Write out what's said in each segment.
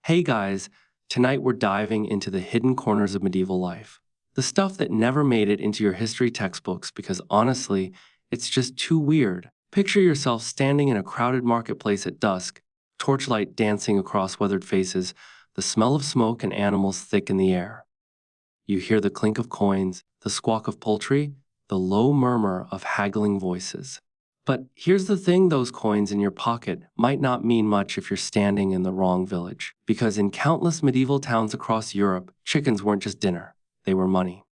Hey guys, tonight we're diving into the hidden corners of medieval life. The stuff that never made it into your history textbooks because honestly, it's just too weird. Picture yourself standing in a crowded marketplace at dusk, torchlight dancing across weathered faces, the smell of smoke and animals thick in the air. You hear the clink of coins, the squawk of poultry, the low murmur of haggling voices. But here's the thing, those coins in your pocket might not mean much if you're standing in the wrong village. Because in countless medieval towns across Europe, chickens weren't just dinner, they were money.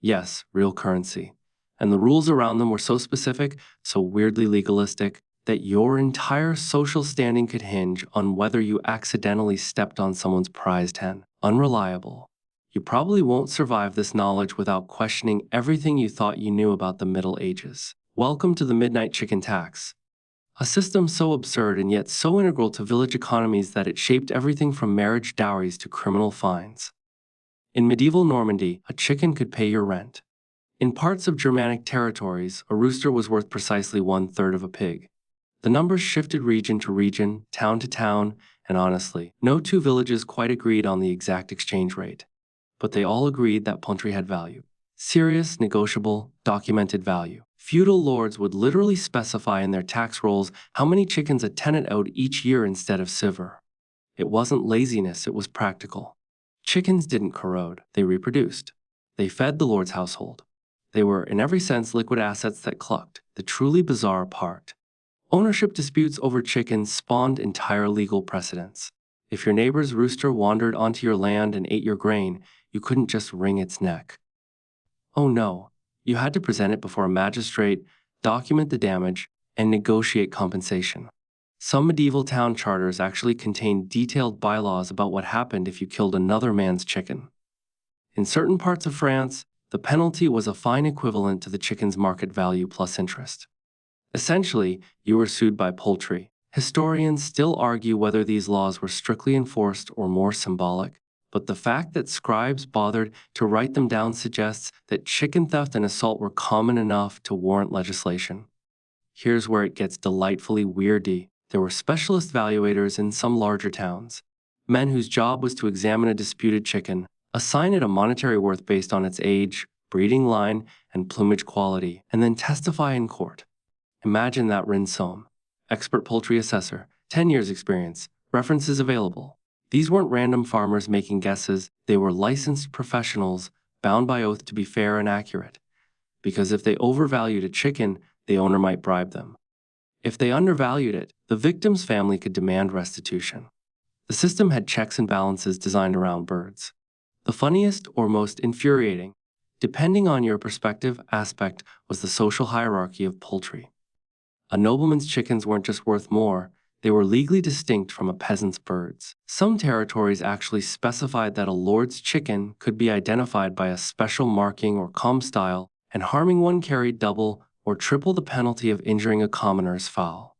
Yes, real currency. And the rules around them were so specific, so weirdly legalistic, that your entire social standing could hinge on whether you accidentally stepped on someone's prized hen. Unreliable. You probably won't survive this knowledge without questioning everything you thought you knew about the Middle Ages. Welcome to the Midnight Chicken Tax, a system so absurd and yet so integral to village economies that it shaped everything from marriage dowries to criminal fines. In medieval Normandy, a chicken could pay your rent. In parts of Germanic territories, a rooster was worth precisely 1/3 of a pig. The numbers shifted region to region, town to town, and honestly, no two villages quite agreed on the exact exchange rate. But they all agreed that poultry had value. Serious, negotiable, documented value. Feudal lords would literally specify in their tax rolls how many chickens a tenant owed each year instead of silver. It wasn't laziness, it was practical. Chickens didn't corrode, they reproduced. They fed the lord's household. They were, in every sense, liquid assets that clucked, the truly bizarre part. Ownership disputes over chickens spawned entire legal precedents. If your neighbor's rooster wandered onto your land and ate your grain, you couldn't just wring its neck. Oh no, you had to present it before a magistrate, document the damage, and negotiate compensation. Some medieval town charters actually contained detailed bylaws about what happened if you killed another man's chicken. In certain parts of France, the penalty was a fine equivalent to the chicken's market value plus interest. Essentially, you were sued by poultry. Historians still argue whether these laws were strictly enforced or more symbolic, but the fact that scribes bothered to write them down suggests that chicken theft and assault were common enough to warrant legislation. Here's where it gets delightfully weirdy. There were specialist valuators in some larger towns, men whose job was to examine a disputed chicken, assign it a monetary worth based on its age, breeding line, and plumage quality, and then testify in court. Imagine that rinsom. Expert poultry assessor, 10 years experience, references available. These weren't random farmers making guesses, they were licensed professionals, bound by oath to be fair and accurate. Because if they overvalued a chicken, the owner might bribe them. If they undervalued it, the victim's family could demand restitution. The system had checks and balances designed around birds. The funniest or most infuriating, depending on your perspective, aspect was the social hierarchy of poultry. A nobleman's chickens weren't just worth more, they were legally distinct from a peasant's birds. Some territories actually specified that a lord's chicken could be identified by a special marking or style, and harming one carried double or triple the penalty of injuring a commoner's fowl.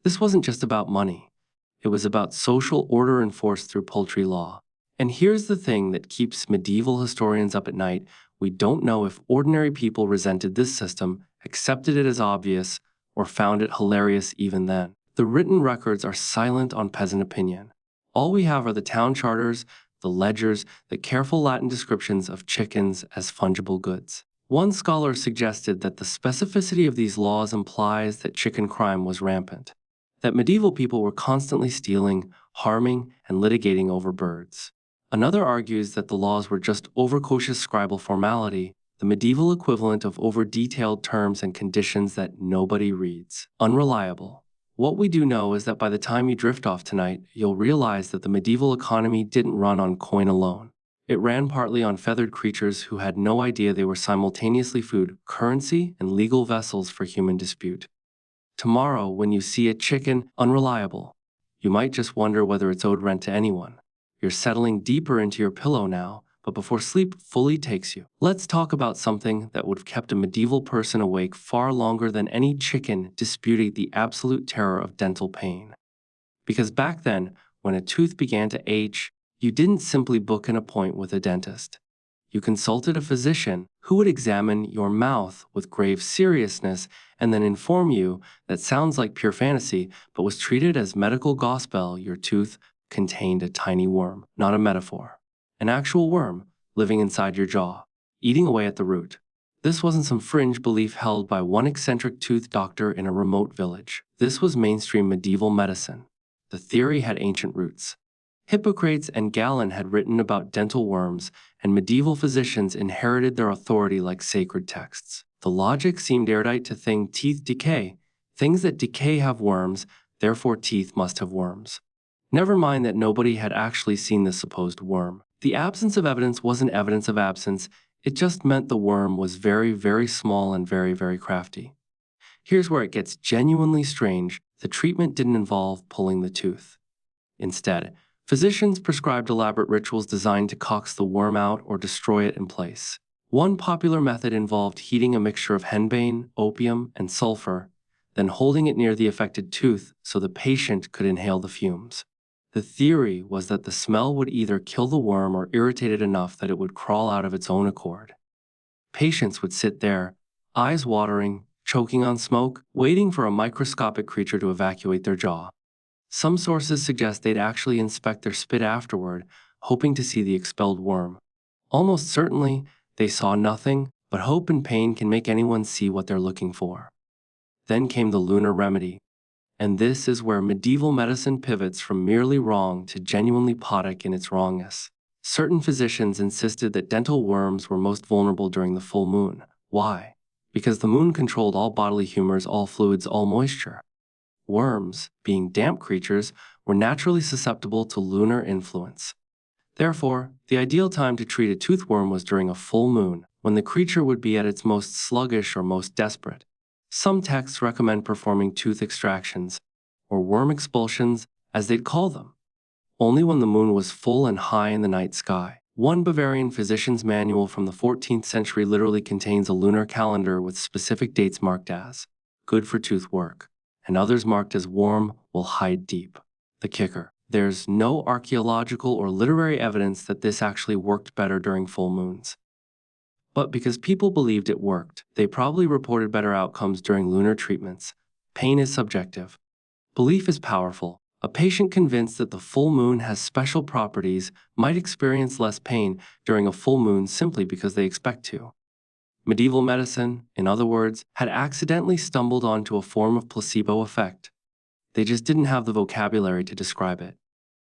This wasn't just about money. It was about social order enforced through poultry law. And here's the thing that keeps medieval historians up at night. We don't know if ordinary people resented this system, accepted it as obvious, or found it hilarious even then. The written records are silent on peasant opinion. All we have are the town charters, the ledgers, the careful Latin descriptions of chickens as fungible goods. One scholar suggested that the specificity of these laws implies that chicken crime was rampant, that medieval people were constantly stealing, harming, and litigating over birds. Another argues that the laws were just overcautious scribal formality, the medieval equivalent of over-detailed terms and conditions that nobody reads. Unreliable. What we do know is that by the time you drift off tonight, you'll realize that the medieval economy didn't run on coin alone. It ran partly on feathered creatures who had no idea they were simultaneously food, currency, and legal vessels for human dispute. Tomorrow, when you see a chicken unreliable, you might just wonder whether it's owed rent to anyone. You're settling deeper into your pillow now, but before sleep fully takes you, let's talk about something that would have kept a medieval person awake far longer than any chicken disputing the absolute terror of dental pain. Because back then, when a tooth began to ache, you didn't simply book an appointment with a dentist. You consulted a physician who would examine your mouth with grave seriousness and then inform you that sounds like pure fantasy but was treated as medical gospel. Your tooth contained a tiny worm, not a metaphor. An actual worm, living inside your jaw, eating away at the root. This wasn't some fringe belief held by one eccentric tooth doctor in a remote village. This was mainstream medieval medicine. The theory had ancient roots. Hippocrates and Galen had written about dental worms, and medieval physicians inherited their authority like sacred texts. The logic seemed erudite to think teeth decay. Things that decay have worms, therefore teeth must have worms. Never mind that nobody had actually seen the supposed worm. The absence of evidence wasn't evidence of absence, it just meant the worm was very, very small and very, very crafty. Here's where it gets genuinely strange. The treatment didn't involve pulling the tooth. Instead, physicians prescribed elaborate rituals designed to coax the worm out or destroy it in place. One popular method involved heating a mixture of henbane, opium, and sulfur, then holding it near the affected tooth so the patient could inhale the fumes. The theory was that the smell would either kill the worm or irritate it enough that it would crawl out of its own accord. Patients would sit there, eyes watering, choking on smoke, waiting for a microscopic creature to evacuate their jaw. Some sources suggest they'd actually inspect their spit afterward, hoping to see the expelled worm. Almost certainly, they saw nothing, but hope and pain can make anyone see what they're looking for. Then came the lunar remedy. And this is where medieval medicine pivots from merely wrong to genuinely poddick in its wrongness. Certain physicians insisted that dental worms were most vulnerable during the full moon. Why? Because the moon controlled all bodily humors, all fluids, all moisture. Worms, being damp creatures, were naturally susceptible to lunar influence. Therefore, the ideal time to treat a toothworm was during a full moon, when the creature would be at its most sluggish or most desperate. Some texts recommend performing tooth extractions, or worm expulsions, as they'd call them, only when the moon was full and high in the night sky. One Bavarian physician's manual from the 14th century literally contains a lunar calendar with specific dates marked as good for tooth work, and others marked as warm will hide deep. The kicker: there's no archaeological or literary evidence that this actually worked better during full moons. But because people believed it worked, they probably reported better outcomes during lunar treatments. Pain is subjective. Belief is powerful. A patient convinced that the full moon has special properties might experience less pain during a full moon simply because they expect to. Medieval medicine, in other words, had accidentally stumbled onto a form of placebo effect. They just didn't have the vocabulary to describe it.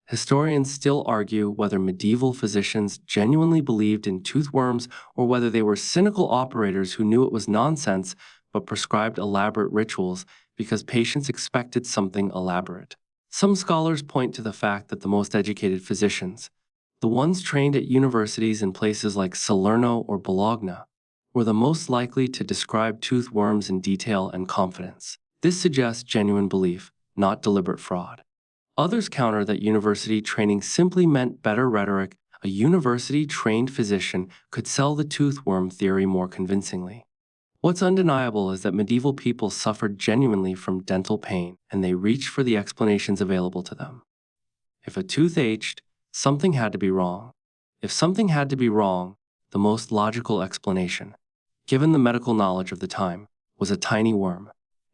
Historians still argue whether medieval physicians genuinely believed in toothworms or whether they were cynical operators who knew it was nonsense but prescribed elaborate rituals because patients expected something elaborate. Some scholars point to the fact that the most educated physicians, the ones trained at universities in places like Salerno or Bologna, were the most likely to describe toothworms in detail and confidence. This suggests genuine belief, not deliberate fraud. Others counter that university training simply meant better rhetoric. A university-trained physician could sell the toothworm theory more convincingly. What's undeniable is that medieval people suffered genuinely from dental pain, and they reached for the explanations available to them. If a tooth ached, something had to be wrong. If something had to be wrong, the most logical explanation, given the medical knowledge of the time, was a tiny worm.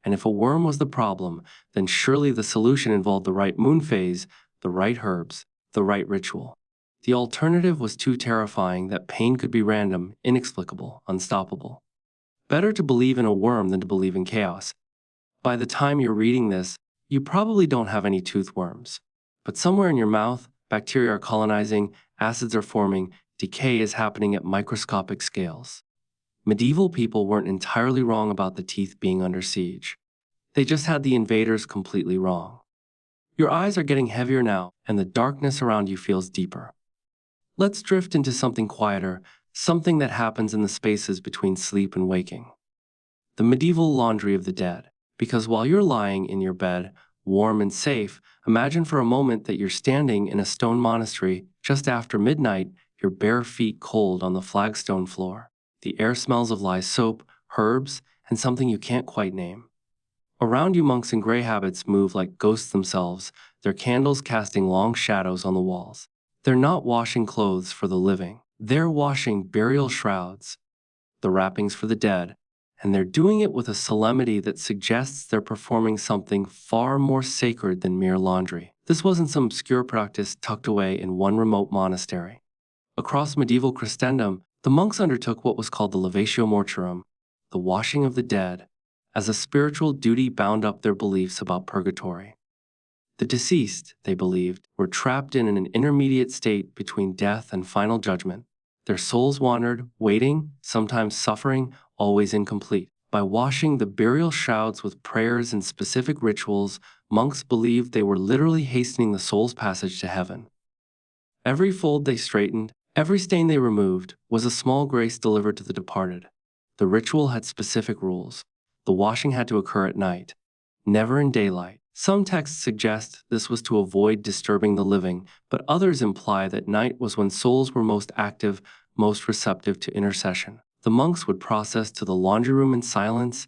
And if a worm was the problem, then surely the solution involved the right moon phase, the right herbs, the right ritual. The alternative was too terrifying that pain could be random, inexplicable, unstoppable. Better to believe in a worm than to believe in chaos. By the time you're reading this, you probably don't have any tooth worms. But somewhere in your mouth, bacteria are colonizing, acids are forming, decay is happening at microscopic scales. Medieval people weren't entirely wrong about the teeth being under siege. They just had the invaders completely wrong. Your eyes are getting heavier now, and the darkness around you feels deeper. Let's drift into something quieter, something that happens in the spaces between sleep and waking. The medieval laundry of the dead. Because while you're lying in your bed, warm and safe, imagine for a moment that you're standing in a stone monastery just after midnight, your bare feet cold on the flagstone floor. The air smells of lye soap, herbs, and something you can't quite name. Around you, monks in gray habits move like ghosts themselves, their candles casting long shadows on the walls. They're not washing clothes for the living. They're washing burial shrouds, the wrappings for the dead, and they're doing it with a solemnity that suggests they're performing something far more sacred than mere laundry. This wasn't some obscure practice tucked away in one remote monastery. Across medieval Christendom, the monks undertook what was called the levatio mortuorum, the washing of the dead, as a spiritual duty bound up their beliefs about purgatory. The deceased, they believed, were trapped in an intermediate state between death and final judgment. Their souls wandered, waiting, sometimes suffering, always incomplete. By washing the burial shrouds with prayers and specific rituals, monks believed they were literally hastening the soul's passage to heaven. Every fold they straightened, every stain they removed, was a small grace delivered to the departed. The ritual had specific rules. The washing had to occur at night, never in daylight. Some texts suggest this was to avoid disturbing the living, but others imply that night was when souls were most active, most receptive to intercession. The monks would process to the laundry room in silence,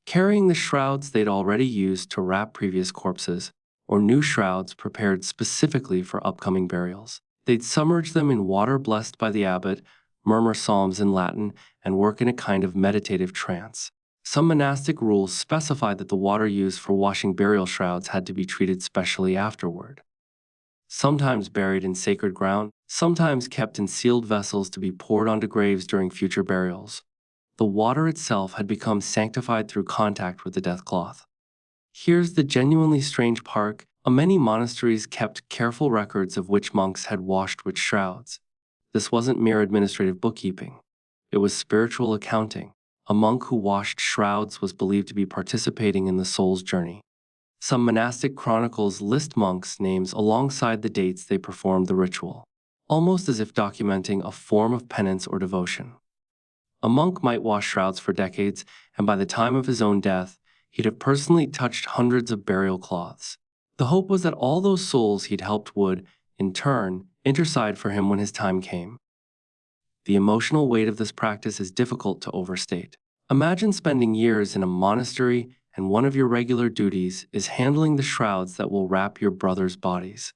carrying the shrouds they'd already used to wrap previous corpses, or new shrouds prepared specifically for upcoming burials. They'd submerge them in water blessed by the abbot, murmur psalms in Latin, and work in a kind of meditative trance. Some monastic rules specified that the water used for washing burial shrouds had to be treated specially afterward. Sometimes buried in sacred ground, sometimes kept in sealed vessels to be poured onto graves during future burials. The water itself had become sanctified through contact with the death cloth. Here's the genuinely strange part: many monasteries kept careful records of which monks had washed which shrouds. This wasn't mere administrative bookkeeping. It was spiritual accounting. A monk who washed shrouds was believed to be participating in the soul's journey. Some monastic chronicles list monks' names alongside the dates they performed the ritual, almost as if documenting a form of penance or devotion. A monk might wash shrouds for decades, and by the time of his own death, he'd have personally touched hundreds of burial cloths. The hope was that all those souls he'd helped would, in turn, intercede for him when his time came. The emotional weight of this practice is difficult to overstate. Imagine spending years in a monastery and one of your regular duties is handling the shrouds that will wrap your brother's bodies.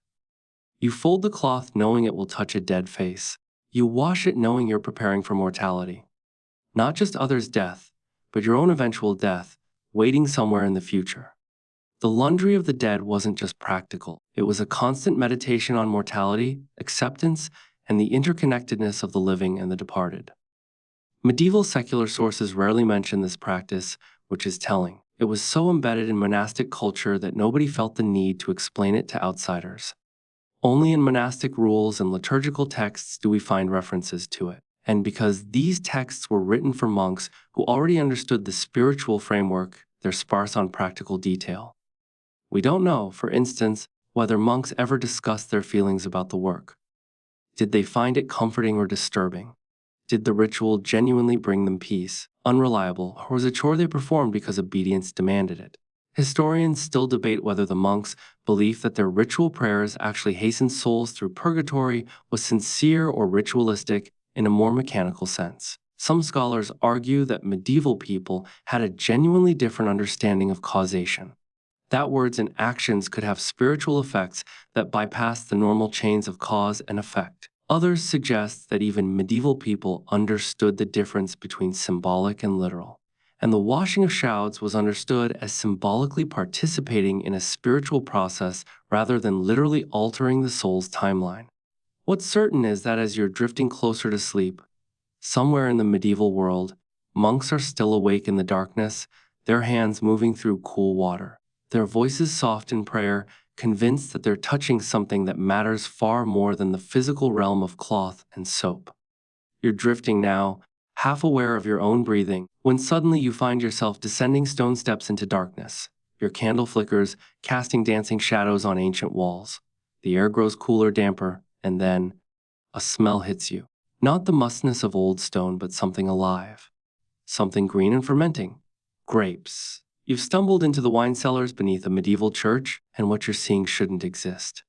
You fold the cloth knowing it will touch a dead face. You wash it knowing you're preparing for mortality. Not just others' death, but your own eventual death, waiting somewhere in the future. The laundry of the dead wasn't just practical. It was a constant meditation on mortality, acceptance, and the interconnectedness of the living and the departed. Medieval secular sources rarely mention this practice, which is telling. It was so embedded in monastic culture that nobody felt the need to explain it to outsiders. Only in monastic rules and liturgical texts do we find references to it. And because these texts were written for monks who already understood the spiritual framework, they're sparse on practical detail. We don't know, for instance, whether monks ever discussed their feelings about the work. Did they find it comforting or disturbing? Did the ritual genuinely bring them peace? Unreliable, or was it a chore they performed because obedience demanded it? Historians still debate whether the monks' belief that their ritual prayers actually hastened souls through purgatory was sincere or ritualistic in a more mechanical sense. Some scholars argue that medieval people had a genuinely different understanding of causation. That words and actions could have spiritual effects that bypass the normal chains of cause and effect. Others suggest that even medieval people understood the difference between symbolic and literal, and the washing of shrouds was understood as symbolically participating in a spiritual process rather than literally altering the soul's timeline. What's certain is that as you're drifting closer to sleep, somewhere in the medieval world, monks are still awake in the darkness, their hands moving through cool water, their voices soft in prayer, convinced that they're touching something that matters far more than the physical realm of cloth and soap. You're drifting now, half aware of your own breathing, when suddenly you find yourself descending stone steps into darkness. Your candle flickers, casting dancing shadows on ancient walls. The air grows cooler, damper, and then a smell hits you. Not the mustiness of old stone, but something alive. Something green and fermenting. Grapes. You've stumbled into the wine cellars beneath a medieval church, and what you're seeing shouldn't exist.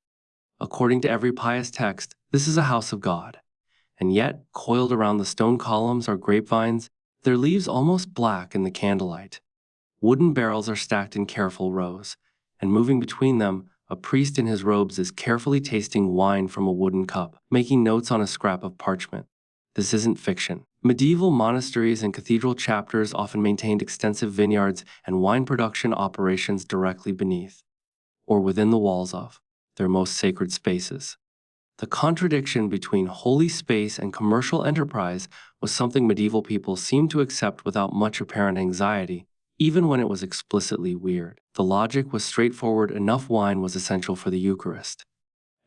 According to every pious text, this is a house of God. And yet, coiled around the stone columns are grapevines, their leaves almost black in the candlelight. Wooden barrels are stacked in careful rows, and moving between them, a priest in his robes is carefully tasting wine from a wooden cup, making notes on a scrap of parchment. This isn't fiction. Medieval monasteries and cathedral chapters often maintained extensive vineyards and wine production operations directly beneath, or within the walls of, their most sacred spaces. The contradiction between holy space and commercial enterprise was something medieval people seemed to accept without much apparent anxiety, even when it was explicitly weird. The logic was straightforward: enough wine was essential for the Eucharist.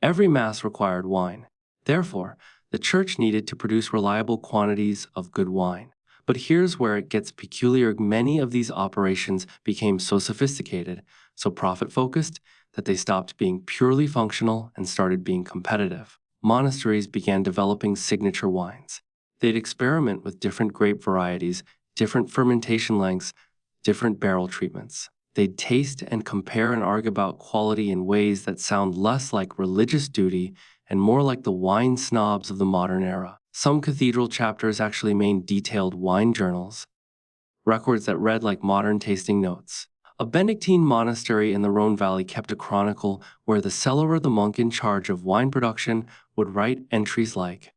Every Mass required wine. Therefore, the Church needed to produce reliable quantities of good wine. But here's where it gets peculiar. Many of these operations became so sophisticated, so profit-focused, that they stopped being purely functional and started being competitive. Monasteries began developing signature wines. They'd experiment with different grape varieties, different fermentation lengths, different barrel treatments. They'd taste and compare and argue about quality in ways that sound less like religious duty and more like the wine snobs of the modern era. Some cathedral chapters actually made detailed wine journals, records that read like modern tasting notes. A Benedictine monastery in the Rhone Valley kept a chronicle where the cellarer, the monk in charge of wine production, would write entries like,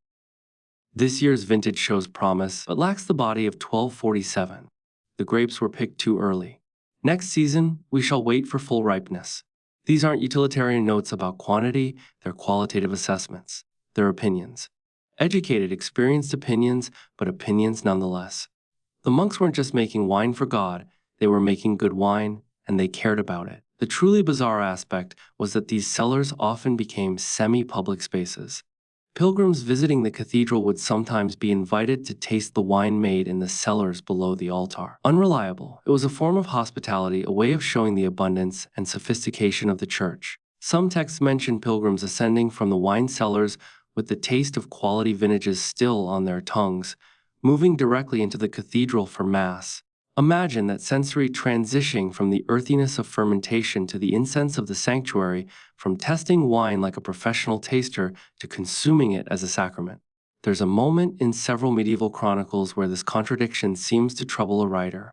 "This year's vintage shows promise, but lacks the body of 1247. The grapes were picked too early. Next season, we shall wait for full ripeness." These aren't utilitarian notes about quantity, they're qualitative assessments. They're opinions. Educated, experienced opinions, but opinions nonetheless. The monks weren't just making wine for God, they were making good wine, and they cared about it. The truly bizarre aspect was that these cellars often became semi-public spaces. Pilgrims visiting the cathedral would sometimes be invited to taste the wine made in the cellars below the altar. Unreliable, it was a form of hospitality, a way of showing the abundance and sophistication of the Church. Some texts mention pilgrims ascending from the wine cellars with the taste of quality vintages still on their tongues, moving directly into the cathedral for Mass. Imagine that sensory transitioning from the earthiness of fermentation to the incense of the sanctuary, from testing wine like a professional taster to consuming it as a sacrament. There's a moment in several medieval chronicles where this contradiction seems to trouble a writer,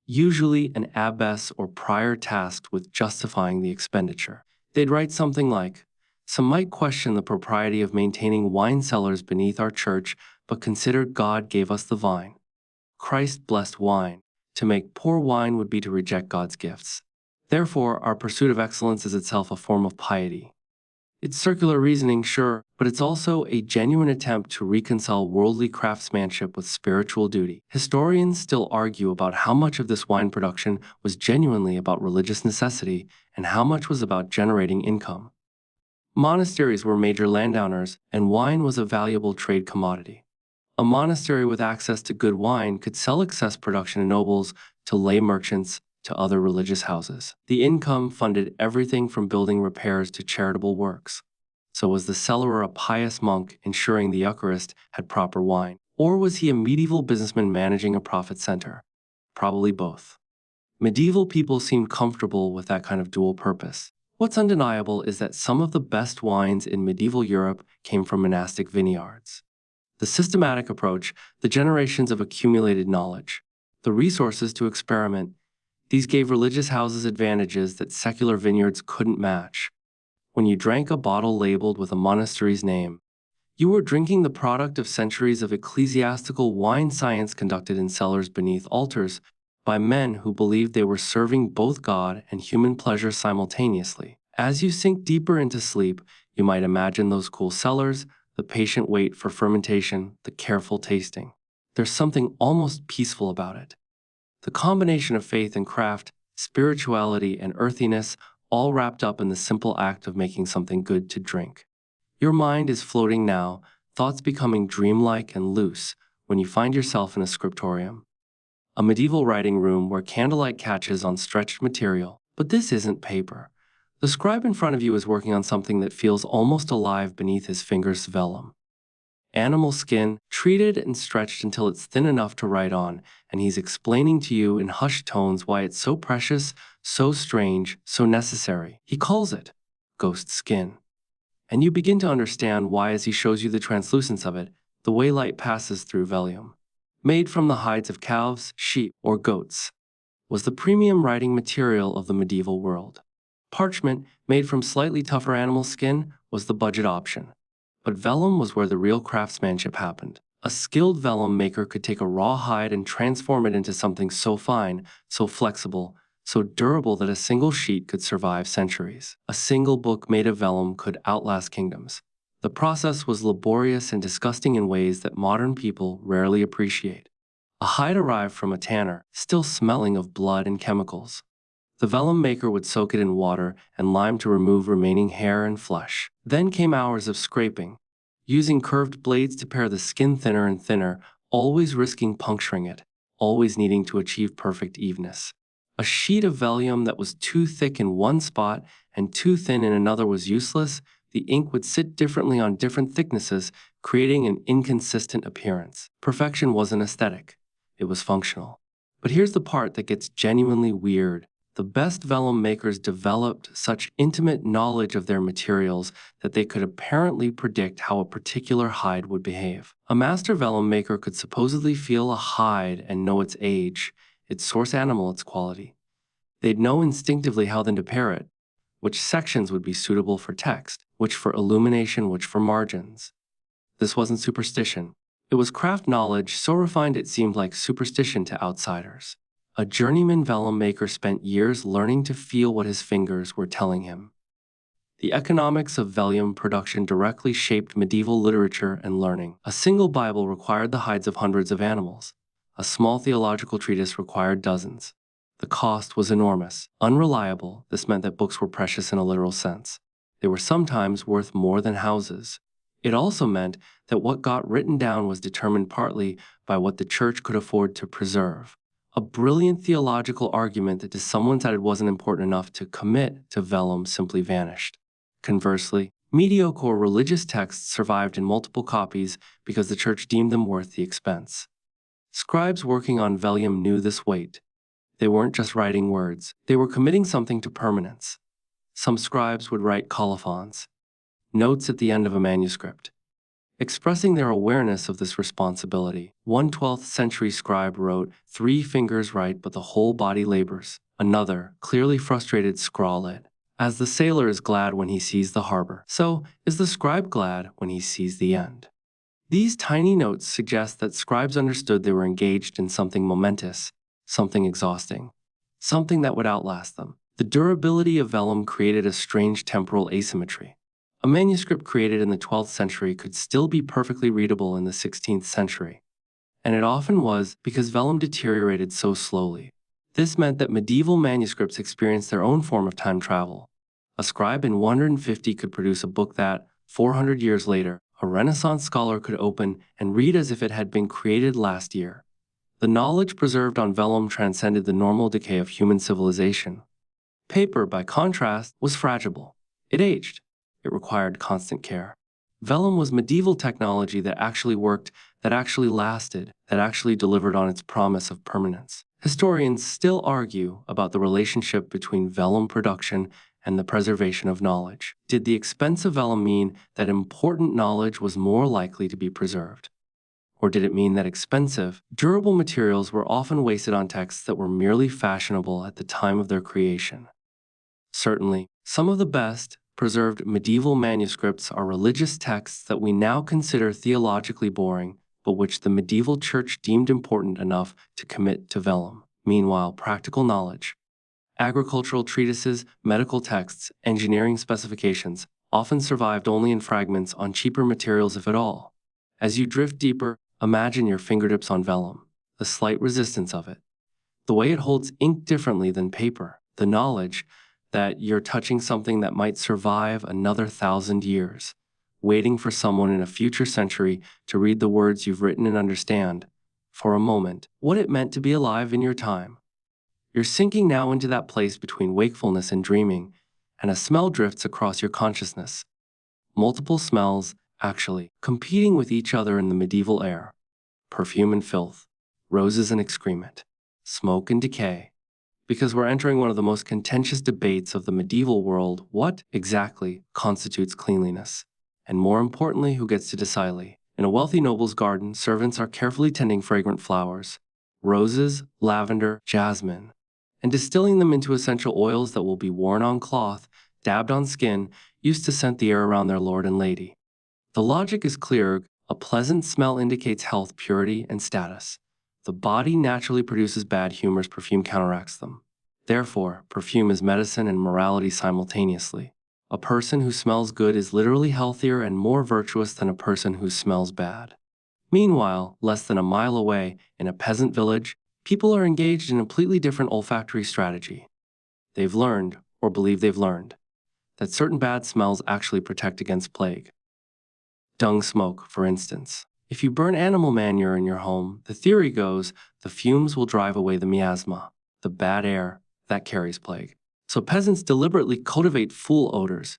usually an abbess or prior tasked with justifying the expenditure. They'd write something like, "Some might question the propriety of maintaining wine cellars beneath our church, but consider God gave us the vine. Christ blessed wine. To make poor wine would be to reject God's gifts. Therefore, our pursuit of excellence is itself a form of piety." It's circular reasoning, sure, but it's also a genuine attempt to reconcile worldly craftsmanship with spiritual duty. Historians still argue about how much of this wine production was genuinely about religious necessity and how much was about generating income. Monasteries were major landowners, and wine was a valuable trade commodity. A monastery with access to good wine could sell excess production to nobles, to lay merchants, to other religious houses. The income funded everything from building repairs to charitable works. So was the cellarer a pious monk ensuring the Eucharist had proper wine? Or was he a medieval businessman managing a profit center? Probably both. Medieval people seemed comfortable with that kind of dual purpose. What's undeniable is that some of the best wines in medieval Europe came from monastic vineyards. The systematic approach, the generations of accumulated knowledge, the resources to experiment, these gave religious houses advantages that secular vineyards couldn't match. When you drank a bottle labeled with a monastery's name, you were drinking the product of centuries of ecclesiastical wine science conducted in cellars beneath altars by men who believed they were serving both God and human pleasure simultaneously. As you sink deeper into sleep, you might imagine those cool cellars, the patient wait for fermentation, the careful tasting. There's something almost peaceful about it. The combination of faith and craft, spirituality and earthiness, all wrapped up in the simple act of making something good to drink. Your mind is floating now, thoughts becoming dreamlike and loose, when you find yourself in a scriptorium. A medieval writing room where candlelight catches on stretched material. But this isn't paper. The scribe in front of you is working on something that feels almost alive beneath his fingers' vellum. Animal skin, treated and stretched until it's thin enough to write on, and he's explaining to you in hushed tones why it's so precious, so strange, so necessary. He calls it ghost skin. And you begin to understand why as he shows you the translucence of it, the way light passes through vellum. Made from the hides of calves, sheep, or goats, was the premium writing material of the medieval world. Parchment, made from slightly tougher animal skin, was the budget option. But vellum was where the real craftsmanship happened. A skilled vellum maker could take a raw hide and transform it into something so fine, so flexible, so durable that a single sheet could survive centuries. A single book made of vellum could outlast kingdoms. The process was laborious and disgusting in ways that modern people rarely appreciate. A hide arrived from a tanner, still smelling of blood and chemicals. The vellum maker would soak it in water and lime to remove remaining hair and flesh. Then came hours of scraping, using curved blades to pare the skin thinner and thinner, always risking puncturing it, always needing to achieve perfect evenness. A sheet of vellum that was too thick in one spot and too thin in another was useless. The ink would sit differently on different thicknesses, creating an inconsistent appearance. Perfection wasn't aesthetic, it was functional. But here's the part that gets genuinely weird. The best vellum makers developed such intimate knowledge of their materials that they could apparently predict how a particular hide would behave. A master vellum maker could supposedly feel a hide and know its age, its source animal, its quality. They'd know instinctively how then to pair it, which sections would be suitable for text, which for illumination, which for margins. This wasn't superstition. It was craft knowledge so refined it seemed like superstition to outsiders. A journeyman vellum maker spent years learning to feel what his fingers were telling him. The economics of vellum production directly shaped medieval literature and learning. A single Bible required the hides of hundreds of animals. A small theological treatise required dozens. The cost was enormous. Unreliable, this meant that books were precious in a literal sense. They were sometimes worth more than houses. It also meant that what got written down was determined partly by what the church could afford to preserve. A brilliant theological argument that to someone said it wasn't important enough to commit to vellum simply vanished. Conversely, mediocre religious texts survived in multiple copies because the church deemed them worth the expense. Scribes working on vellum knew this weight. They weren't just writing words, they were committing something to permanence. Some scribes would write colophons, notes at the end of a manuscript, expressing their awareness of this responsibility. One 12th century scribe wrote, "3 fingers write, but the whole body labors." Another, clearly frustrated, scrawled, "As the sailor is glad when he sees the harbor, so is the scribe glad when he sees the end." These tiny notes suggest that scribes understood they were engaged in something momentous, something exhausting, something that would outlast them. The durability of vellum created a strange temporal asymmetry. A manuscript created in the 12th century could still be perfectly readable in the 16th century. And it often was because vellum deteriorated so slowly. This meant that medieval manuscripts experienced their own form of time travel. A scribe in 150 could produce a book that, 400 years later, a Renaissance scholar could open and read as if it had been created last year. The knowledge preserved on vellum transcended the normal decay of human civilization. Paper, by contrast, was fragile. It aged. It required constant care. Vellum was medieval technology that actually worked, that actually lasted, that actually delivered on its promise of permanence. Historians still argue about the relationship between vellum production and the preservation of knowledge. Did the expense of vellum mean that important knowledge was more likely to be preserved? Or did it mean that expensive, durable materials were often wasted on texts that were merely fashionable at the time of their creation? Certainly, some of the best preserved medieval manuscripts are religious texts that we now consider theologically boring, but which the medieval church deemed important enough to commit to vellum. Meanwhile, practical knowledge, agricultural treatises, medical texts, engineering specifications often survived only in fragments on cheaper materials, if at all. As you drift deeper, imagine your fingertips on vellum, the slight resistance of it, the way it holds ink differently than paper, the knowledge that you're touching something that might survive another 1,000 years, waiting for someone in a future century to read the words you've written and understand, for a moment, what it meant to be alive in your time. You're sinking now into that place between wakefulness and dreaming, and a smell drifts across your consciousness. Multiple smells, actually, competing with each other in the medieval air. Perfume and filth, roses and excrement, smoke and decay. Because we're entering one of the most contentious debates of the medieval world: what exactly constitutes cleanliness? And more importantly, who gets to decide? In a wealthy noble's garden, servants are carefully tending fragrant flowers, roses, lavender, jasmine, and distilling them into essential oils that will be worn on cloth, dabbed on skin, used to scent the air around their lord and lady. The logic is clear: A pleasant smell indicates health, purity, and status. The body naturally produces bad humors, perfume counteracts them. Therefore, perfume is medicine and morality simultaneously. A person who smells good is literally healthier and more virtuous than a person who smells bad. Meanwhile, less than a mile away, in a peasant village, people are engaged in a completely different olfactory strategy. They've learned, or believe they've learned, that certain bad smells actually protect against plague. Dung smoke, for instance. If you burn animal manure in your home, the theory goes the fumes will drive away the miasma, the bad air that carries plague. So peasants deliberately cultivate foul odors,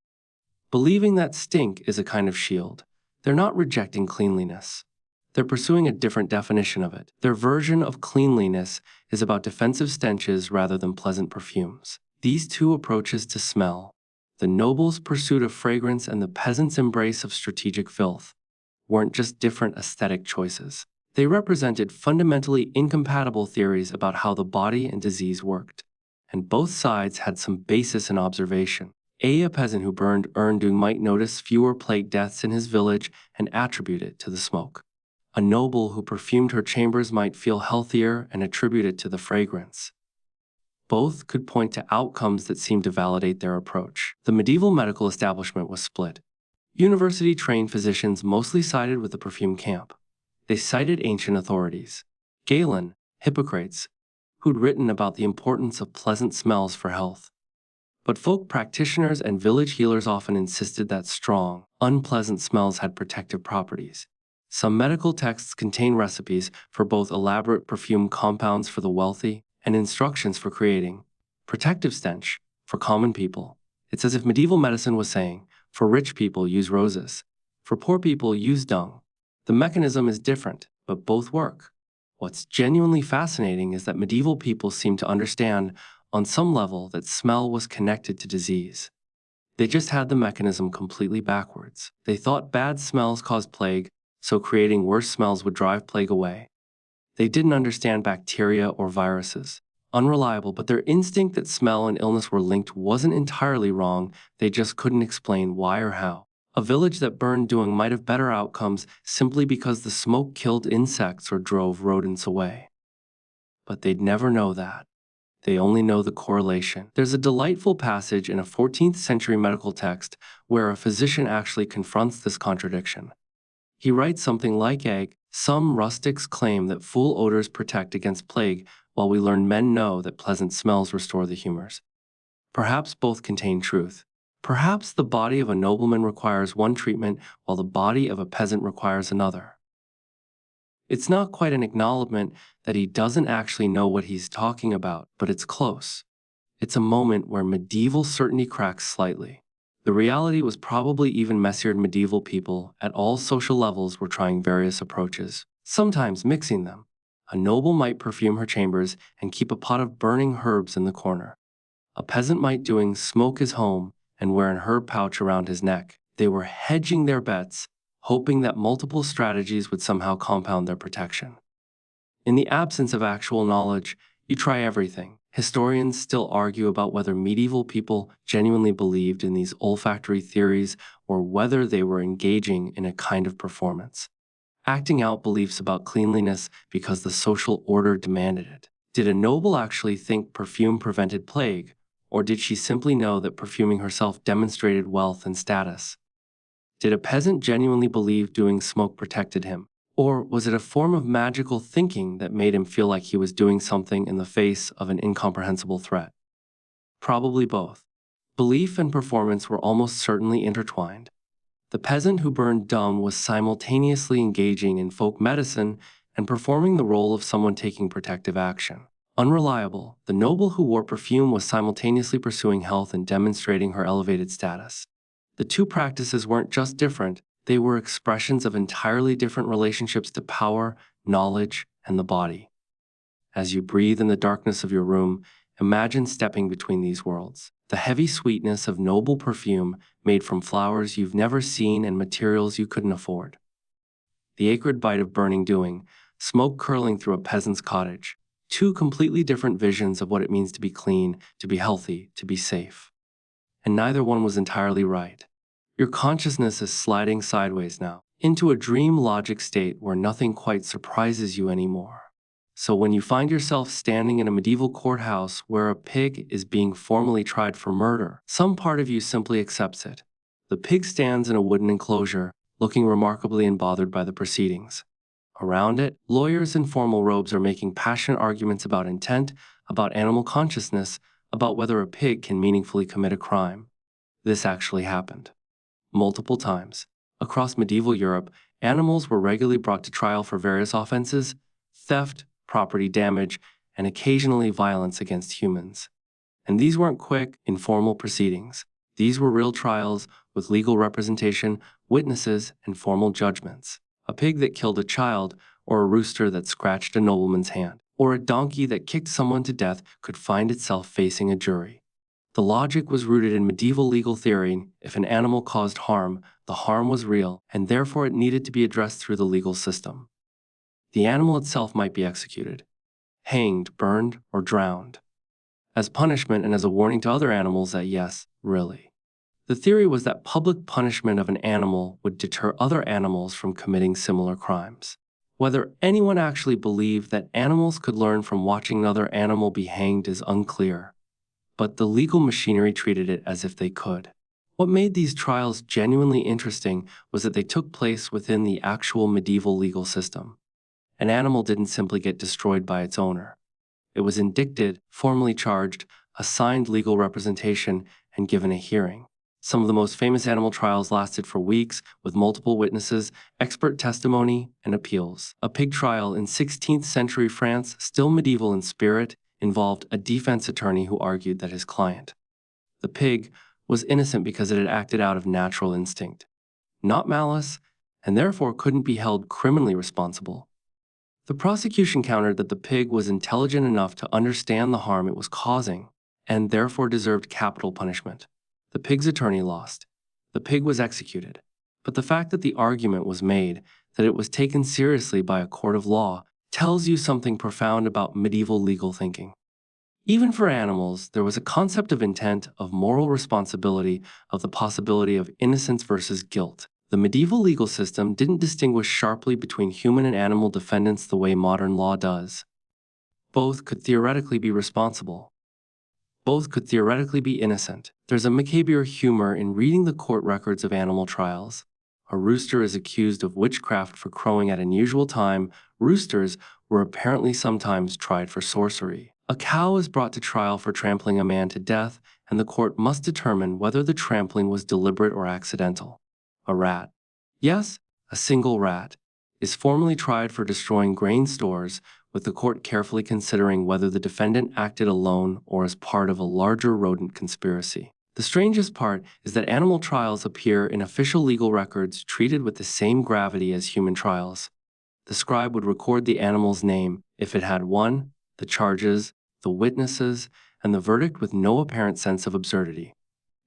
believing that stink is a kind of shield. They're not rejecting cleanliness. They're pursuing a different definition of it. Their version of cleanliness is about defensive stenches rather than pleasant perfumes. These two approaches to smell, the noble's pursuit of fragrance and the peasant's embrace of strategic filth, weren't just different aesthetic choices. They represented fundamentally incompatible theories about how the body and disease worked. And both sides had some basis in observation. A peasant who burned Ergot might notice fewer plague deaths in his village and attribute it to the smoke. A noble who perfumed her chambers might feel healthier and attribute it to the fragrance. Both could point to outcomes that seemed to validate their approach. The medieval medical establishment was split. University-trained physicians mostly sided with the perfume camp. They cited ancient authorities, Galen, Hippocrates, who'd written about the importance of pleasant smells for health. But folk practitioners and village healers often insisted that strong, unpleasant smells had protective properties. Some medical texts contain recipes for both elaborate perfume compounds for the wealthy and instructions for creating protective stench for common people. It's as if medieval medicine was saying, for rich people, use roses. For poor people, use dung. The mechanism is different, but both work. What's genuinely fascinating is that medieval people seem to understand, on some level, that smell was connected to disease. They just had the mechanism completely backwards. They thought bad smells caused plague, so creating worse smells would drive plague away. They didn't understand bacteria or viruses. Unreliable, but their instinct that smell and illness were linked wasn't entirely wrong, they just couldn't explain why or how. A village that burned dung might have better outcomes simply because the smoke killed insects or drove rodents away. But they'd never know that. They only know the correlation. There's a delightful passage in a 14th century medical text where a physician actually confronts this contradiction. He writes something like some rustics claim that foul odors protect against plague, while we learned men know that pleasant smells restore the humors. Perhaps both contain truth. Perhaps the body of a nobleman requires one treatment, while the body of a peasant requires another. It's not quite an acknowledgement that he doesn't actually know what he's talking about, but it's close. It's a moment where medieval certainty cracks slightly. The reality was probably even messier. Medieval people, at all social levels, were trying various approaches, sometimes mixing them. A noble might perfume her chambers and keep a pot of burning herbs in the corner. A peasant might smoke his home and wear an herb pouch around his neck. They were hedging their bets, hoping that multiple strategies would somehow compound their protection. In the absence of actual knowledge, you try everything. Historians still argue about whether medieval people genuinely believed in these olfactory theories or whether they were engaging in a kind of performance, acting out beliefs about cleanliness because the social order demanded it. Did a noble actually think perfume prevented plague, or did she simply know that perfuming herself demonstrated wealth and status? Did a peasant genuinely believe doing smoke protected him? Or was it a form of magical thinking that made him feel like he was doing something in the face of an incomprehensible threat? Probably both. Belief and performance were almost certainly intertwined. The peasant who burned dung was simultaneously engaging in folk medicine and performing the role of someone taking protective action. Unreliable, the noble who wore perfume was simultaneously pursuing health and demonstrating her elevated status. The two practices weren't just different, they were expressions of entirely different relationships to power, knowledge, and the body. As you breathe in the darkness of your room, imagine stepping between these worlds. The heavy sweetness of noble perfume made from flowers you've never seen and materials you couldn't afford. The acrid bite of burning dung, smoke curling through a peasant's cottage. Two completely different visions of what it means to be clean, to be healthy, to be safe. And neither one was entirely right. Your consciousness is sliding sideways now. into a dream logic state where nothing quite surprises you anymore. So when you find yourself standing in a medieval courthouse where a pig is being formally tried for murder, some part of you simply accepts it. The pig stands in a wooden enclosure, looking remarkably unbothered by the proceedings. Around it, lawyers in formal robes are making passionate arguments about intent, about animal consciousness, about whether a pig can meaningfully commit a crime. This actually happened. Multiple times. Across medieval Europe, animals were regularly brought to trial for various offenses: theft, property damage, and occasionally violence against humans. And these weren't quick, informal proceedings. These were real trials with legal representation, witnesses, and formal judgments. A pig that killed a child, or a rooster that scratched a nobleman's hand, or a donkey that kicked someone to death could find itself facing a jury. The logic was rooted in medieval legal theory. If an animal caused harm, the harm was real, and therefore it needed to be addressed through the legal system. The animal itself might be executed, hanged, burned, or drowned, as punishment and as a warning to other animals that yes, really. The theory was that public punishment of an animal would deter other animals from committing similar crimes. Whether anyone actually believed that animals could learn from watching another animal be hanged is unclear, but the legal machinery treated it as if they could. What made these trials genuinely interesting was that they took place within the actual medieval legal system. An animal didn't simply get destroyed by its owner. It was indicted, formally charged, assigned legal representation, and given a hearing. Some of the most famous animal trials lasted for weeks, with multiple witnesses, expert testimony, and appeals. A pig trial in 16th century France, still medieval in spirit, involved a defense attorney who argued that his client, the pig, was innocent because it had acted out of natural instinct, not malice, and therefore couldn't be held criminally responsible. The prosecution countered that the pig was intelligent enough to understand the harm it was causing, and therefore deserved capital punishment. The pig's attorney lost. The pig was executed. But the fact that the argument was made, that it was taken seriously by a court of law, tells you something profound about medieval legal thinking. Even for animals, there was a concept of intent, of moral responsibility, of the possibility of innocence versus guilt. The medieval legal system didn't distinguish sharply between human and animal defendants the way modern law does. Both could theoretically be responsible. Both could theoretically be innocent. There's a macabre humor in reading the court records of animal trials. A rooster is accused of witchcraft for crowing at an unusual time. Roosters were apparently sometimes tried for sorcery. A cow is brought to trial for trampling a man to death, and the court must determine whether the trampling was deliberate or accidental. A rat, yes, a single rat, is formally tried for destroying grain stores, with the court carefully considering whether the defendant acted alone or as part of a larger rodent conspiracy. The strangest part is that animal trials appear in official legal records treated with the same gravity as human trials. The scribe would record the animal's name if it had one, the charges, the witnesses, and the verdict with no apparent sense of absurdity.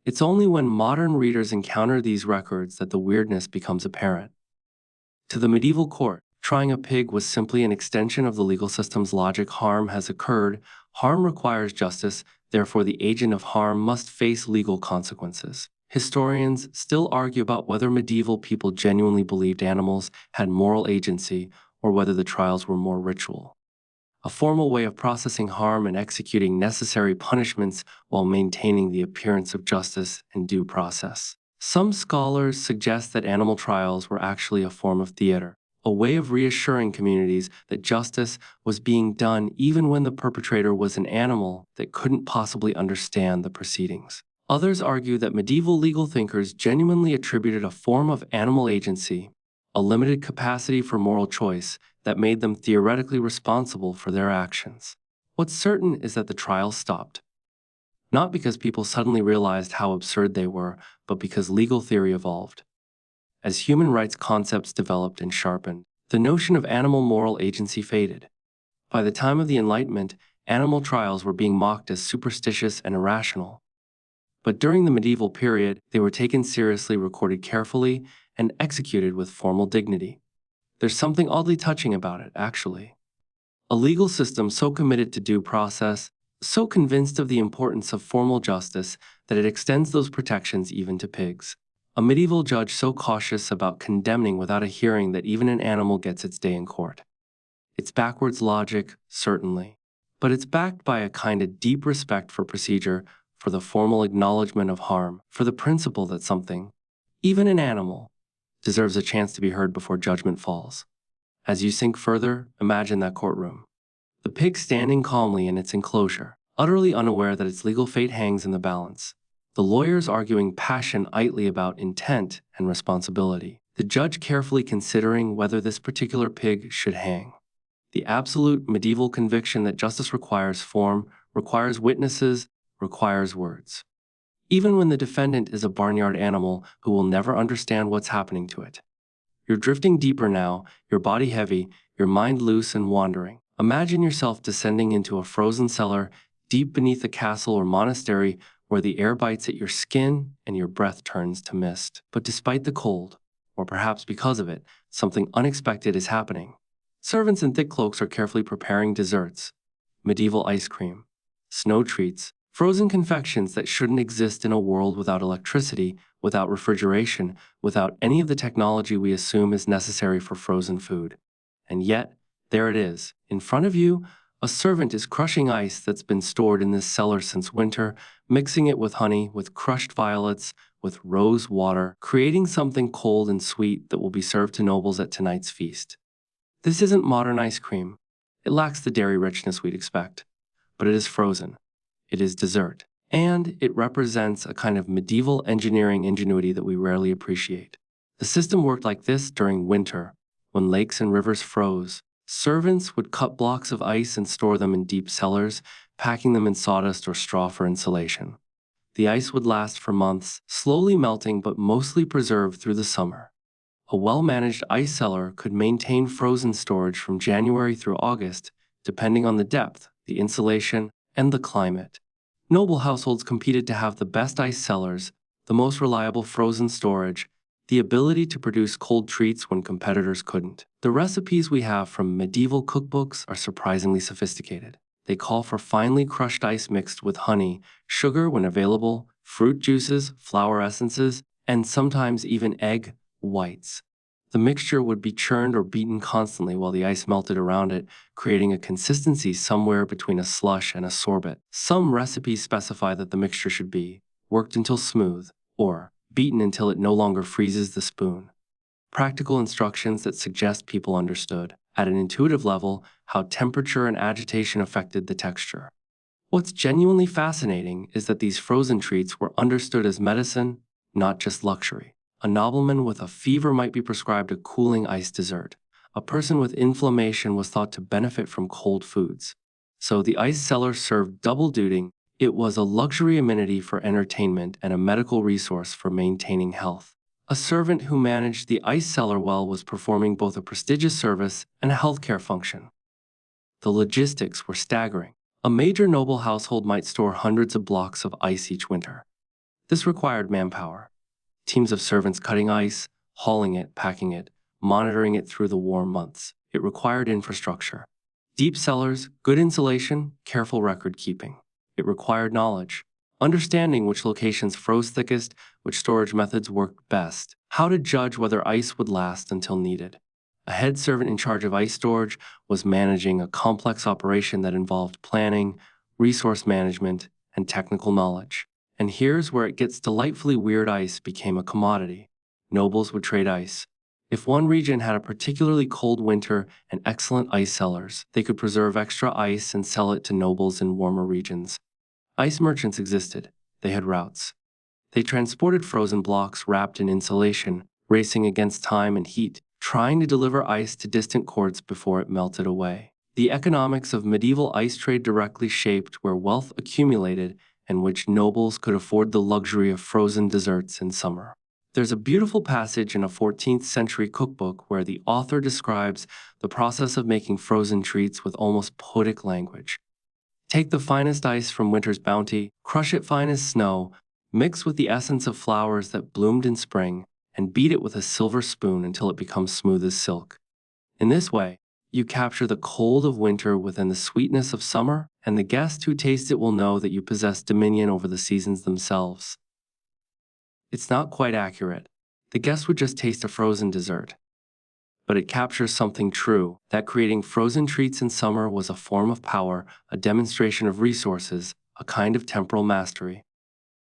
It's only when modern readers encounter these records that the weirdness becomes apparent. To the medieval court, trying a pig was simply an extension of the legal system's logic. Harm has occurred, harm requires justice, therefore the agent of harm must face legal consequences. Historians still argue about whether medieval people genuinely believed animals had moral agency or whether the trials were more ritual, a formal way of processing harm and executing necessary punishments while maintaining the appearance of justice and due process. Some scholars suggest that animal trials were actually a form of theater, a way of reassuring communities that justice was being done even when the perpetrator was an animal that couldn't possibly understand the proceedings. Others argue that medieval legal thinkers genuinely attributed a form of animal agency, a limited capacity for moral choice, that made them theoretically responsible for their actions. What's certain is that the trial stopped. Not because people suddenly realized how absurd they were, but because legal theory evolved. As human rights concepts developed and sharpened, the notion of animal moral agency faded. By the time of the Enlightenment, animal trials were being mocked as superstitious and irrational. But during the medieval period, they were taken seriously, recorded carefully, and executed with formal dignity. There's something oddly touching about it, actually. A legal system so committed to due process, so convinced of the importance of formal justice that it extends those protections even to pigs. A medieval judge so cautious about condemning without a hearing that even an animal gets its day in court. It's backwards logic, certainly, but it's backed by a kind of deep respect for procedure, for the formal acknowledgement of harm, for the principle that something, even an animal, deserves a chance to be heard before judgment falls. As you sink further, imagine that courtroom. The pig standing calmly in its enclosure, utterly unaware that its legal fate hangs in the balance. The lawyers arguing passionately about intent and responsibility. The judge carefully considering whether this particular pig should hang. The absolute medieval conviction that justice requires form, requires witnesses, requires words. Even when the defendant is a barnyard animal who will never understand what's happening to it. You're drifting deeper now, your body heavy, your mind loose and wandering. Imagine yourself descending into a frozen cellar deep beneath a castle or monastery where the air bites at your skin and your breath turns to mist. But despite the cold, or perhaps because of it, something unexpected is happening. Servants in thick cloaks are carefully preparing desserts, medieval ice cream, snow treats, frozen confections that shouldn't exist in a world without electricity, without refrigeration, without any of the technology we assume is necessary for frozen food. And yet, there it is. In front of you, a servant is crushing ice that's been stored in this cellar since winter, mixing it with honey, with crushed violets, with rose water, creating something cold and sweet that will be served to nobles at tonight's feast. This isn't modern ice cream. It lacks the dairy richness we'd expect, but it is frozen. It is dessert. And it represents a kind of medieval engineering ingenuity that we rarely appreciate. The system worked like this during winter, when lakes and rivers froze. Servants would cut blocks of ice and store them in deep cellars, packing them in sawdust or straw for insulation. The ice would last for months, slowly melting but mostly preserved through the summer. A well-managed ice cellar could maintain frozen storage from January through August, depending on the depth, the insulation, and the climate. Noble households competed to have the best ice cellars, the most reliable frozen storage, the ability to produce cold treats when competitors couldn't. The recipes we have from medieval cookbooks are surprisingly sophisticated. They call for finely crushed ice mixed with honey, sugar when available, fruit juices, flower essences, and sometimes even egg whites. The mixture would be churned or beaten constantly while the ice melted around it, creating a consistency somewhere between a slush and a sorbet. Some recipes specify that the mixture should be worked until smooth, or beaten until it no longer freezes the spoon. Practical instructions that suggest people understood, at an intuitive level, how temperature and agitation affected the texture. What's genuinely fascinating is that these frozen treats were understood as medicine, not just luxury. A nobleman with a fever might be prescribed a cooling ice dessert. A person with inflammation was thought to benefit from cold foods. So the ice cellar served double duty. It was a luxury amenity for entertainment and a medical resource for maintaining health. A servant who managed the ice cellar well was performing both a prestigious service and a healthcare function. The logistics were staggering. A major noble household might store hundreds of blocks of ice each winter. This required manpower. Teams of servants cutting ice, hauling it, packing it, monitoring it through the warm months. It required infrastructure. Deep cellars, good insulation, careful record keeping. It required knowledge. Understanding which locations froze thickest, which storage methods worked best, how to judge whether ice would last until needed. A head servant in charge of ice storage was managing a complex operation that involved planning, resource management, and technical knowledge. And here's where it gets delightfully weird. Ice became a commodity. Nobles would trade ice. If one region had a particularly cold winter and excellent ice cellars, they could preserve extra ice and sell it to nobles in warmer regions. Ice merchants existed. They had routes. They transported frozen blocks wrapped in insulation, racing against time and heat, trying to deliver ice to distant courts before it melted away. The economics of medieval ice trade directly shaped where wealth accumulated and which nobles could afford the luxury of frozen desserts in summer. There's a beautiful passage in a 14th century cookbook where the author describes the process of making frozen treats with almost poetic language. Take the finest ice from winter's bounty, crush it fine as snow, mix with the essence of flowers that bloomed in spring, and beat it with a silver spoon until it becomes smooth as silk. In this way, you capture the cold of winter within the sweetness of summer, and the guest who tastes it will know that you possess dominion over the seasons themselves. It's not quite accurate. The guest would just taste a frozen dessert. But it captures something true, that creating frozen treats in summer was a form of power, a demonstration of resources, a kind of temporal mastery.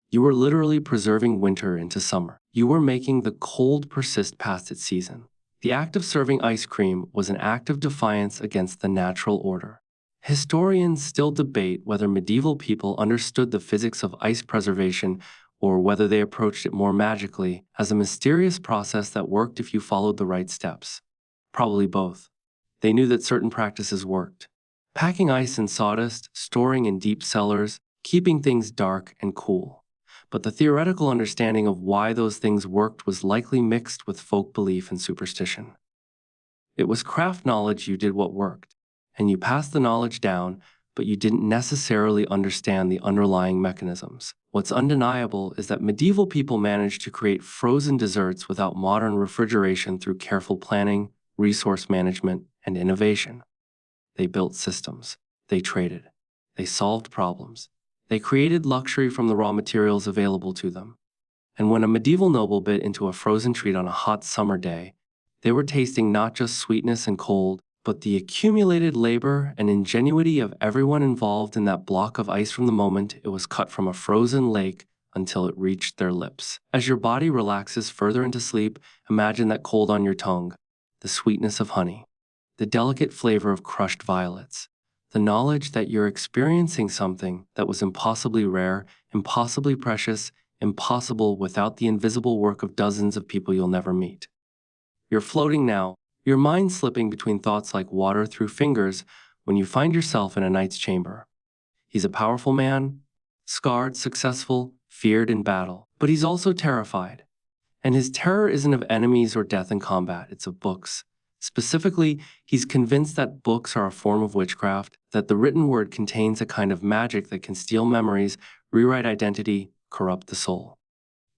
You were literally preserving winter into summer. You were making the cold persist past its season. The act of serving ice cream was an act of defiance against the natural order. Historians still debate whether medieval people understood the physics of ice preservation or whether they approached it more magically, as a mysterious process that worked if you followed the right steps. Probably both. They knew that certain practices worked. Packing ice in sawdust, storing in deep cellars, keeping things dark and cool. But the theoretical understanding of why those things worked was likely mixed with folk belief and superstition. It was craft knowledge. You did what worked, and you passed the knowledge down, but you didn't necessarily understand the underlying mechanisms. What's undeniable is that medieval people managed to create frozen desserts without modern refrigeration through careful planning, resource management, and innovation. They built systems. They traded. They solved problems. They created luxury from the raw materials available to them. And when a medieval noble bit into a frozen treat on a hot summer day, they were tasting not just sweetness and cold, but the accumulated labor and ingenuity of everyone involved in that block of ice from the moment it was cut from a frozen lake until it reached their lips. As your body relaxes further into sleep, imagine that cold on your tongue, the sweetness of honey, the delicate flavor of crushed violets, the knowledge that you're experiencing something that was impossibly rare, impossibly precious, impossible without the invisible work of dozens of people you'll never meet. You're floating now, your mind slipping between thoughts like water through fingers when you find yourself in a knight's chamber. He's a powerful man, scarred, successful, feared in battle, but he's also terrified. And his terror isn't of enemies or death in combat, it's of books. Specifically, he's convinced that books are a form of witchcraft, that the written word contains a kind of magic that can steal memories, rewrite identity, corrupt the soul.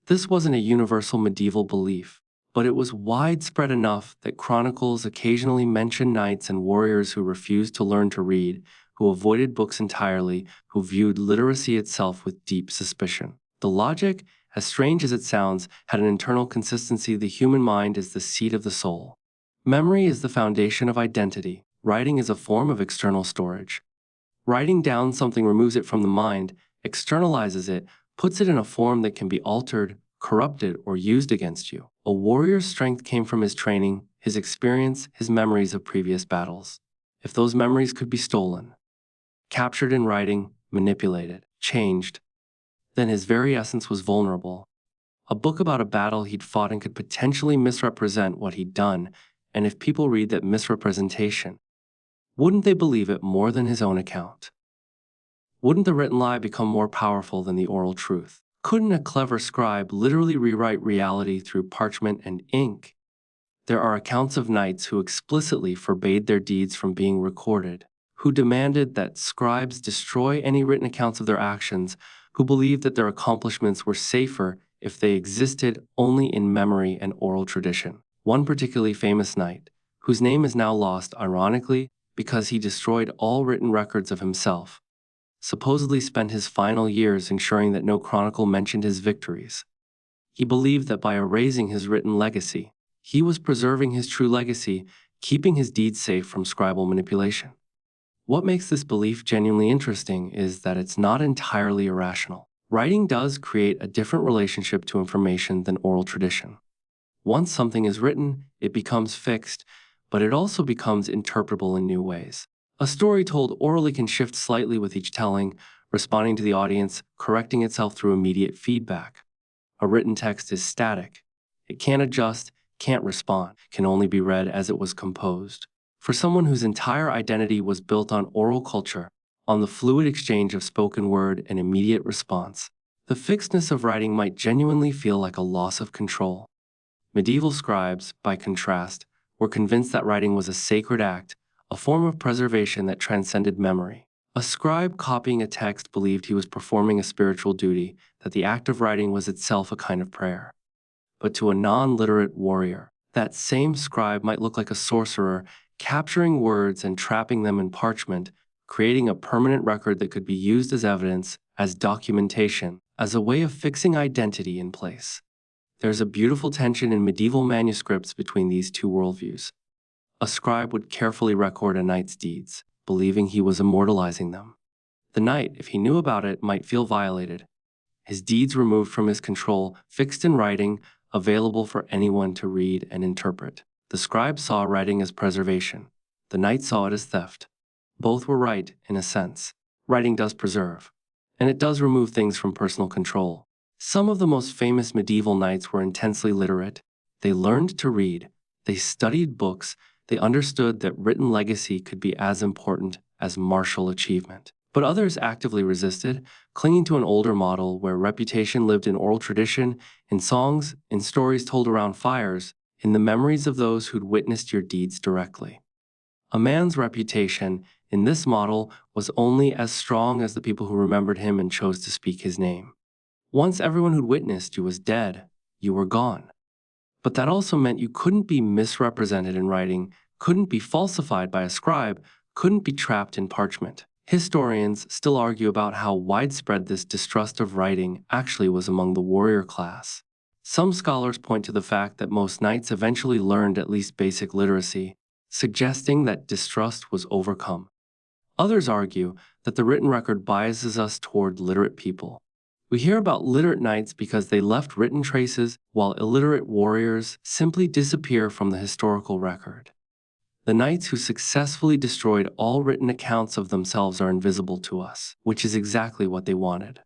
This wasn't a universal medieval belief, but it was widespread enough that chronicles occasionally mention knights and warriors who refused to learn to read, who avoided books entirely, who viewed literacy itself with deep suspicion. The logic, as strange as it sounds, had an internal consistency. The human mind is the seat of the soul. Memory is the foundation of identity. Writing is a form of external storage. Writing down something removes it from the mind, externalizes it, puts it in a form that can be altered, corrupted, or used against you. A warrior's strength came from his training, his experience, his memories of previous battles. If those memories could be stolen, captured in writing, manipulated, changed, then his very essence was vulnerable. A book about a battle he'd fought and could potentially misrepresent what he'd done, and if people read that misrepresentation, wouldn't they believe it more than his own account? Wouldn't the written lie become more powerful than the oral truth? Couldn't a clever scribe literally rewrite reality through parchment and ink? There are accounts of knights who explicitly forbade their deeds from being recorded, who demanded that scribes destroy any written accounts of their actions, who believed that their accomplishments were safer if they existed only in memory and oral tradition. One particularly famous knight, whose name is now lost ironically because he destroyed all written records of himself, supposedly spent his final years ensuring that no chronicle mentioned his victories. He believed that by erasing his written legacy, he was preserving his true legacy, keeping his deeds safe from scribal manipulation. What makes this belief genuinely interesting is that it's not entirely irrational. Writing does create a different relationship to information than oral tradition. Once something is written, it becomes fixed, but it also becomes interpretable in new ways. A story told orally can shift slightly with each telling, responding to the audience, correcting itself through immediate feedback. A written text is static. It can't adjust, can't respond, can only be read as it was composed. For someone whose entire identity was built on oral culture, on the fluid exchange of spoken word and immediate response, the fixedness of writing might genuinely feel like a loss of control. Medieval scribes, by contrast, were convinced that writing was a sacred act, a form of preservation that transcended memory. A scribe copying a text believed he was performing a spiritual duty, that the act of writing was itself a kind of prayer. But to a non-literate warrior, that same scribe might look like a sorcerer, capturing words and trapping them in parchment, creating a permanent record that could be used as evidence, as documentation, as a way of fixing identity in place. There's a beautiful tension in medieval manuscripts between these two worldviews. A scribe would carefully record a knight's deeds, believing he was immortalizing them. The knight, if he knew about it, might feel violated. His deeds removed from his control, fixed in writing, available for anyone to read and interpret. The scribe saw writing as preservation. The knight saw it as theft. Both were right, in a sense. Writing does preserve, and it does remove things from personal control. Some of the most famous medieval knights were intensely literate. They learned to read. They studied books. They understood that written legacy could be as important as martial achievement. But others actively resisted, clinging to an older model where reputation lived in oral tradition, in songs, in stories told around fires, in the memories of those who'd witnessed your deeds directly. A man's reputation, in this model, was only as strong as the people who remembered him and chose to speak his name. Once everyone who'd witnessed you was dead, you were gone. But that also meant you couldn't be misrepresented in writing, couldn't be falsified by a scribe, couldn't be trapped in parchment. Historians still argue about how widespread this distrust of writing actually was among the warrior class. Some scholars point to the fact that most knights eventually learned at least basic literacy, suggesting that distrust was overcome. Others argue that the written record biases us toward literate people. We hear about literate knights because they left written traces, while illiterate warriors simply disappear from the historical record. The knights who successfully destroyed all written accounts of themselves are invisible to us, which is exactly what they wanted.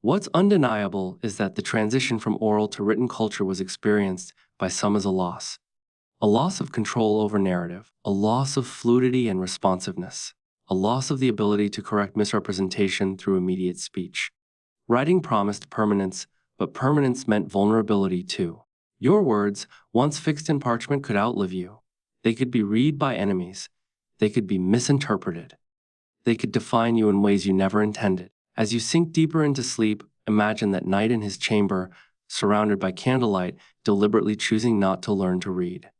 What's undeniable is that the transition from oral to written culture was experienced by some as a loss of control over narrative, a loss of fluidity and responsiveness, a loss of the ability to correct misrepresentation through immediate speech. Writing promised permanence, but permanence meant vulnerability too. Your words, once fixed in parchment, could outlive you. They could be read by enemies. They could be misinterpreted. They could define you in ways you never intended. As you sink deeper into sleep, imagine that knight in his chamber, surrounded by candlelight, deliberately choosing not to learn to read.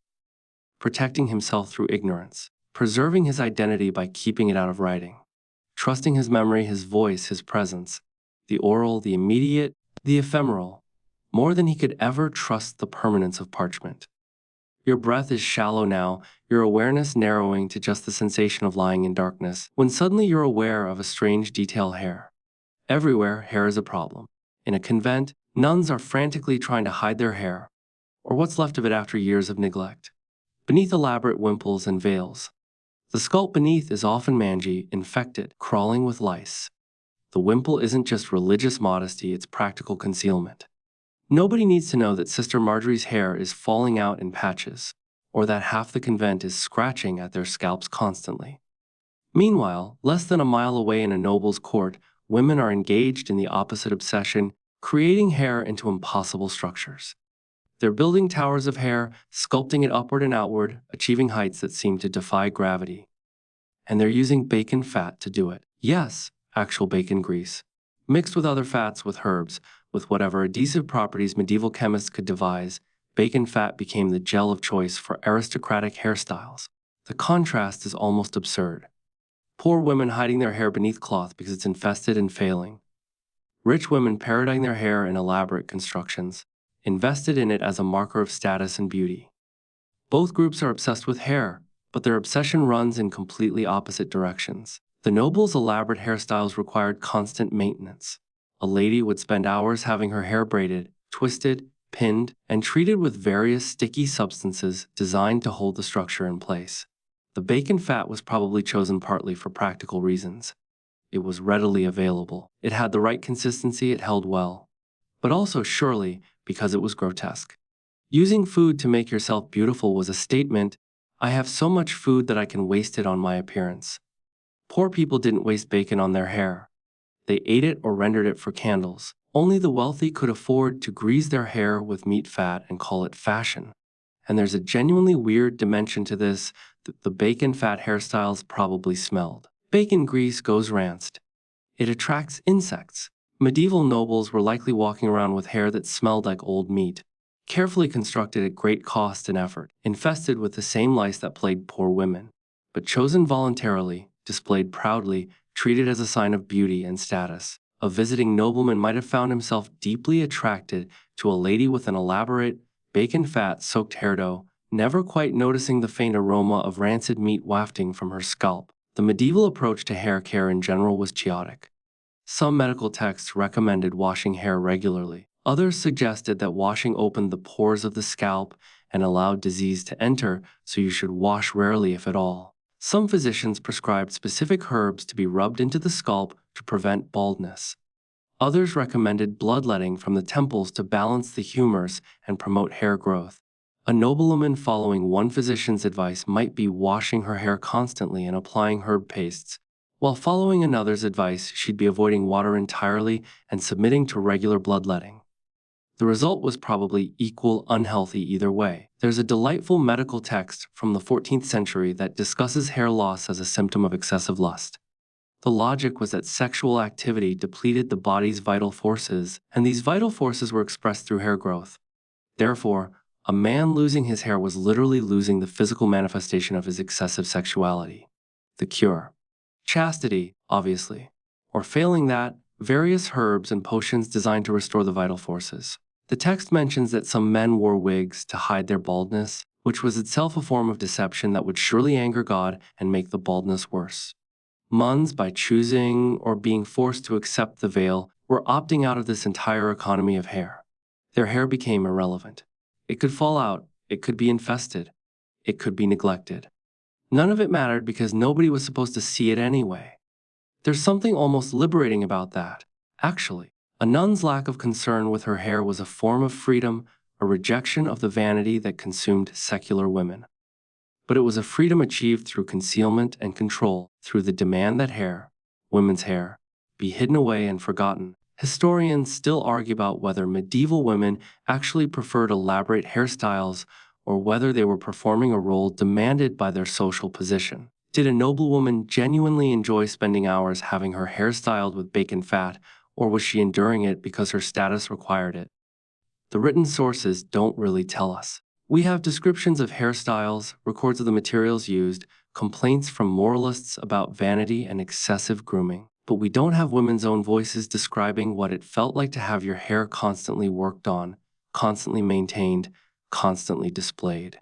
Protecting himself through ignorance. Preserving his identity by keeping it out of writing. Trusting his memory, his voice, his presence. The oral, the immediate, the ephemeral. More than he could ever trust the permanence of parchment. Your breath is shallow now, your awareness narrowing to just the sensation of lying in darkness, when suddenly you're aware of a strange detail: hair. Everywhere, hair is a problem. In a convent, nuns are frantically trying to hide their hair, or what's left of it after years of neglect, beneath elaborate wimples and veils. The sculpt beneath is often mangy, infected, crawling with lice. The wimple isn't just religious modesty, it's practical concealment. Nobody needs to know that Sister Marjorie's hair is falling out in patches, or that half the convent is scratching at their scalps constantly. Meanwhile, less than a mile away in a noble's court, women are engaged in the opposite obsession, creating hair into impossible structures. They're building towers of hair, sculpting it upward and outward, achieving heights that seem to defy gravity. And they're using bacon fat to do it. Yes, actual bacon grease, mixed with other fats, with herbs, with whatever adhesive properties medieval chemists could devise. Bacon fat became the gel of choice for aristocratic hairstyles. The contrast is almost absurd. Poor women hiding their hair beneath cloth because it's infested and failing. Rich women parodying their hair in elaborate constructions, invested in it as a marker of status and beauty. Both groups are obsessed with hair, but their obsession runs in completely opposite directions. The nobles' elaborate hairstyles required constant maintenance. A lady would spend hours having her hair braided, twisted, pinned, and treated with various sticky substances designed to hold the structure in place. The bacon fat was probably chosen partly for practical reasons. It was readily available. It had the right consistency, it held well. But also, surely, because it was grotesque. Using food to make yourself beautiful was a statement: I have so much food that I can waste it on my appearance. Poor people didn't waste bacon on their hair. They ate it or rendered it for candles. Only the wealthy could afford to grease their hair with meat fat and call it fashion. And there's a genuinely weird dimension to this, that the bacon fat hairstyles probably smelled. Bacon grease goes rancid. It attracts insects. Medieval nobles were likely walking around with hair that smelled like old meat, carefully constructed at great cost and effort, infested with the same lice that plagued poor women, but chosen voluntarily, displayed proudly, treated as a sign of beauty and status. A visiting nobleman might have found himself deeply attracted to a lady with an elaborate, bacon fat-soaked hairdo, never quite noticing the faint aroma of rancid meat wafting from her scalp. The medieval approach to hair care in general was chaotic. Some medical texts recommended washing hair regularly. Others suggested that washing opened the pores of the scalp and allowed disease to enter, so you should wash rarely if at all. Some physicians prescribed specific herbs to be rubbed into the scalp to prevent baldness. Others recommended bloodletting from the temples to balance the humors and promote hair growth. A noblewoman following one physician's advice might be washing her hair constantly and applying herb pastes. While following another's advice, she'd be avoiding water entirely and submitting to regular bloodletting. The result was probably equal unhealthy either way. There's a delightful medical text from the 14th century that discusses hair loss as a symptom of excessive lust. The logic was that sexual activity depleted the body's vital forces, and these vital forces were expressed through hair growth. Therefore, a man losing his hair was literally losing the physical manifestation of his excessive sexuality. The cure: chastity, obviously. Or failing that, various herbs and potions designed to restore the vital forces. The text mentions that some men wore wigs to hide their baldness, which was itself a form of deception that would surely anger God and make the baldness worse. Nuns, by choosing or being forced to accept the veil, were opting out of this entire economy of hair. Their hair became irrelevant. It could fall out, it could be infested, it could be neglected. None of it mattered because nobody was supposed to see it anyway. There's something almost liberating about that, actually. A nun's lack of concern with her hair was a form of freedom, a rejection of the vanity that consumed secular women. But it was a freedom achieved through concealment and control, through the demand that hair, women's hair, be hidden away and forgotten. Historians still argue about whether medieval women actually preferred elaborate hairstyles or whether they were performing a role demanded by their social position. Did a noblewoman genuinely enjoy spending hours having her hair styled with bacon fat, or was she enduring it because her status required it? The written sources don't really tell us. We have descriptions of hairstyles, records of the materials used, complaints from moralists about vanity and excessive grooming. But we don't have women's own voices describing what it felt like to have your hair constantly worked on, constantly maintained, constantly displayed.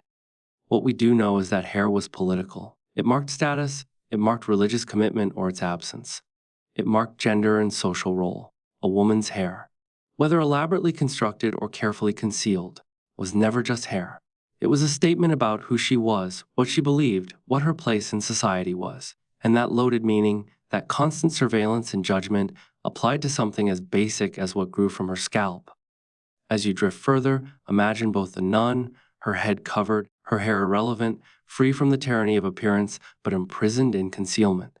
What we do know is that hair was political. It marked status, it marked religious commitment or its absence. It marked gender and social role. A woman's hair, whether elaborately constructed or carefully concealed, was never just hair. It was a statement about who she was, what she believed, what her place in society was. And that loaded meaning, that constant surveillance and judgment, applied to something as basic as what grew from her scalp. As you drift further, imagine both the nun, her head covered, her hair irrelevant, free from the tyranny of appearance, but imprisoned in concealment.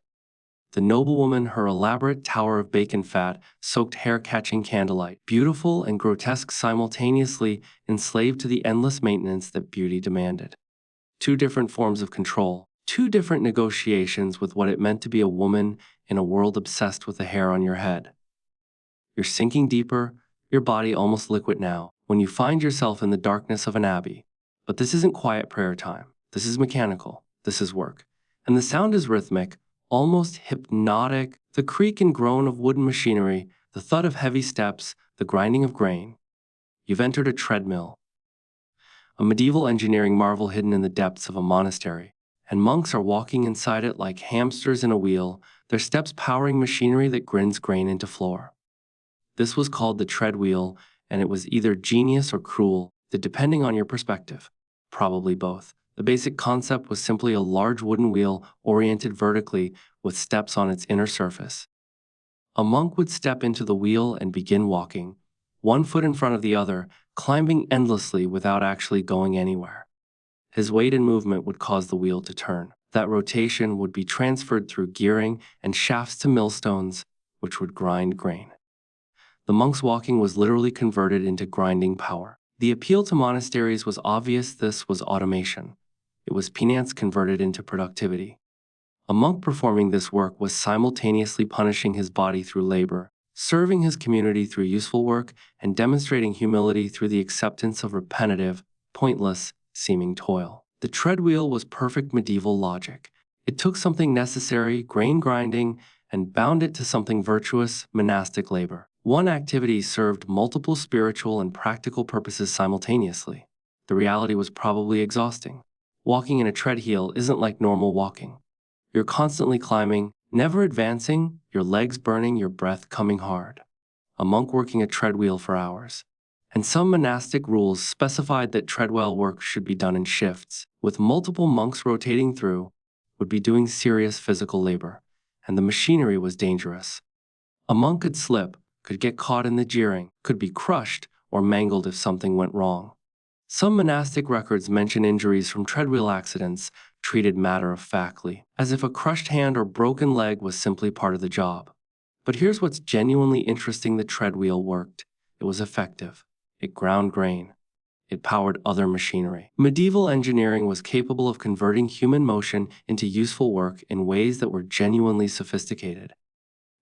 The noblewoman, her elaborate tower of bacon fat, soaked hair catching candlelight, beautiful and grotesque simultaneously, enslaved to the endless maintenance that beauty demanded. Two different forms of control, two different negotiations with what it meant to be a woman in a world obsessed with the hair on your head. You're sinking deeper, your body almost liquid now, when you find yourself in the darkness of an abbey. But this isn't quiet prayer time. This is mechanical. This is work. And the sound is rhythmic, almost hypnotic, the creak and groan of wooden machinery, the thud of heavy steps, the grinding of grain. You've entered a treadmill, a medieval engineering marvel hidden in the depths of a monastery, and monks are walking inside it like hamsters in a wheel, their steps powering machinery that grinds grain into floor. This was called the tread wheel, and it was either genius or cruel, depending on your perspective. Probably both. The basic concept was simply a large wooden wheel oriented vertically with steps on its inner surface. A monk would step into the wheel and begin walking, one foot in front of the other, climbing endlessly without actually going anywhere. His weight and movement would cause the wheel to turn. That rotation would be transferred through gearing and shafts to millstones, which would grind grain. The monk's walking was literally converted into grinding power. The appeal to monasteries was obvious. This was automation. It was penance converted into productivity. A monk performing this work was simultaneously punishing his body through labor, serving his community through useful work, and demonstrating humility through the acceptance of repetitive, pointless, seeming toil. The treadwheel was perfect medieval logic. It took something necessary, grain grinding, and bound it to something virtuous, monastic labor. One activity served multiple spiritual and practical purposes simultaneously. The reality was probably exhausting. Walking in a treadmill isn't like normal walking. You're constantly climbing, never advancing, your legs burning, your breath coming hard. A monk working a treadwheel for hours. And some monastic rules specified that treadwheel work should be done in shifts, with multiple monks rotating through, would be doing serious physical labor, and the machinery was dangerous. A monk could slip, could get caught in the gearing, could be crushed or mangled if something went wrong. Some monastic records mention injuries from treadwheel accidents treated matter-of-factly, as if a crushed hand or broken leg was simply part of the job. But here's what's genuinely interesting: the treadwheel worked. It was effective. It ground grain. It powered other machinery. Medieval engineering was capable of converting human motion into useful work in ways that were genuinely sophisticated.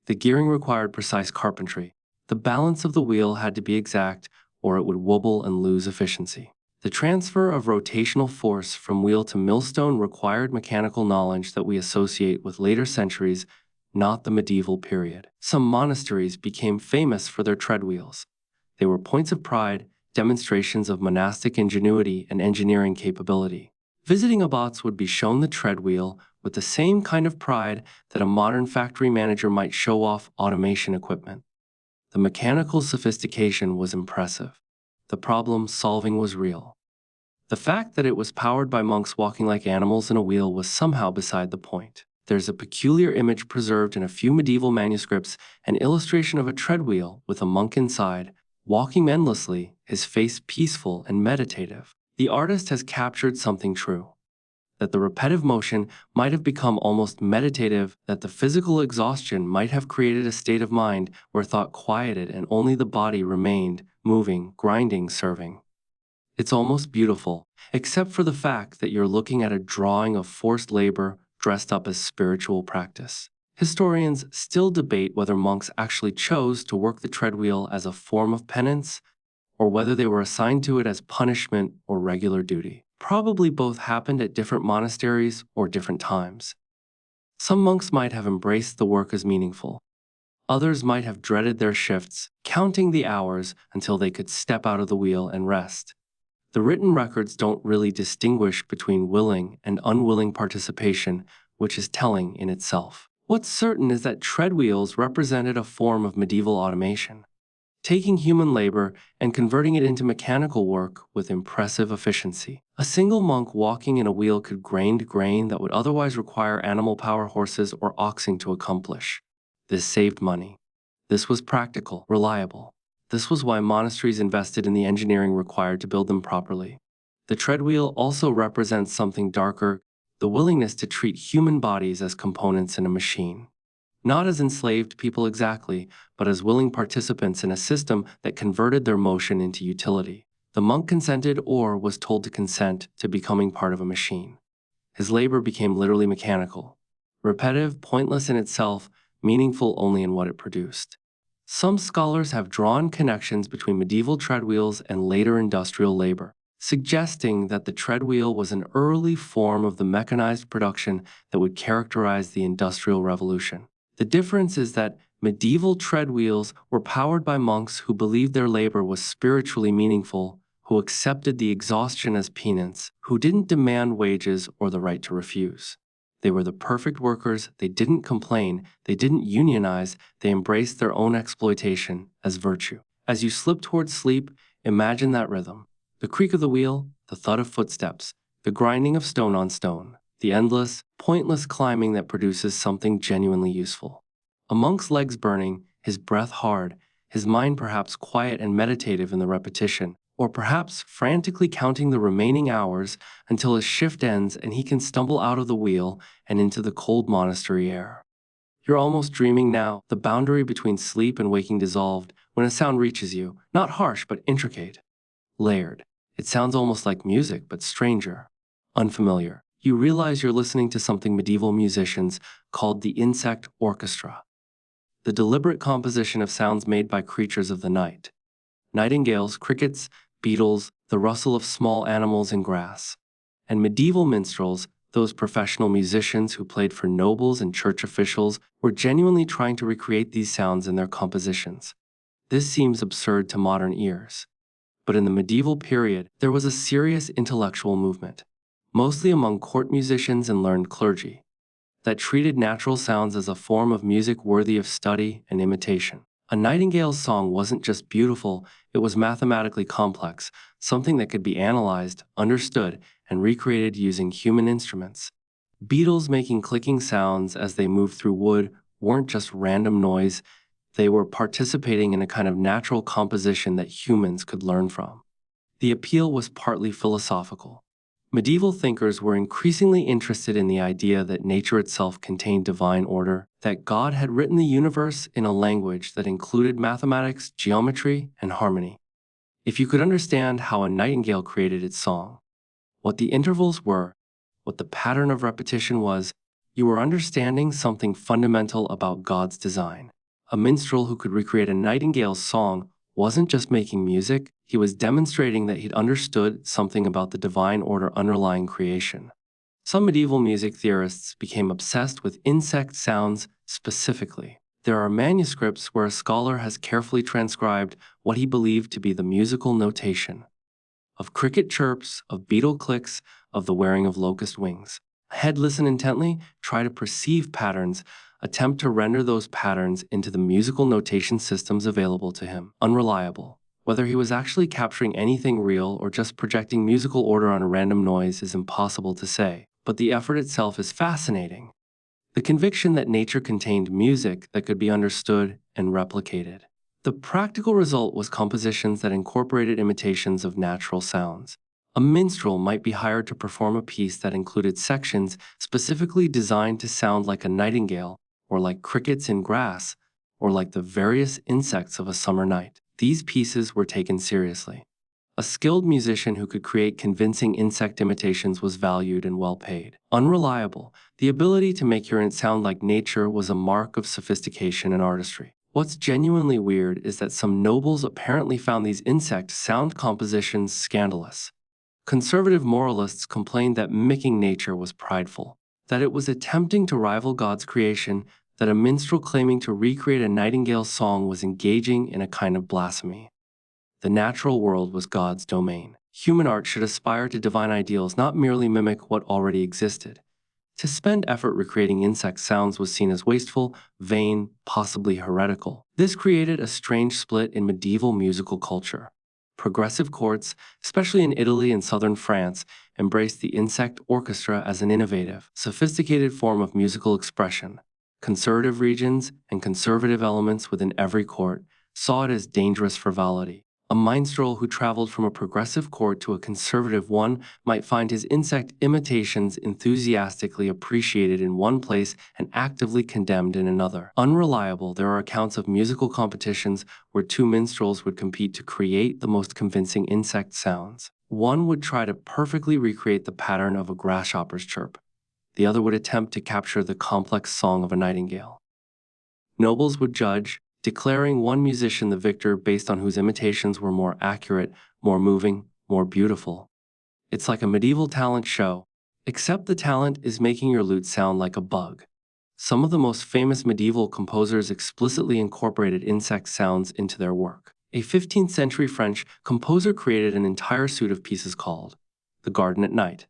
The gearing required precise carpentry. The balance of the wheel had to be exact, or it would wobble and lose efficiency. The transfer of rotational force from wheel to millstone required mechanical knowledge that we associate with later centuries, not the medieval period. Some monasteries became famous for their treadwheels. They were points of pride, demonstrations of monastic ingenuity and engineering capability. Visiting abbots would be shown the treadwheel with the same kind of pride that a modern factory manager might show off automation equipment. The mechanical sophistication was impressive. The problem-solving was real. The fact that it was powered by monks walking like animals in a wheel was somehow beside the point. There's a peculiar image preserved in a few medieval manuscripts, an illustration of a treadwheel with a monk inside, walking endlessly, his face peaceful and meditative. The artist has captured something true. That the repetitive motion might have become almost meditative, that the physical exhaustion might have created a state of mind where thought quieted and only the body remained, moving, grinding, serving. It's almost beautiful, except for the fact that you're looking at a drawing of forced labor dressed up as spiritual practice. Historians still debate whether monks actually chose to work the treadwheel as a form of penance, or whether they were assigned to it as punishment or regular duty. Probably both happened at different monasteries or different times. Some monks might have embraced the work as meaningful. Others might have dreaded their shifts, counting the hours until they could step out of the wheel and rest. The written records don't really distinguish between willing and unwilling participation, which is telling in itself. What's certain is that treadwheels represented a form of medieval automation, taking human labor and converting it into mechanical work with impressive efficiency. A single monk walking in a wheel could grind grain that would otherwise require animal power horses or oxen to accomplish. This saved money. This was practical, reliable. This was why monasteries invested in the engineering required to build them properly. The treadwheel also represents something darker: the willingness to treat human bodies as components in a machine. Not as enslaved people exactly, but as willing participants in a system that converted their motion into utility. The monk consented, or was told to consent, to becoming part of a machine. His labor became literally mechanical, repetitive, pointless in itself, meaningful only in what it produced. Some scholars have drawn connections between medieval treadwheels and later industrial labor, suggesting that the treadwheel was an early form of the mechanized production that would characterize the Industrial Revolution. The difference is that medieval treadwheels were powered by monks who believed their labor was spiritually meaningful, who accepted the exhaustion as penance, who didn't demand wages or the right to refuse. They were the perfect workers. They didn't complain, they didn't unionize, they embraced their own exploitation as virtue. As you slip towards sleep, imagine that rhythm. The creak of the wheel, the thud of footsteps, the grinding of stone on stone, the endless, pointless climbing that produces something genuinely useful. A monk's legs burning, his breath hard, his mind perhaps quiet and meditative in the repetition, or perhaps frantically counting the remaining hours until his shift ends and he can stumble out of the wheel and into the cold monastery air. You're almost dreaming now, the boundary between sleep and waking dissolved, when a sound reaches you, not harsh but intricate, layered. It sounds almost like music, but stranger, unfamiliar. You realize you're listening to something medieval musicians called the insect orchestra, the deliberate composition of sounds made by creatures of the night. Nightingales, crickets, beetles, the rustle of small animals in grass. And medieval minstrels, Those professional musicians who played for nobles and church officials were genuinely trying to recreate these sounds in their compositions. This seems absurd to modern ears. But in the medieval period, there was a serious intellectual movement, mostly among court musicians and learned clergy, that treated natural sounds as a form of music worthy of study and imitation. A nightingale's song wasn't just beautiful, it was mathematically complex, something that could be analyzed, understood, and recreated using human instruments. Beetles making clicking sounds as they moved through wood weren't just random noise, they were participating in a kind of natural composition that humans could learn from. The appeal was partly philosophical. Medieval thinkers were increasingly interested in the idea that nature itself contained divine order, that God had written the universe in a language that included mathematics, geometry, and harmony. If you could understand how a nightingale created its song, what the intervals were, what the pattern of repetition was, you were understanding something fundamental about God's design. A minstrel who could recreate a nightingale's song wasn't just making music, he was demonstrating that he'd understood something about the divine order underlying creation. Some medieval music theorists became obsessed with insect sounds specifically. There are manuscripts where a scholar has carefully transcribed what he believed to be the musical notation of cricket chirps, of beetle clicks, of the wearing of locust wings. Head listen intently, try to perceive patterns, attempt to render those patterns into the musical notation systems available to him. Unreliable. Whether he was actually capturing anything real or just projecting musical order on a random noise is impossible to say, but the effort itself is fascinating. The conviction that nature contained music that could be understood and replicated. The practical result was compositions that incorporated imitations of natural sounds. A minstrel might be hired to perform a piece that included sections specifically designed to sound like a nightingale, or like crickets in grass, or like the various insects of a summer night. These pieces were taken seriously. A skilled musician who could create convincing insect imitations was valued and well paid. Unreliable. The ability to make your sound like nature was a mark of sophistication and artistry. What's genuinely weird is that some nobles apparently found these insect sound compositions scandalous. Conservative moralists complained that mimicking nature was prideful, that it was attempting to rival God's creation, that a minstrel claiming to recreate a nightingale's song was engaging in a kind of blasphemy. The natural world was God's domain. Human art should aspire to divine ideals, not merely mimic what already existed. To spend effort recreating insect sounds was seen as wasteful, vain, possibly heretical. This created a strange split in medieval musical culture. Progressive courts, especially in Italy and southern France, embraced the insect orchestra as an innovative, sophisticated form of musical expression. Conservative regions and conservative elements within every court saw it as dangerous frivolity. A minstrel who traveled from a progressive court to a conservative one might find his insect imitations enthusiastically appreciated in one place and actively condemned in another. Unreliable. There are accounts of musical competitions where two minstrels would compete to create the most convincing insect sounds. One would try to perfectly recreate the pattern of a grasshopper's chirp. The other would attempt to capture the complex song of a nightingale. Nobles would judge, declaring one musician the victor based on whose imitations were more accurate, more moving, more beautiful. It's like a medieval talent show, except the talent is making your lute sound like a bug. Some of the most famous medieval composers explicitly incorporated insect sounds into their work. A 15th century French composer created an entire suite of pieces called The Garden at Night,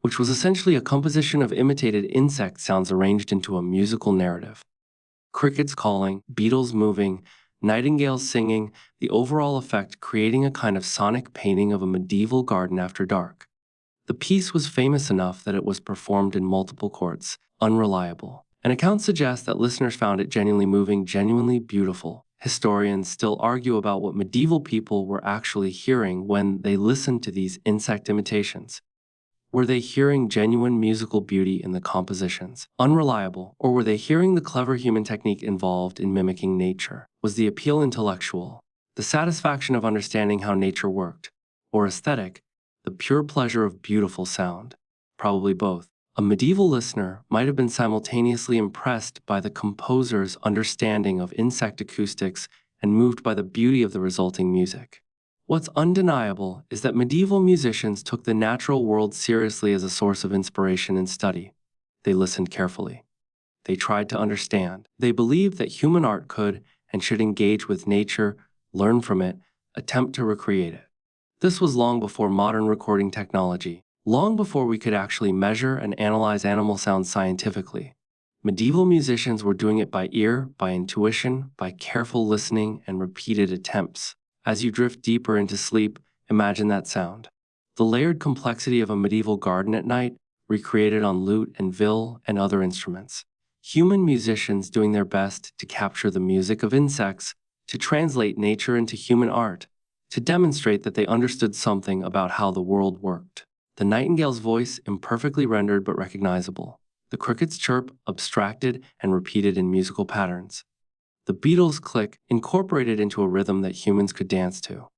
which was essentially a composition of imitated insect sounds arranged into a musical narrative. Crickets calling, beetles moving, nightingales singing, the overall effect creating a kind of sonic painting of a medieval garden after dark. The piece was famous enough that it was performed in multiple courts. Unreliable. An account suggests that listeners found it genuinely moving, genuinely beautiful. Historians still argue about what medieval people were actually hearing when they listened to these insect imitations. Were they hearing genuine musical beauty in the compositions? Unreliable. Or were they hearing the clever human technique involved in mimicking nature? Was the appeal intellectual, the satisfaction of understanding how nature worked? Or aesthetic, the pure pleasure of beautiful sound? Probably both. A medieval listener might have been simultaneously impressed by the composer's understanding of insect acoustics and moved by the beauty of the resulting music. What's undeniable is that medieval musicians took the natural world seriously as a source of inspiration and study. They listened carefully. They tried to understand. They believed that human art could and should engage with nature, learn from it, attempt to recreate it. This was long before modern recording technology, long before we could actually measure and analyze animal sounds scientifically. Medieval musicians were doing it by ear, by intuition, by careful listening and repeated attempts. As you drift deeper into sleep, imagine that sound. The layered complexity of a medieval garden at night, recreated on lute and viol and other instruments. Human musicians doing their best to capture the music of insects, to translate nature into human art, to demonstrate that they understood something about how the world worked. The nightingale's voice, imperfectly rendered but recognizable. The cricket's chirp, abstracted and repeated in musical patterns. The beetle's click, incorporated into a rhythm that humans could dance to.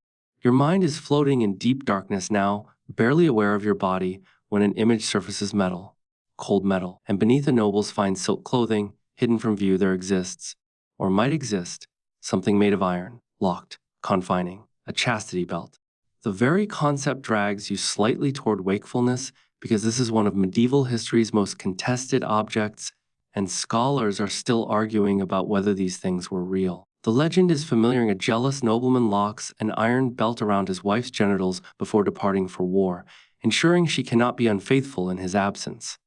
Your mind is floating in deep darkness now, barely aware of your body, when an image surfaces metal, cold metal, and beneath a noble's fine silk clothing, hidden from view there exists, or might exist, something made of iron, locked, confining, a chastity belt. The very concept drags you slightly toward wakefulness because this is one of medieval history's most contested objects, and scholars are still arguing about whether these things were real. The legend is familiar: a jealous nobleman locks an iron belt around his wife's genitals before departing for war, ensuring she cannot be unfaithful in his absence.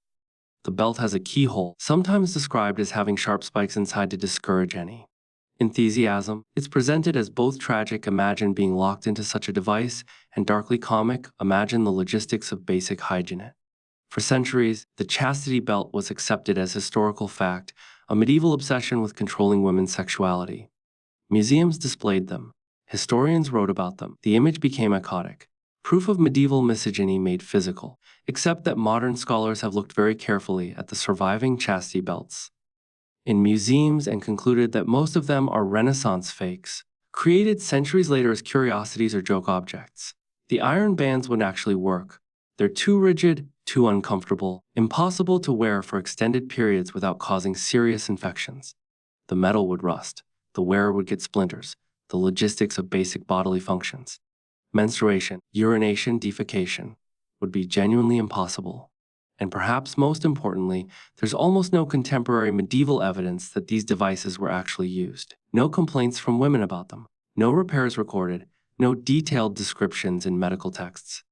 The belt has a keyhole, sometimes described as having sharp spikes inside to discourage any enthusiasm. It's presented as both tragic, imagine being locked into such a device, and darkly comic, imagine the logistics of basic hygiene. For centuries, the chastity belt was accepted as historical fact, a medieval obsession with controlling women's sexuality. Museums displayed them. Historians wrote about them. The image became iconic. Proof of medieval misogyny made physical, except that modern scholars have looked very carefully at the surviving chastity belts in museums and concluded that most of them are Renaissance fakes, created centuries later as curiosities or joke objects. The iron bands wouldn't actually work. They're too rigid, too uncomfortable, impossible to wear for extended periods without causing serious infections. The metal would rust, the wearer would get splinters, the logistics of basic bodily functions. Menstruation, urination, defecation would be genuinely impossible. And perhaps most importantly, there's almost no contemporary medieval evidence that these devices were actually used. No complaints from women about them, no repairs recorded, no detailed descriptions in medical texts.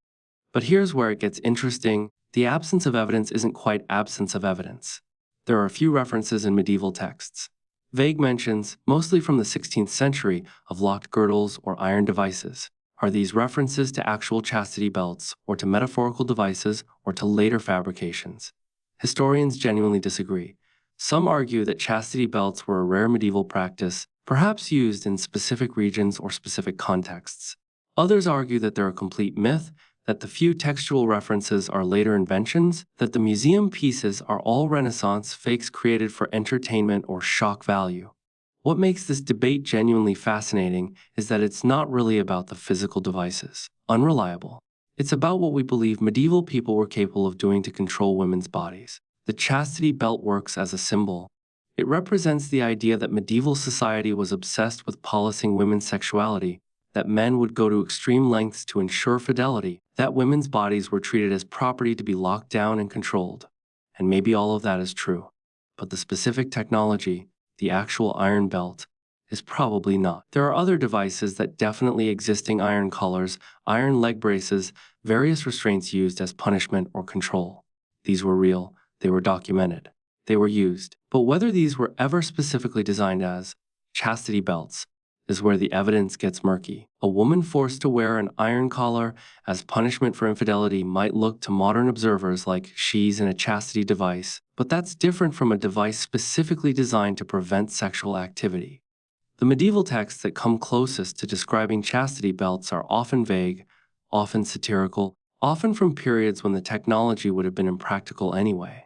But here's where it gets interesting. The absence of evidence isn't quite absence of evidence. There are a few references in medieval texts. Vague mentions, mostly from the 16th century, of locked girdles or iron devices. Are these references to actual chastity belts, or to metaphorical devices, or to later fabrications? Historians genuinely disagree. Some argue that chastity belts were a rare medieval practice, perhaps used in specific regions or specific contexts. Others argue that they're a complete myth, that the few textual references are later inventions, that the museum pieces are all Renaissance fakes created for entertainment or shock value. What makes this debate genuinely fascinating is that it's not really about the physical devices, unreliable. It's about what we believe medieval people were capable of doing to control women's bodies. The chastity belt works as a symbol. It represents the idea that medieval society was obsessed with policing women's sexuality, that men would go to extreme lengths to ensure fidelity, that women's bodies were treated as property to be locked down and controlled. And maybe all of that is true. But the specific technology, the actual iron belt, is probably not. There are other devices that definitely existing: iron collars, iron leg braces, various restraints used as punishment or control. These were real, they were documented, they were used. But whether these were ever specifically designed as chastity belts is where the evidence gets murky. A woman forced to wear an iron collar as punishment for infidelity might look to modern observers like she's in a chastity device, but that's different from a device specifically designed to prevent sexual activity. The medieval texts that come closest to describing chastity belts are often vague, often satirical, often from periods when the technology would have been impractical anyway.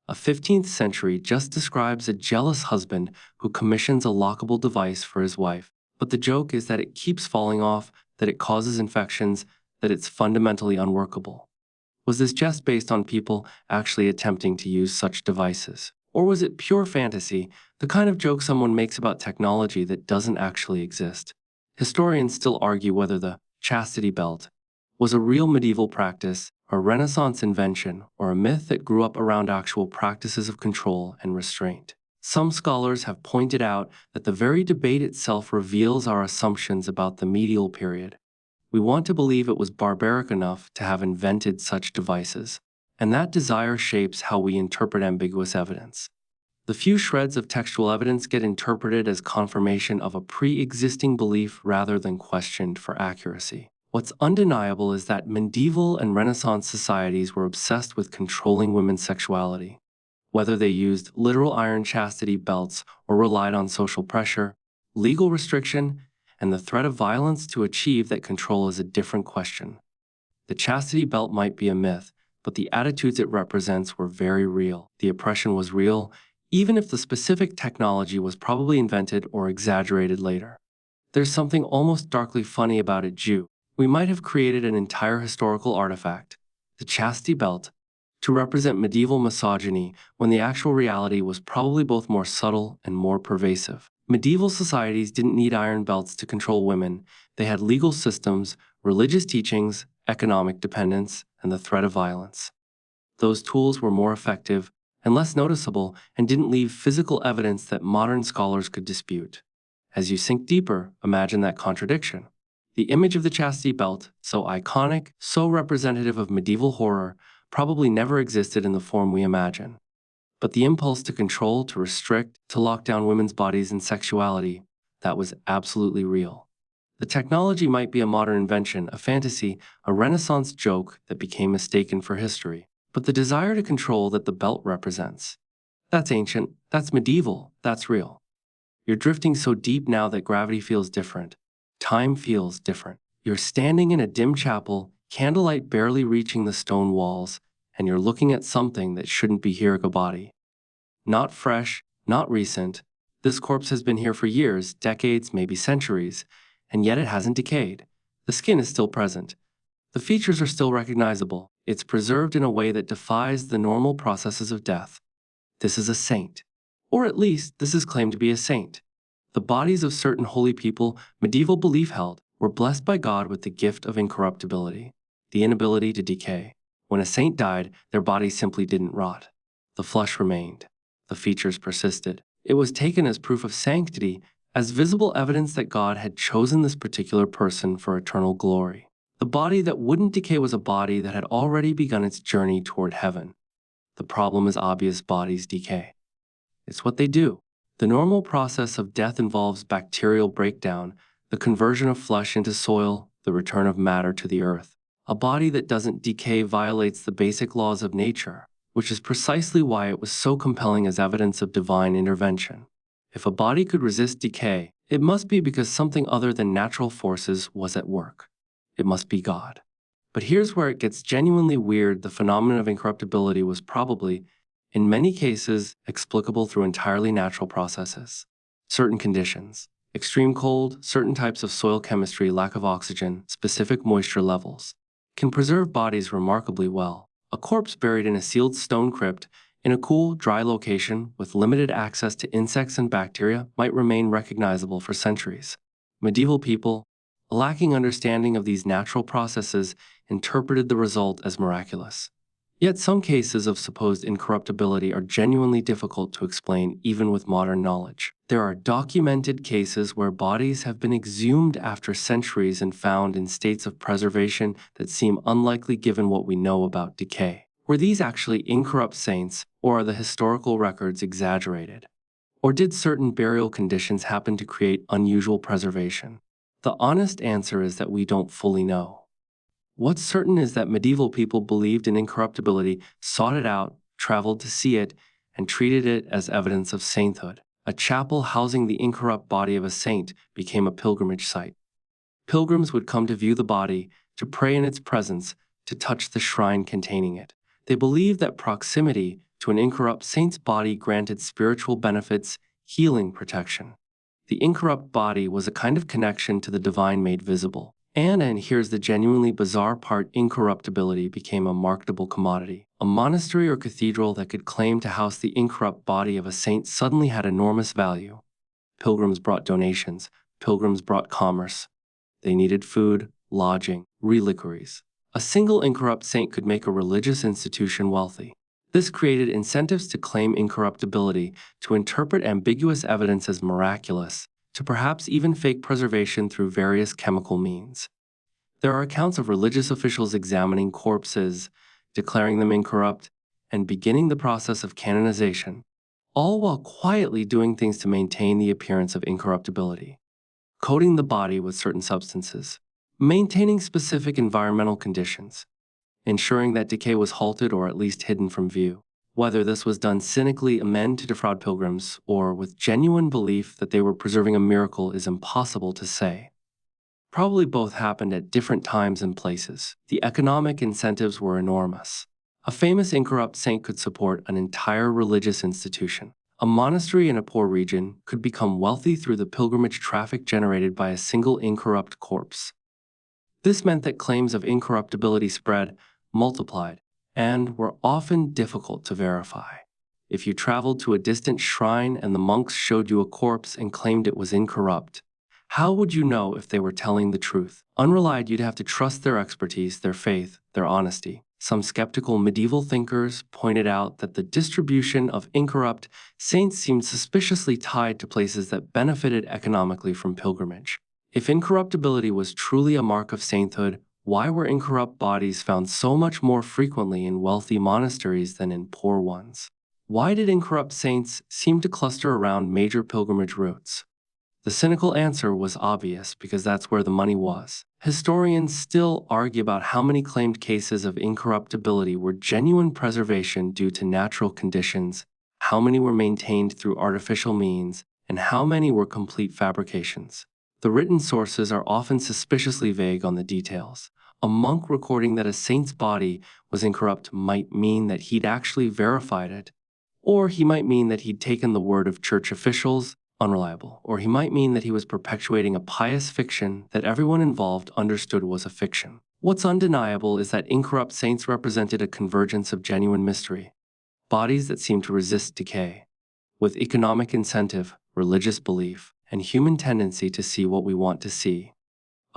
A 15th century just describes a jealous husband who commissions a lockable device for his wife. But the joke is that it keeps falling off, that it causes infections, that it's fundamentally unworkable. Was this just based on people actually attempting to use such devices? Or was it pure fantasy, the kind of joke someone makes about technology that doesn't actually exist? Historians still argue whether the chastity belt, was a real medieval practice, a Renaissance invention, or a myth that grew up around actual practices of control and restraint. Some scholars have pointed out that the very debate itself reveals our assumptions about the medieval period. We want to believe it was barbaric enough to have invented such devices, and that desire shapes how we interpret ambiguous evidence. The few shreds of textual evidence get interpreted as confirmation of a pre-existing belief rather than questioned for accuracy. What's undeniable is that medieval and Renaissance societies were obsessed with controlling women's sexuality. Whether they used literal iron chastity belts or relied on social pressure, legal restriction, and the threat of violence to achieve that control is a different question. The chastity belt might be a myth, but the attitudes it represents were very real. The oppression was real, even if the specific technology was probably invented or exaggerated later. There's something almost darkly funny about it, Jew. We might have created an entire historical artifact, the chastity belt, to represent medieval misogyny when the actual reality was probably both more subtle and more pervasive. Medieval societies didn't need iron belts to control women. They had legal systems, religious teachings, economic dependence, and the threat of violence. Those tools were more effective and less noticeable and didn't leave physical evidence that modern scholars could dispute. As you sink deeper, imagine that contradiction. The image of the chastity belt, so iconic, so representative of medieval horror, probably never existed in the form we imagine. But the impulse to control, to restrict, to lock down women's bodies and sexuality, that was absolutely real. The technology might be a modern invention, a fantasy, a Renaissance joke that became mistaken for history. But the desire to control that the belt represents, that's ancient, that's medieval, that's real. You're drifting so deep now that gravity feels different. Time feels different. You're standing in a dim chapel, candlelight barely reaching the stone walls, and you're looking at something that shouldn't be here, a body. Not fresh, not recent. This corpse has been here for years, decades, maybe centuries, and yet it hasn't decayed. The skin is still present. The features are still recognizable. It's preserved in a way that defies the normal processes of death. This is a saint. Or at least, this is claimed to be a saint. The bodies of certain holy people, medieval belief held, were blessed by God with the gift of incorruptibility, the inability to decay. When a saint died, their body simply didn't rot. The flesh remained. The features persisted. It was taken as proof of sanctity, as visible evidence that God had chosen this particular person for eternal glory. The body that wouldn't decay was a body that had already begun its journey toward heaven. The problem is obvious: bodies decay. It's what they do. The normal process of death involves bacterial breakdown, the conversion of flesh into soil, the return of matter to the earth. A body that doesn't decay violates the basic laws of nature, which is precisely why it was so compelling as evidence of divine intervention. If a body could resist decay, it must be because something other than natural forces was at work. It must be God. But here's where it gets genuinely weird. The phenomenon of incorruptibility was probably, in many cases, explicable through entirely natural processes. Certain conditions, extreme cold, certain types of soil chemistry, lack of oxygen, specific moisture levels, can preserve bodies remarkably well. A corpse buried in a sealed stone crypt in a cool, dry location with limited access to insects and bacteria might remain recognizable for centuries. Medieval people, lacking understanding of these natural processes, interpreted the result as miraculous. Yet some cases of supposed incorruptibility are genuinely difficult to explain even with modern knowledge. There are documented cases where bodies have been exhumed after centuries and found in states of preservation that seem unlikely given what we know about decay. Were these actually incorrupt saints, or are the historical records exaggerated? Or did certain burial conditions happen to create unusual preservation? The honest answer is that we don't fully know. What's certain is that medieval people believed in incorruptibility, sought it out, traveled to see it, and treated it as evidence of sainthood. A chapel housing the incorrupt body of a saint became a pilgrimage site. Pilgrims would come to view the body, to pray in its presence, to touch the shrine containing it. They believed that proximity to an incorrupt saint's body granted spiritual benefits, healing, protection. The incorrupt body was a kind of connection to the divine made visible. And here's the genuinely bizarre part: incorruptibility became a marketable commodity. A monastery or cathedral that could claim to house the incorrupt body of a saint suddenly had enormous value. Pilgrims brought donations. Pilgrims brought commerce. They needed food, lodging, reliquaries. A single incorrupt saint could make a religious institution wealthy. This created incentives to claim incorruptibility, to interpret ambiguous evidence as miraculous, to perhaps even fake preservation through various chemical means. There are accounts of religious officials examining corpses, declaring them incorrupt, and beginning the process of canonization, all while quietly doing things to maintain the appearance of incorruptibility. Coating the body with certain substances, maintaining specific environmental conditions, ensuring that decay was halted or at least hidden from view. Whether this was done cynically amend to defraud pilgrims or with genuine belief that they were preserving a miracle is impossible to say. Probably both happened at different times and places. The economic incentives were enormous. A famous incorrupt saint could support an entire religious institution. A monastery in a poor region could become wealthy through the pilgrimage traffic generated by a single incorrupt corpse. This meant that claims of incorruptibility spread, multiplied, and were often difficult to verify. If you traveled to a distant shrine and the monks showed you a corpse and claimed it was incorrupt, how would you know if they were telling the truth? Unrelied, you'd have to trust their expertise, their faith, their honesty. Some skeptical medieval thinkers pointed out that the distribution of incorrupt saints seemed suspiciously tied to places that benefited economically from pilgrimage. If incorruptibility was truly a mark of sainthood, why were incorrupt bodies found so much more frequently in wealthy monasteries than in poor ones? Why did incorrupt saints seem to cluster around major pilgrimage routes? The cynical answer was obvious because that's where the money was. Historians still argue about how many claimed cases of incorruptibility were genuine preservation due to natural conditions, how many were maintained through artificial means, and how many were complete fabrications. The written sources are often suspiciously vague on the details. A monk recording that a saint's body was incorrupt might mean that he'd actually verified it, or he might mean that he'd taken the word of church officials, unreliable, or he might mean that he was perpetuating a pious fiction that everyone involved understood was a fiction. What's undeniable is that incorrupt saints represented a convergence of genuine mystery, bodies that seemed to resist decay, with economic incentive, religious belief, and human tendency to see what we want to see.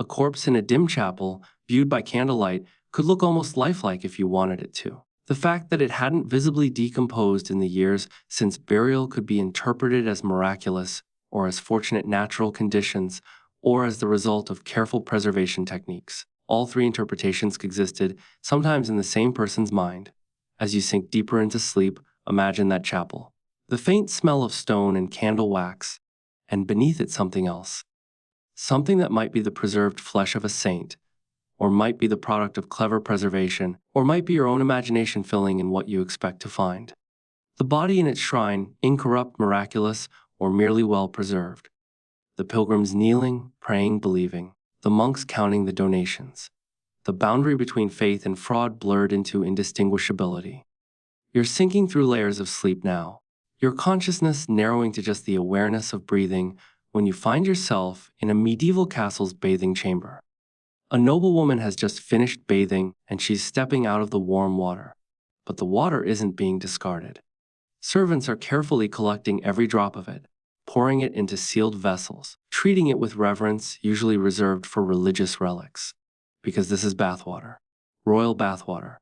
A corpse in a dim chapel, viewed by candlelight, could look almost lifelike if you wanted it to. The fact that it hadn't visibly decomposed in the years since burial could be interpreted as miraculous, or as fortunate natural conditions, or as the result of careful preservation techniques. All three interpretations existed, sometimes in the same person's mind. As you sink deeper into sleep, imagine that chapel. The faint smell of stone and candle wax, and beneath it something else. Something that might be the preserved flesh of a saint, or might be the product of clever preservation, or might be your own imagination filling in what you expect to find. The body in its shrine, incorrupt, miraculous, or merely well preserved. The pilgrims kneeling, praying, believing. The monks counting the donations. The boundary between faith and fraud blurred into indistinguishability. You're sinking through layers of sleep now, your consciousness narrowing to just the awareness of breathing when you find yourself in a medieval castle's bathing chamber. A noblewoman has just finished bathing and she's stepping out of the warm water. But the water isn't being discarded. Servants are carefully collecting every drop of it, pouring it into sealed vessels, treating it with reverence usually reserved for religious relics. Because this is bathwater, royal bathwater.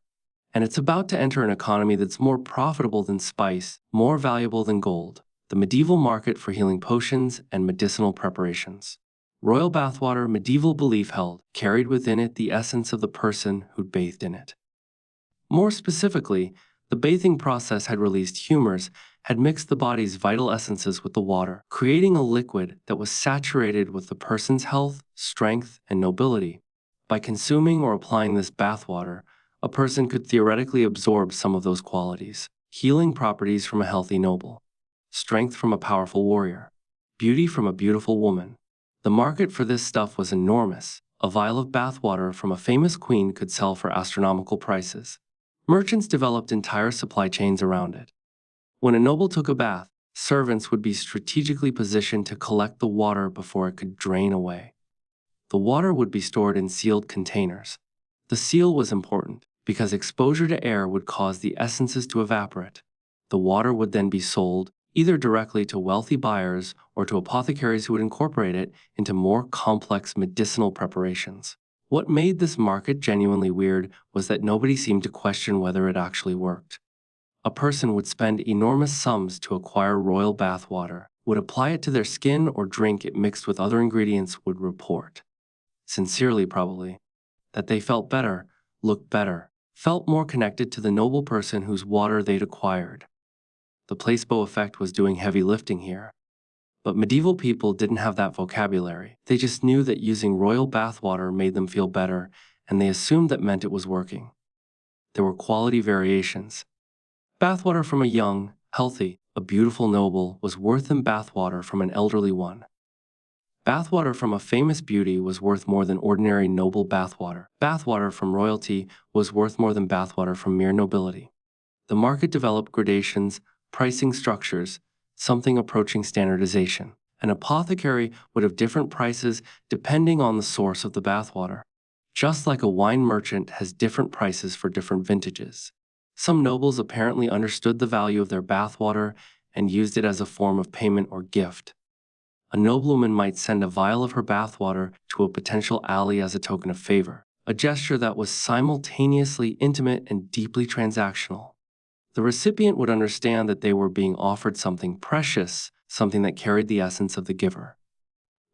And it's about to enter an economy that's more profitable than spice, more valuable than gold, the medieval market for healing potions and medicinal preparations. Royal bathwater, medieval belief held, carried within it the essence of the person who'd bathed in it. More specifically, the bathing process had released humors, had mixed the body's vital essences with the water, creating a liquid that was saturated with the person's health, strength, and nobility. By consuming or applying this bathwater, a person could theoretically absorb some of those qualities: healing properties from a healthy noble, strength from a powerful warrior, beauty from a beautiful woman. The market for this stuff was enormous. A vial of bathwater from a famous queen could sell for astronomical prices. Merchants developed entire supply chains around it. When a noble took a bath, servants would be strategically positioned to collect the water before it could drain away. The water would be stored in sealed containers. The seal was important because exposure to air would cause the essences to evaporate. The water would then be sold, either directly to wealthy buyers or to apothecaries who would incorporate it into more complex medicinal preparations. What made this market genuinely weird was that nobody seemed to question whether it actually worked. A person would spend enormous sums to acquire royal bathwater, would apply it to their skin or drink it mixed with other ingredients, would report, sincerely probably, that they felt better, looked better, felt more connected to the noble person whose water they'd acquired. The placebo effect was doing heavy lifting here. But medieval people didn't have that vocabulary. They just knew that using royal bathwater made them feel better, and they assumed that meant it was working. There were quality variations. Bathwater from a young, healthy, a beautiful noble was worth than bathwater from an elderly one. Bathwater from a famous beauty was worth more than ordinary noble bathwater. Bathwater from royalty was worth more than bathwater from mere nobility. The market developed gradations, pricing structures, something approaching standardization. An apothecary would have different prices depending on the source of the bathwater, just like a wine merchant has different prices for different vintages. Some nobles apparently understood the value of their bathwater and used it as a form of payment or gift. A noblewoman might send a vial of her bathwater to a potential ally as a token of favor, a gesture that was simultaneously intimate and deeply transactional. The recipient would understand that they were being offered something precious, something that carried the essence of the giver.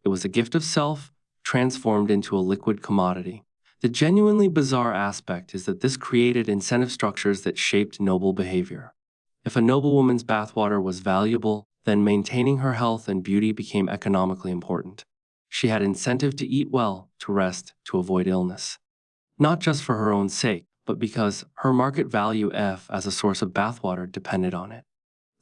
It was a gift of self, transformed into a liquid commodity. The genuinely bizarre aspect is that this created incentive structures that shaped noble behavior. If a noblewoman's bathwater was valuable, then maintaining her health and beauty became economically important. She had incentive to eat well, to rest, to avoid illness. Not just for her own sake, but because her market value as a source of bathwater depended on it.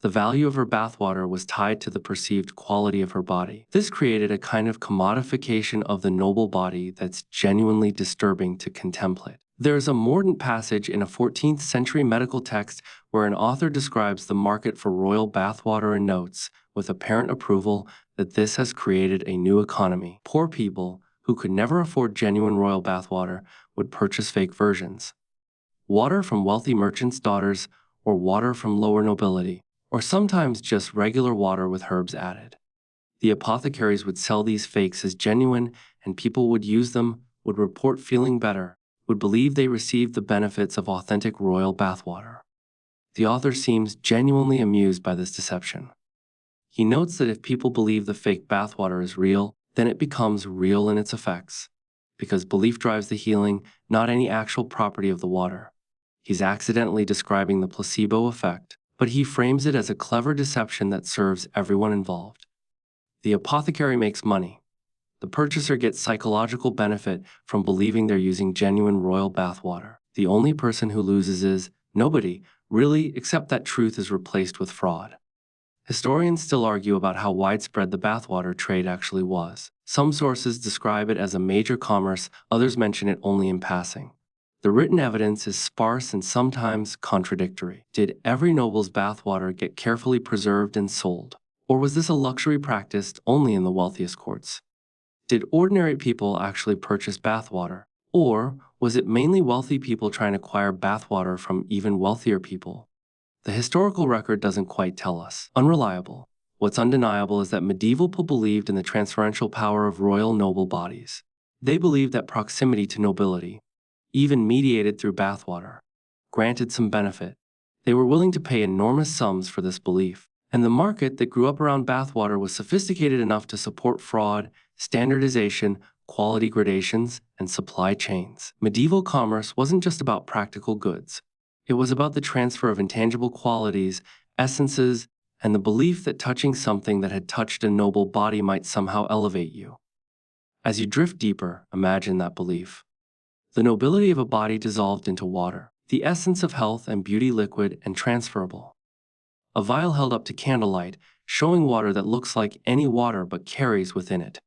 The value of her bathwater was tied to the perceived quality of her body. This created a kind of commodification of the noble body that's genuinely disturbing to contemplate. There is a mordant passage in a 14th century medical text where an author describes the market for royal bathwater and notes, with apparent approval, that this has created a new economy. Poor people, who could never afford genuine royal bathwater, would purchase fake versions. Water from wealthy merchants' daughters, or water from lower nobility, or sometimes just regular water with herbs added. The apothecaries would sell these fakes as genuine, and people would use them, would report feeling better, would believe they received the benefits of authentic royal bathwater. The author seems genuinely amused by this deception. He notes that if people believe the fake bathwater is real, then it becomes real in its effects, because belief drives the healing, not any actual property of the water. He's accidentally describing the placebo effect, but he frames it as a clever deception that serves everyone involved. The apothecary makes money. The purchaser gets psychological benefit from believing they're using genuine royal bathwater. The only person who loses is nobody, really, except that truth is replaced with fraud. Historians still argue about how widespread the bathwater trade actually was. Some sources describe it as a major commerce, others mention it only in passing. The written evidence is sparse and sometimes contradictory. Did every noble's bathwater get carefully preserved and sold? Or was this a luxury practiced only in the wealthiest courts? Did ordinary people actually purchase bathwater? Or was it mainly wealthy people trying to acquire bathwater from even wealthier people? The historical record doesn't quite tell us. Unreliable. What's undeniable is that medieval people believed in the transferential power of royal noble bodies. They believed that proximity to nobility, even mediated through bathwater, granted some benefit. They were willing to pay enormous sums for this belief, and the market that grew up around bathwater was sophisticated enough to support fraud, standardization, quality gradations, and supply chains. Medieval commerce wasn't just about practical goods. It was about the transfer of intangible qualities, essences, and the belief that touching something that had touched a noble body might somehow elevate you. As you drift deeper, imagine that belief. The nobility of a body dissolved into water, the essence of health and beauty liquid and transferable. A vial held up to candlelight, showing water that looks like any water but carries within it.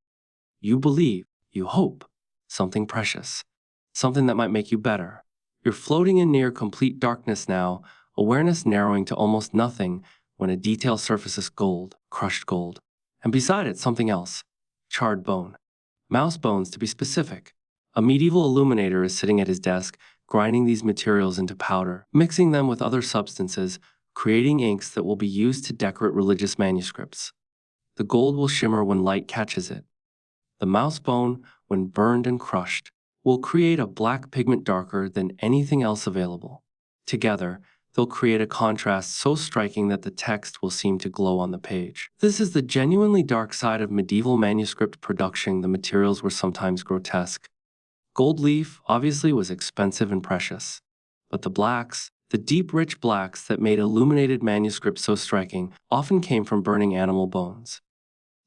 You believe, you hope, something precious, something that might make you better. You're floating in near complete darkness now, awareness narrowing to almost nothing, when a detail surfaces gold, crushed gold, and beside it something else, charred bone. Mouse bones to be specific. A medieval illuminator is sitting at his desk, grinding these materials into powder, mixing them with other substances, creating inks that will be used to decorate religious manuscripts. The gold will shimmer when light catches it. The mouse bone, when burned and crushed, will create a black pigment darker than anything else available. Together, they'll create a contrast so striking that the text will seem to glow on the page. This is the genuinely dark side of medieval manuscript production. The materials were sometimes grotesque. Gold leaf, obviously, was expensive and precious. But the blacks, the deep, rich blacks that made illuminated manuscripts so striking, often came from burning animal bones.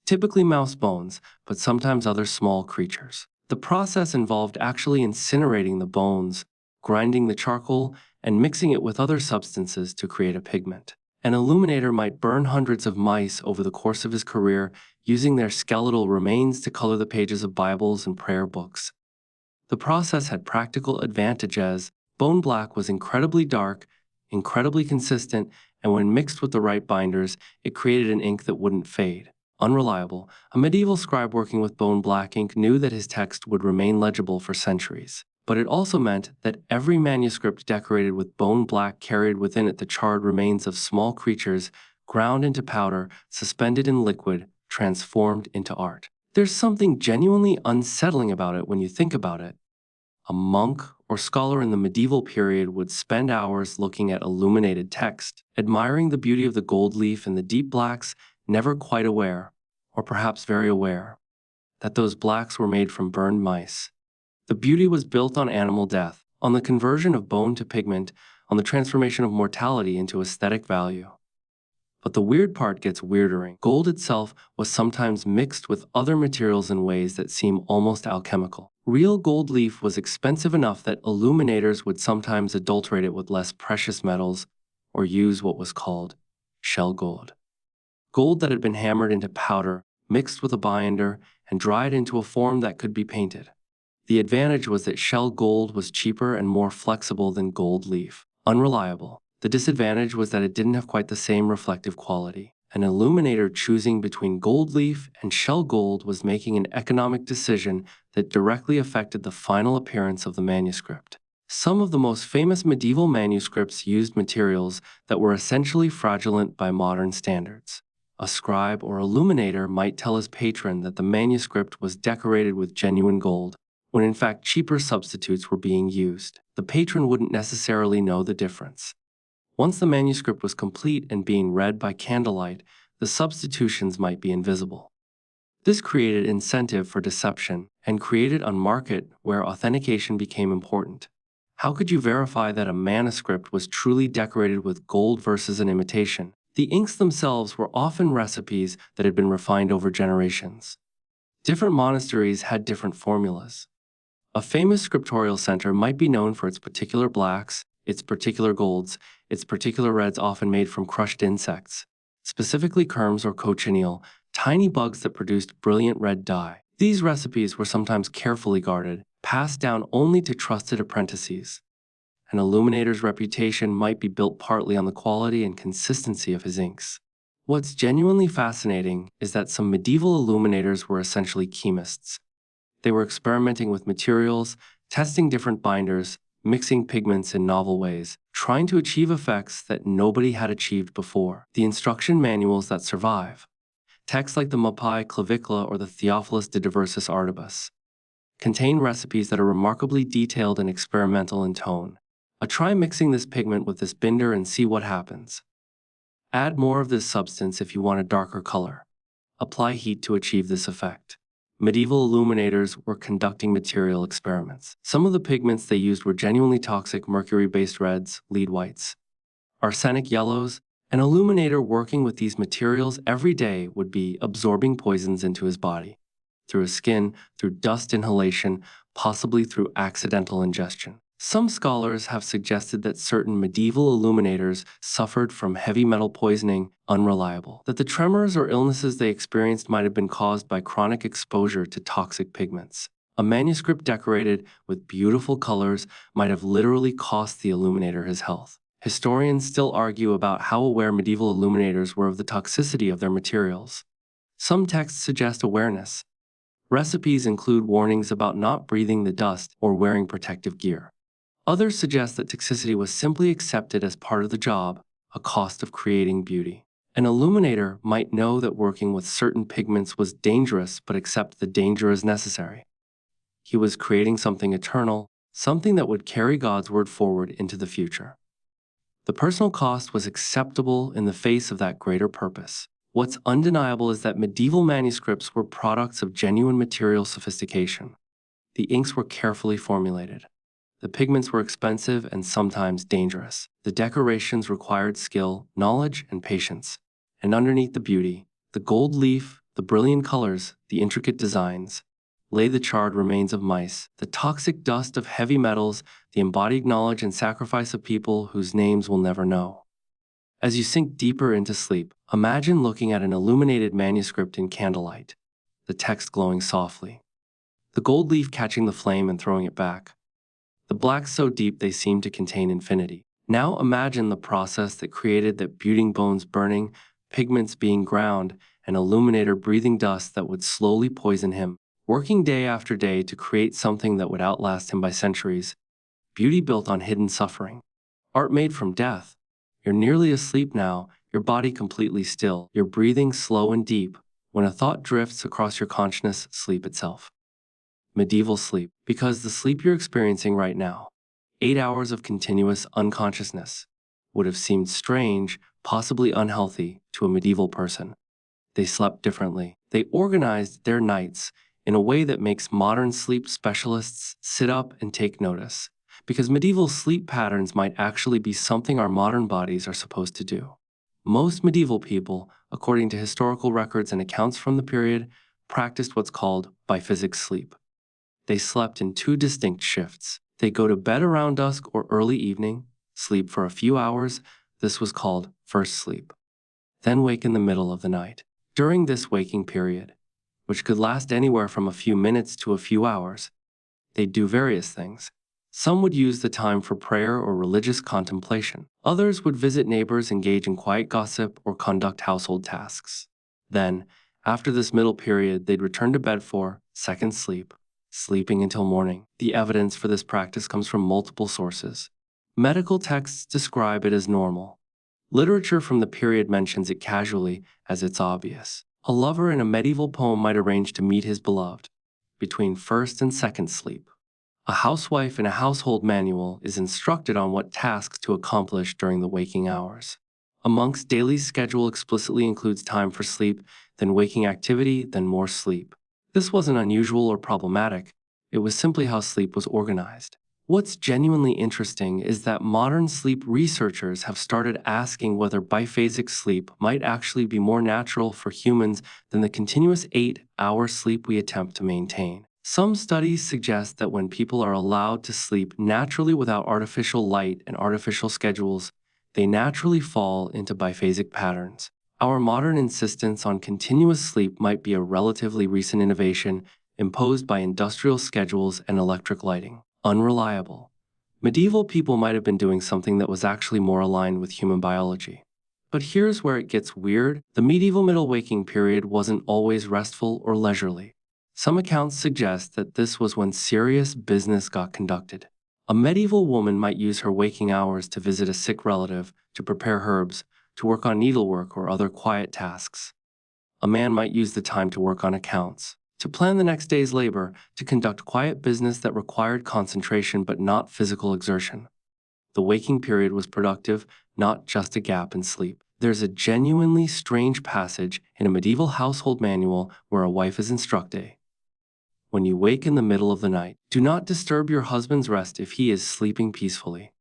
Typically mouse bones, but sometimes other small creatures. The process involved actually incinerating the bones, grinding the charcoal, and mixing it with other substances to create a pigment. An illuminator might burn hundreds of mice over the course of his career, using their skeletal remains to color the pages of Bibles and prayer books. The process had practical advantages. Bone black was incredibly dark, incredibly consistent, and when mixed with the right binders, it created an ink that wouldn't fade. Unreliable, a medieval scribe working with bone black ink knew that his text would remain legible for centuries. But it also meant that every manuscript decorated with bone black carried within it the charred remains of small creatures, ground into powder, suspended in liquid, transformed into art. There's something genuinely unsettling about it when you think about it. A monk or scholar in the medieval period would spend hours looking at illuminated text, admiring the beauty of the gold leaf and the deep blacks, never quite aware, or perhaps very aware, that those blacks were made from burned mice. The beauty was built on animal death, on the conversion of bone to pigment, on the transformation of mortality into aesthetic value. But the weird part gets weirder. Gold itself was sometimes mixed with other materials in ways that seem almost alchemical. Real gold leaf was expensive enough that illuminators would sometimes adulterate it with less precious metals or use what was called shell gold. Gold that had been hammered into powder, mixed with a binder, and dried into a form that could be painted. The advantage was that shell gold was cheaper and more flexible than gold leaf. Unreliable. The disadvantage was that it didn't have quite the same reflective quality. An illuminator choosing between gold leaf and shell gold was making an economic decision that directly affected the final appearance of the manuscript. Some of the most famous medieval manuscripts used materials that were essentially fraudulent by modern standards. A scribe or illuminator might tell his patron that the manuscript was decorated with genuine gold, when in fact cheaper substitutes were being used. The patron wouldn't necessarily know the difference. Once the manuscript was complete and being read by candlelight, the substitutions might be invisible. This created incentive for deception and created a market where authentication became important. How could you verify that a manuscript was truly decorated with gold versus an imitation? The inks themselves were often recipes that had been refined over generations. Different monasteries had different formulas. A famous scriptorial center might be known for its particular blacks, its particular golds, its particular reds often made from crushed insects, specifically kermes or cochineal, tiny bugs that produced brilliant red dye. These recipes were sometimes carefully guarded, passed down only to trusted apprentices. An illuminator's reputation might be built partly on the quality and consistency of his inks. What's genuinely fascinating is that some medieval illuminators were essentially chemists. They were experimenting with materials, testing different binders, mixing pigments in novel ways, trying to achieve effects that nobody had achieved before. The instruction manuals that survive, texts like the Mappae Clavicula or the Theophilus de Diversis Artibus, contain recipes that are remarkably detailed and experimental in tone. Try mixing this pigment with this binder and see what happens. Add more of this substance if you want a darker color. Apply heat to achieve this effect. Medieval illuminators were conducting material experiments. Some of the pigments they used were genuinely toxic mercury-based reds, lead whites, arsenic yellows. An illuminator working with these materials every day would be absorbing poisons into his body, through his skin, through dust inhalation, possibly through accidental ingestion. Some scholars have suggested that certain medieval illuminators suffered from heavy metal poisoning, unreliable, that the tremors or illnesses they experienced might have been caused by chronic exposure to toxic pigments. A manuscript decorated with beautiful colors might have literally cost the illuminator his health. Historians still argue about how aware medieval illuminators were of the toxicity of their materials. Some texts suggest awareness. Recipes include warnings about not breathing the dust or wearing protective gear. Others suggest that toxicity was simply accepted as part of the job, a cost of creating beauty. An illuminator might know that working with certain pigments was dangerous but accept the danger as necessary. He was creating something eternal, something that would carry God's word forward into the future. The personal cost was acceptable in the face of that greater purpose. What's undeniable is that medieval manuscripts were products of genuine material sophistication. The inks were carefully formulated. The pigments were expensive and sometimes dangerous. The decorations required skill, knowledge, and patience. And underneath the beauty, the gold leaf, the brilliant colors, the intricate designs, lay the charred remains of mice, the toxic dust of heavy metals, the embodied knowledge and sacrifice of people whose names we'll never know. As you sink deeper into sleep, imagine looking at an illuminated manuscript in candlelight, the text glowing softly, the gold leaf catching the flame and throwing it back, the blacks so deep they seem to contain infinity. Now imagine the process that created that building bones burning, pigments being ground, an illuminator breathing dust that would slowly poison him, working day after day to create something that would outlast him by centuries. Beauty built on hidden suffering. Art made from death. You're nearly asleep now, your body completely still, your breathing slow and deep. When a thought drifts across your consciousness, sleep itself. Medieval sleep, because the sleep you're experiencing right now, 8 hours of continuous unconsciousness, would have seemed strange, possibly unhealthy, to a medieval person. They slept differently. They organized their nights in a way that makes modern sleep specialists sit up and take notice, because medieval sleep patterns might actually be something our modern bodies are supposed to do. Most medieval people, according to historical records and accounts from the period, practiced what's called biphasic sleep. They slept in 2 distinct shifts. They go to bed around dusk or early evening, sleep for a few hours. This was called first sleep. Then wake in the middle of the night. During this waking period, which could last anywhere from a few minutes to a few hours, they'd do various things. Some would use the time for prayer or religious contemplation. Others would visit neighbors, engage in quiet gossip, or conduct household tasks. Then, after this middle period, they'd return to bed for second sleep, sleeping until morning. The evidence for this practice comes from multiple sources. Medical texts describe it as normal. Literature from the period mentions it casually, as it's obvious. A lover in a medieval poem might arrange to meet his beloved between first and second sleep. A housewife in a household manual is instructed on what tasks to accomplish during the waking hours. A monk's daily schedule explicitly includes time for sleep, then waking activity, then more sleep. This wasn't unusual or problematic. It was simply how sleep was organized. What's genuinely interesting is that modern sleep researchers have started asking whether biphasic sleep might actually be more natural for humans than the continuous 8-hour sleep we attempt to maintain. Some studies suggest that when people are allowed to sleep naturally without artificial light and artificial schedules, they naturally fall into biphasic patterns. Our modern insistence on continuous sleep might be a relatively recent innovation imposed by industrial schedules and electric lighting. Unreliable. Medieval people might have been doing something that was actually more aligned with human biology. But here's where it gets weird. The medieval middle waking period wasn't always restful or leisurely. Some accounts suggest that this was when serious business got conducted. A medieval woman might use her waking hours to visit a sick relative, to prepare herbs, to work on needlework or other quiet tasks. A man might use the time to work on accounts, to plan the next day's labor, to conduct quiet business that required concentration but not physical exertion. The waking period was productive, not just a gap in sleep. There's a genuinely strange passage in a medieval household manual where a wife is instructed: when you wake in the middle of the night, do not disturb your husband's rest if he is sleeping peacefully.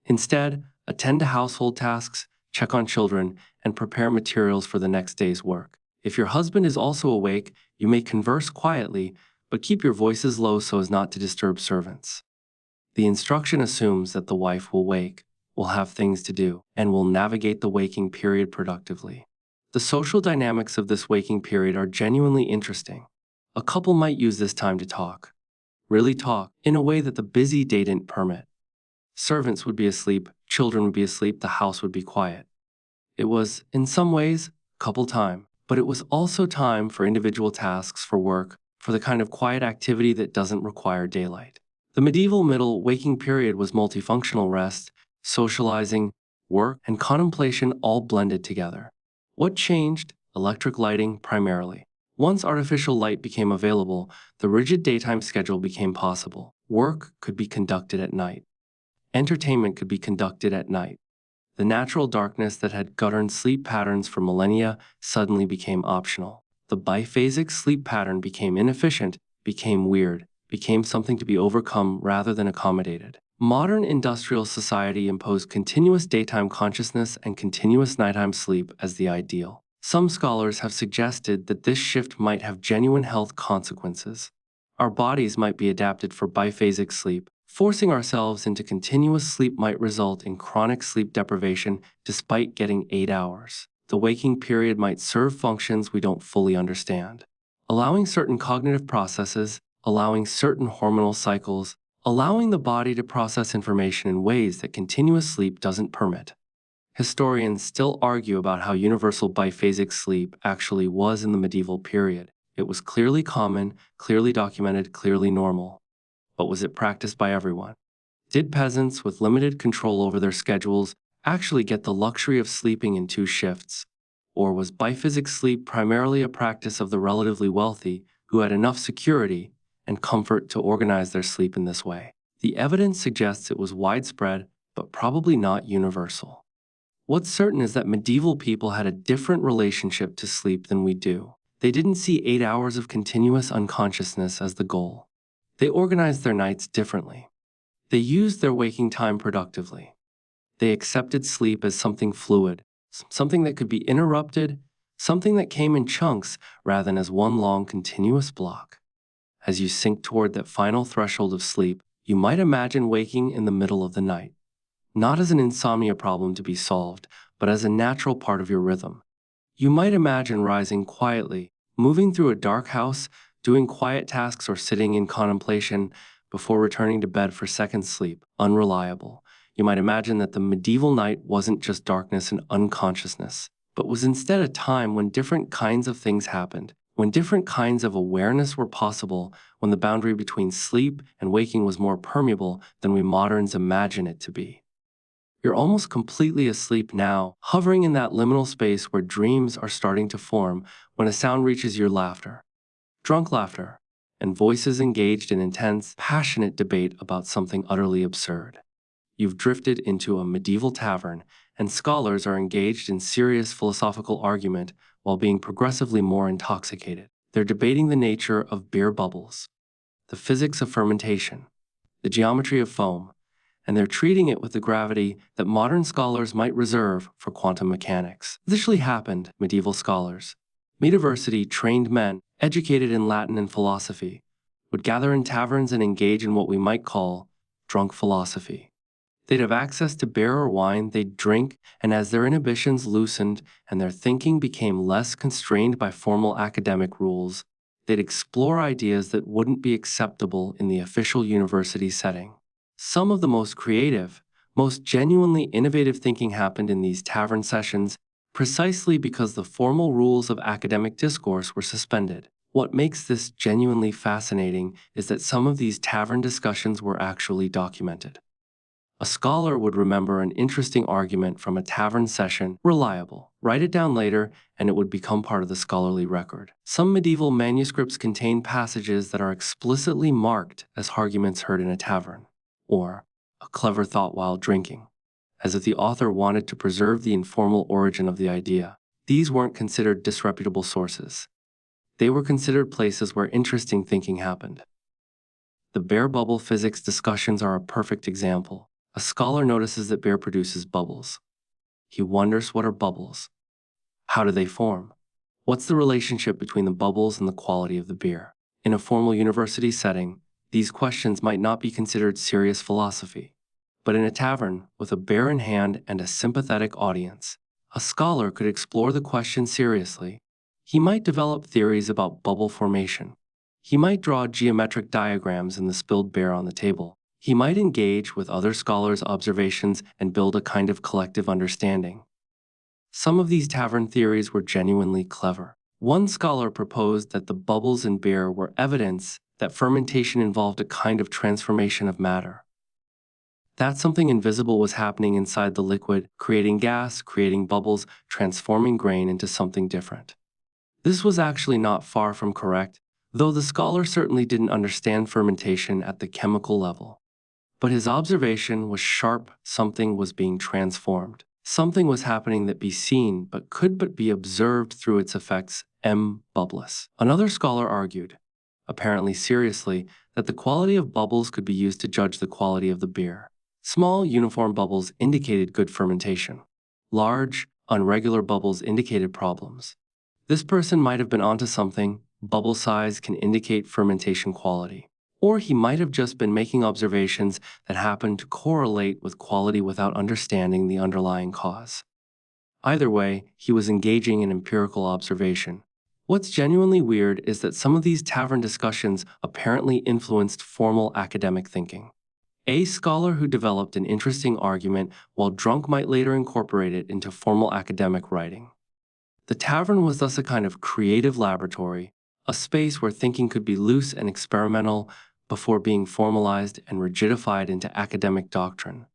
Instead, attend to household tasks, check on children, and prepare materials for the next day's work. If your husband is also awake, you may converse quietly, but keep your voices low so as not to disturb servants. The instruction assumes that the wife will wake, will have things to do, and will navigate the waking period productively. The social dynamics of this waking period are genuinely interesting. A couple might use this time to talk, really talk, in a way that the busy day didn't permit. Servants would be asleep, children would be asleep, the house would be quiet. It was, in some ways, couple time, but it was also time for individual tasks, for work, for the kind of quiet activity that doesn't require daylight. The medieval middle waking period was multifunctional: rest, socializing, work, and contemplation all blended together. What changed? Electric lighting primarily. Once artificial light became available, the rigid daytime schedule became possible. Work could be conducted at night. Entertainment could be conducted at night. The natural darkness that had governed sleep patterns for millennia suddenly became optional. The biphasic sleep pattern became inefficient, became weird, became something to be overcome rather than accommodated. Modern industrial society imposed continuous daytime consciousness and continuous nighttime sleep as the ideal. Some scholars have suggested that this shift might have genuine health consequences. Our bodies might be adapted for biphasic sleep. Forcing ourselves into continuous sleep might result in chronic sleep deprivation despite getting 8 hours. The waking period might serve functions we don't fully understand, allowing certain cognitive processes, allowing certain hormonal cycles, allowing the body to process information in ways that continuous sleep doesn't permit. Historians still argue about how universal biphasic sleep actually was in the medieval period. It was clearly common, clearly documented, clearly normal. But was it practiced by everyone? Did peasants with limited control over their schedules actually get the luxury of sleeping in 2 shifts? Or was biphasic sleep primarily a practice of the relatively wealthy who had enough security and comfort to organize their sleep in this way? The evidence suggests it was widespread, but probably not universal. What's certain is that medieval people had a different relationship to sleep than we do. They didn't see 8 hours of continuous unconsciousness as the goal. They organized their nights differently. They used their waking time productively. They accepted sleep as something fluid, something that could be interrupted, something that came in chunks rather than as one long continuous block. As you sink toward that final threshold of sleep, you might imagine waking in the middle of the night, not as an insomnia problem to be solved, but as a natural part of your rhythm. You might imagine rising quietly, moving through a dark house, doing quiet tasks or sitting in contemplation before returning to bed for second sleep, unreliable. You might imagine that the medieval night wasn't just darkness and unconsciousness, but was instead a time when different kinds of things happened, when different kinds of awareness were possible, when the boundary between sleep and waking was more permeable than we moderns imagine it to be. You're almost completely asleep now, hovering in that liminal space where dreams are starting to form when a sound reaches your laughter. Drunk laughter, and voices engaged in intense, passionate debate about something utterly absurd. You've drifted into a medieval tavern, and scholars are engaged in serious philosophical argument while being progressively more intoxicated. They're debating the nature of beer bubbles, the physics of fermentation, the geometry of foam, and they're treating it with the gravity that modern scholars might reserve for quantum mechanics. This actually happened, medieval scholars. University-trained men, educated in Latin and philosophy, would gather in taverns and engage in what we might call drunk philosophy. They'd have access to beer or wine, they'd drink, and as their inhibitions loosened and their thinking became less constrained by formal academic rules, they'd explore ideas that wouldn't be acceptable in the official university setting. Some of the most creative, most genuinely innovative thinking happened in these tavern sessions precisely because the formal rules of academic discourse were suspended. What makes this genuinely fascinating is that some of these tavern discussions were actually documented. A scholar would remember an interesting argument from a tavern session, reliable, write it down later, and it would become part of the scholarly record. Some medieval manuscripts contain passages that are explicitly marked as arguments heard in a tavern, or a clever thought while drinking, as if the author wanted to preserve the informal origin of the idea. These weren't considered disreputable sources. They were considered places where interesting thinking happened. The beer bubble physics discussions are a perfect example. A scholar notices that beer produces bubbles. He wonders, what are bubbles? How do they form? What's the relationship between the bubbles and the quality of the beer? In a formal university setting, these questions might not be considered serious philosophy. But in a tavern, with a beer in hand and a sympathetic audience, a scholar could explore the question seriously. He might develop theories about bubble formation. He might draw geometric diagrams in the spilled beer on the table. He might engage with other scholars' observations and build a kind of collective understanding. Some of these tavern theories were genuinely clever. One scholar proposed that the bubbles in beer were evidence that fermentation involved a kind of transformation of matter. That something invisible was happening inside the liquid, creating gas, creating bubbles, transforming grain into something different. This was actually not far from correct, though the scholar certainly didn't understand fermentation at the chemical level. But his observation was sharp. Something was being transformed. Something was happening that be seen but could but be observed through its effects. Bubbles. Another scholar argued, apparently seriously, that the quality of bubbles could be used to judge the quality of the beer. Small, uniform bubbles indicated good fermentation. Large, unregular bubbles indicated problems. This person might have been onto something. Bubble size can indicate fermentation quality. Or he might have just been making observations that happened to correlate with quality without understanding the underlying cause. Either way, he was engaging in empirical observation. What's genuinely weird is that some of these tavern discussions apparently influenced formal academic thinking. A scholar who developed an interesting argument while drunk might later incorporate it into formal academic writing. The tavern was thus a kind of creative laboratory, a space where thinking could be loose and experimental before being formalized and rigidified into academic doctrine.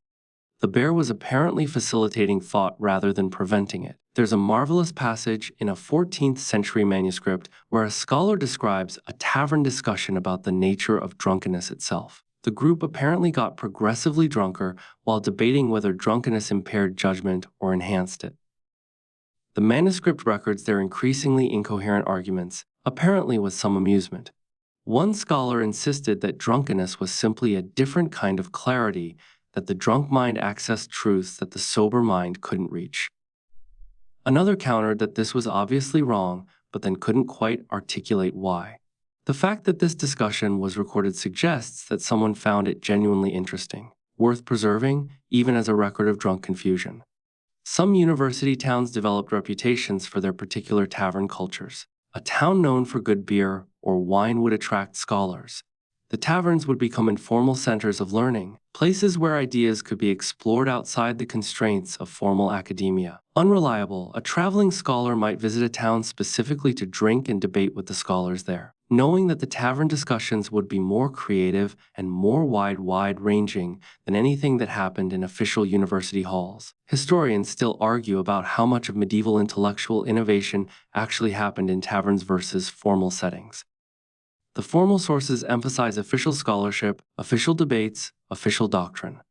The bear was apparently facilitating thought rather than preventing it. There's a marvelous passage in a 14th century manuscript where a scholar describes a tavern discussion about the nature of drunkenness itself. The group apparently got progressively drunker while debating whether drunkenness impaired judgment or enhanced it. The manuscript records their increasingly incoherent arguments, apparently with some amusement. One scholar insisted that drunkenness was simply a different kind of clarity, that the drunk mind accessed truths that the sober mind couldn't reach. Another countered that this was obviously wrong, but then couldn't quite articulate why. The fact that this discussion was recorded suggests that someone found it genuinely interesting, worth preserving, even as a record of drunk confusion. Some university towns developed reputations for their particular tavern cultures. A town known for good beer or wine would attract scholars. The taverns would become informal centers of learning, places where ideas could be explored outside the constraints of formal academia. Unreliable, a traveling scholar might visit a town specifically to drink and debate with the scholars there, knowing that the tavern discussions would be more creative and more wide-ranging than anything that happened in official university halls. Historians still argue about how much of medieval intellectual innovation actually happened in taverns versus formal settings. The formal sources emphasize official scholarship, official debates, official doctrine.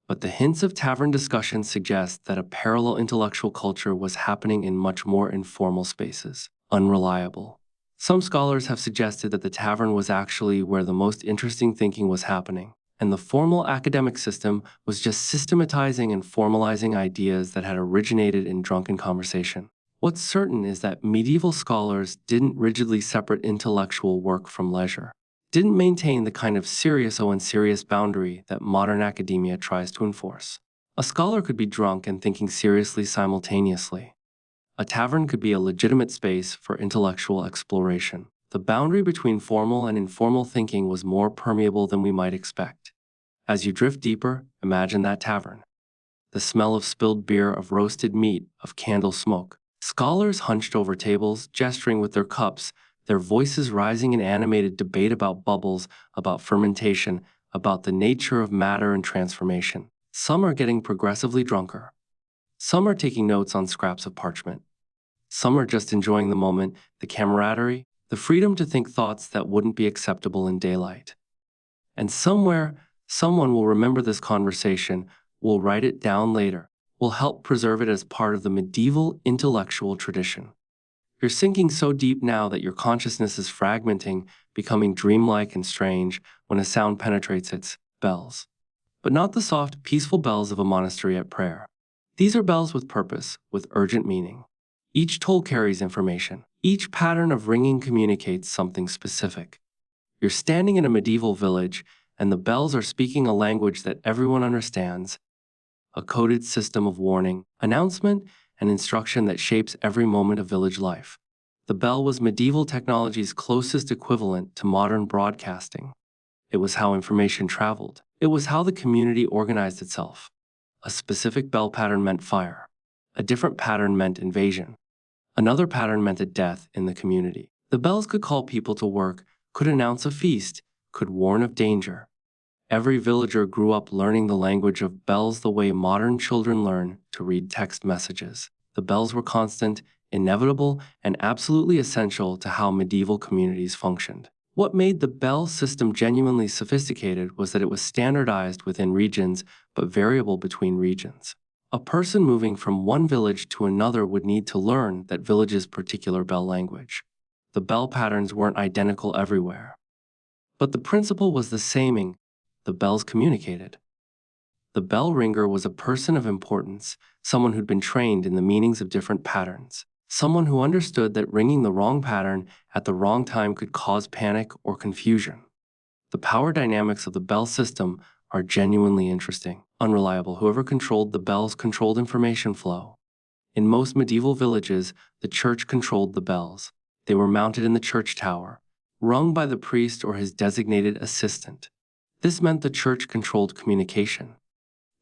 But the hints of tavern discussion suggest that a parallel intellectual culture was happening in much more informal spaces. Unreliable. Some scholars have suggested that the tavern was actually where the most interesting thinking was happening, and the formal academic system was just systematizing and formalizing ideas that had originated in drunken conversation. What's certain is that medieval scholars didn't rigidly separate intellectual work from leisure, didn't maintain the kind of serious boundary that modern academia tries to enforce. A scholar could be drunk and thinking seriously simultaneously. A tavern could be a legitimate space for intellectual exploration. The boundary between formal and informal thinking was more permeable than we might expect. As you drift deeper, imagine that tavern. The smell of spilled beer, of roasted meat, of candle smoke. Scholars hunched over tables, gesturing with their cups, their voices rising in animated debate about bubbles, about fermentation, about the nature of matter and transformation. Some are getting progressively drunker. Some are taking notes on scraps of parchment. Some are just enjoying the moment, the camaraderie, the freedom to think thoughts that wouldn't be acceptable in daylight. And somewhere, someone will remember this conversation, will write it down later, will help preserve it as part of the medieval intellectual tradition. You're sinking so deep now that your consciousness is fragmenting, becoming dreamlike and strange when a sound penetrates its bells. But not the soft, peaceful bells of a monastery at prayer. These are bells with purpose, with urgent meaning. Each toll carries information. Each pattern of ringing communicates something specific. You're standing in a medieval village, and the bells are speaking a language that everyone understands, a coded system of warning, announcement, and instruction that shapes every moment of village life. The bell was medieval technology's closest equivalent to modern broadcasting. It was how information traveled. It was how the community organized itself. A specific bell pattern meant fire. A different pattern meant invasion. Another pattern meant a death in the community. The bells could call people to work, could announce a feast, could warn of danger. Every villager grew up learning the language of bells the way modern children learn to read text messages. The bells were constant, inevitable, and absolutely essential to how medieval communities functioned. What made the bell system genuinely sophisticated was that it was standardized within regions but variable between regions. A person moving from one village to another would need to learn that village's particular bell language. The bell patterns weren't identical everywhere. But the principle was the same: the bells communicated. The bell ringer was a person of importance, someone who'd been trained in the meanings of different patterns, someone who understood that ringing the wrong pattern at the wrong time could cause panic or confusion. The power dynamics of the bell system are genuinely interesting. Unreliable. Whoever controlled the bells controlled information flow. In most medieval villages, the church controlled the bells. They were mounted in the church tower, rung by the priest or his designated assistant. This meant the church controlled communication.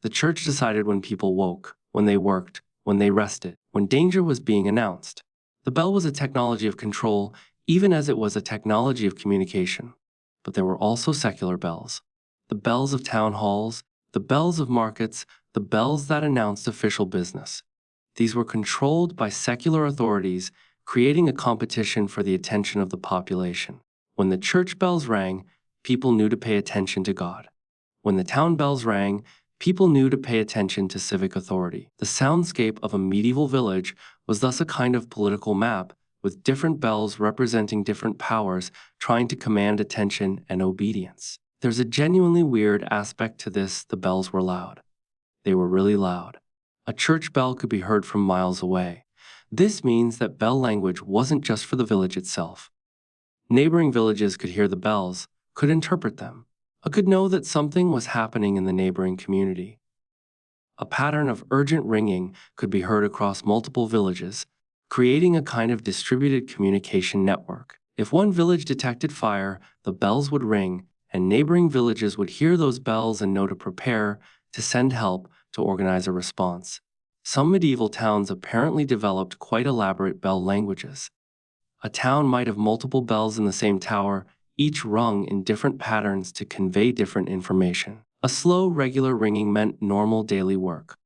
The church decided when people woke, when they worked, when they rested, when danger was being announced. The bell was a technology of control, even as it was a technology of communication. But there were also secular bells. The bells of town halls, the bells of markets, the bells that announced official business. These were controlled by secular authorities, creating a competition for the attention of the population. When the church bells rang, people knew to pay attention to God. When the town bells rang, people knew to pay attention to civic authority. The soundscape of a medieval village was thus a kind of political map, with different bells representing different powers trying to command attention and obedience. There's a genuinely weird aspect to this: the bells were loud. They were really loud. A church bell could be heard from miles away. This means that bell language wasn't just for the village itself. Neighboring villages could hear the bells, could interpret them, could know that something was happening in the neighboring community. A pattern of urgent ringing could be heard across multiple villages, creating a kind of distributed communication network. If one village detected fire, the bells would ring, and neighboring villages would hear those bells and know to prepare, to send help, to organize a response. Some medieval towns apparently developed quite elaborate bell languages. A town might have multiple bells in the same tower, each rung in different patterns to convey different information. A slow, regular ringing meant normal daily work.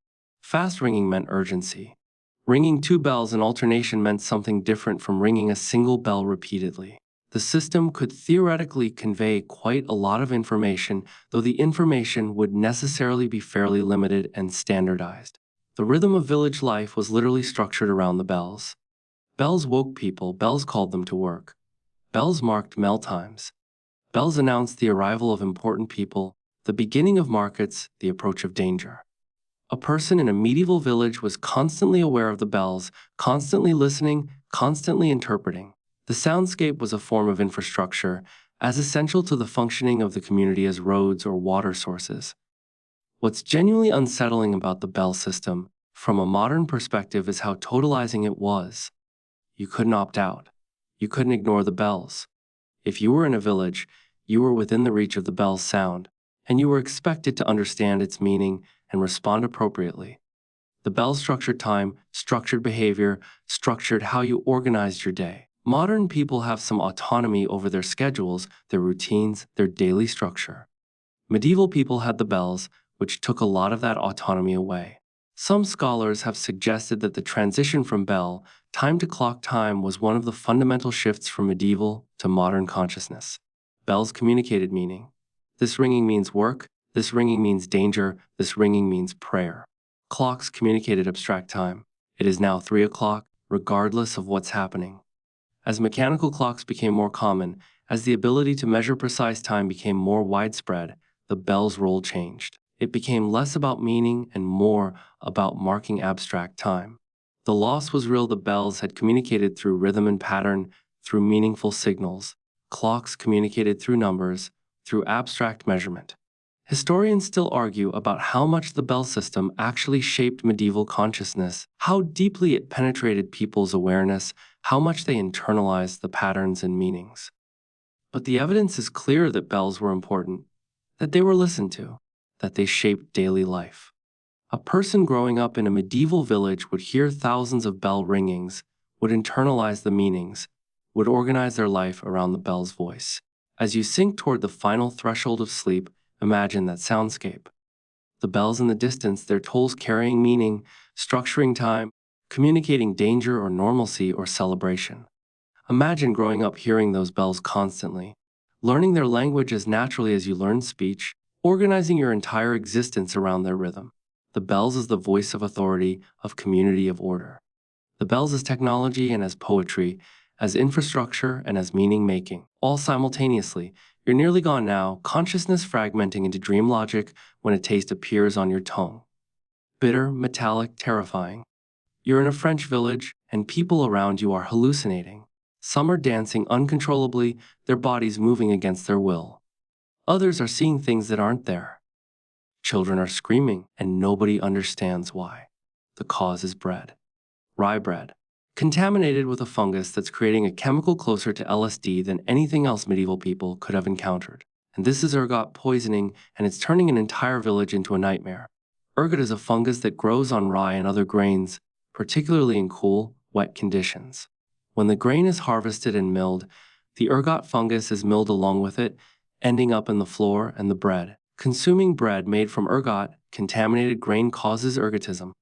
Fast ringing meant urgency. Ringing two bells in alternation meant something different from ringing a single bell repeatedly. The system could theoretically convey quite a lot of information, though the information would necessarily be fairly limited and standardized. The rhythm of village life was literally structured around the bells. Bells woke people, bells called them to work. Bells marked meal times. Bells announced the arrival of important people, the beginning of markets, the approach of danger. A person in a medieval village was constantly aware of the bells, constantly listening, constantly interpreting. The soundscape was a form of infrastructure, as essential to the functioning of the community as roads or water sources. What's genuinely unsettling about the bell system, from a modern perspective, is how totalizing it was. You couldn't opt out. You couldn't ignore the bells. If you were in a village, you were within the reach of the bell's sound, and you were expected to understand its meaning and respond appropriately. The bell structured time, structured behavior, structured how you organized your day. Modern people have some autonomy over their schedules, their routines, their daily structure. Medieval people had the bells, which took a lot of that autonomy away. Some scholars have suggested that the transition from bell time to clock time was one of the fundamental shifts from medieval to modern consciousness. Bells communicated meaning. This ringing means work, this ringing means danger, this ringing means prayer. Clocks communicated abstract time. It is now 3 o'clock, regardless of what's happening. As mechanical clocks became more common, as the ability to measure precise time became more widespread, the bell's role changed. It became less about meaning and more about marking abstract time. The loss was real. The bells had communicated through rhythm and pattern, through meaningful signals. Clocks communicated through numbers, through abstract measurement. Historians still argue about how much the bell system actually shaped medieval consciousness, how deeply it penetrated people's awareness, how much they internalized the patterns and meanings. But the evidence is clear that bells were important, that they were listened to, that they shaped daily life. A person growing up in a medieval village would hear thousands of bell ringings, would internalize the meanings, would organize their life around the bell's voice. As you sink toward the final threshold of sleep, imagine that soundscape. The bells in the distance, their tolls carrying meaning, structuring time, communicating danger or normalcy or celebration. Imagine growing up hearing those bells constantly, learning their language as naturally as you learn speech, organizing your entire existence around their rhythm. The bells as the voice of authority, of community, of order. The bells as technology and as poetry, as infrastructure and as meaning-making, all simultaneously. You're nearly gone now, consciousness fragmenting into dream logic when a taste appears on your tongue. Bitter, metallic, terrifying. You're in a French village, and people around you are hallucinating. Some are dancing uncontrollably, their bodies moving against their will. Others are seeing things that aren't there. Children are screaming, and nobody understands why. The cause is bread. Rye bread. Contaminated with a fungus that's creating a chemical closer to LSD than anything else medieval people could have encountered. And this is ergot poisoning, and it's turning an entire village into a nightmare. Ergot is a fungus that grows on rye and other grains, particularly in cool, wet conditions. When the grain is harvested and milled, the ergot fungus is milled along with it, ending up in the flour and the bread. Consuming bread made from ergot, contaminated grain, causes ergotism,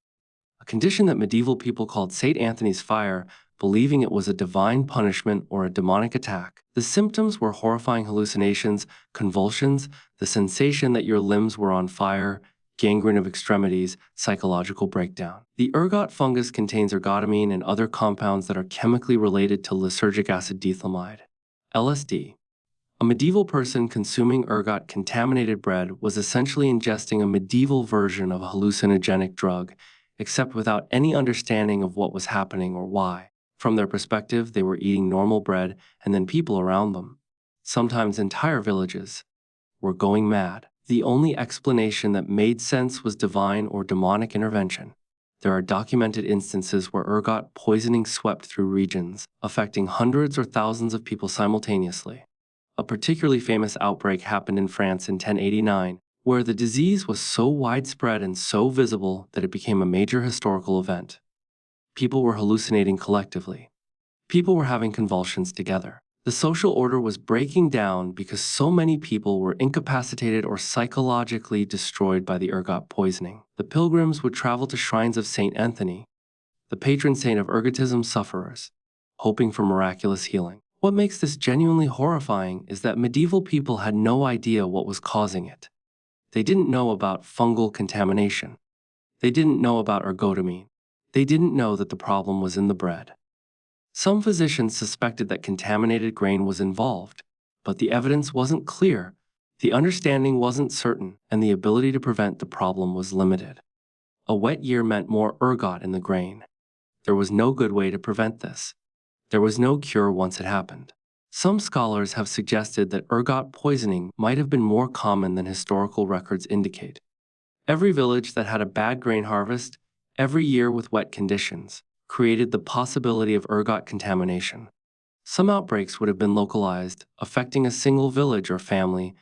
a condition that medieval people called St. Anthony's fire, believing it was a divine punishment or a demonic attack. The symptoms were horrifying hallucinations, convulsions, the sensation that your limbs were on fire, gangrene of extremities, psychological breakdown. The ergot fungus contains ergotamine and other compounds that are chemically related to lysergic acid diethylamide, LSD. A medieval person consuming ergot-contaminated bread was essentially ingesting a medieval version of a hallucinogenic drug, except without any understanding of what was happening or why. From their perspective, they were eating normal bread, and then people around them, sometimes entire villages, were going mad. The only explanation that made sense was divine or demonic intervention. There are documented instances where ergot poisoning swept through regions, affecting hundreds or thousands of people simultaneously. A particularly famous outbreak happened in France in 1089, where the disease was so widespread and so visible that it became a major historical event. People were hallucinating collectively. People were having convulsions together. The social order was breaking down because so many people were incapacitated or psychologically destroyed by the ergot poisoning. The pilgrims would travel to shrines of St. Anthony, the patron saint of ergotism sufferers, hoping for miraculous healing. What makes this genuinely horrifying is that medieval people had no idea what was causing it. They didn't know about fungal contamination. They didn't know about ergotamine. They didn't know that the problem was in the bread. Some physicians suspected that contaminated grain was involved, but the evidence wasn't clear, the understanding wasn't certain, and the ability to prevent the problem was limited. A wet year meant more ergot in the grain. There was no good way to prevent this. There was no cure once it happened. Some scholars have suggested that ergot poisoning might have been more common than historical records indicate. Every village that had a bad grain harvest, every year with wet conditions, created the possibility of ergot contamination. Some outbreaks would have been localized, affecting a single village or family,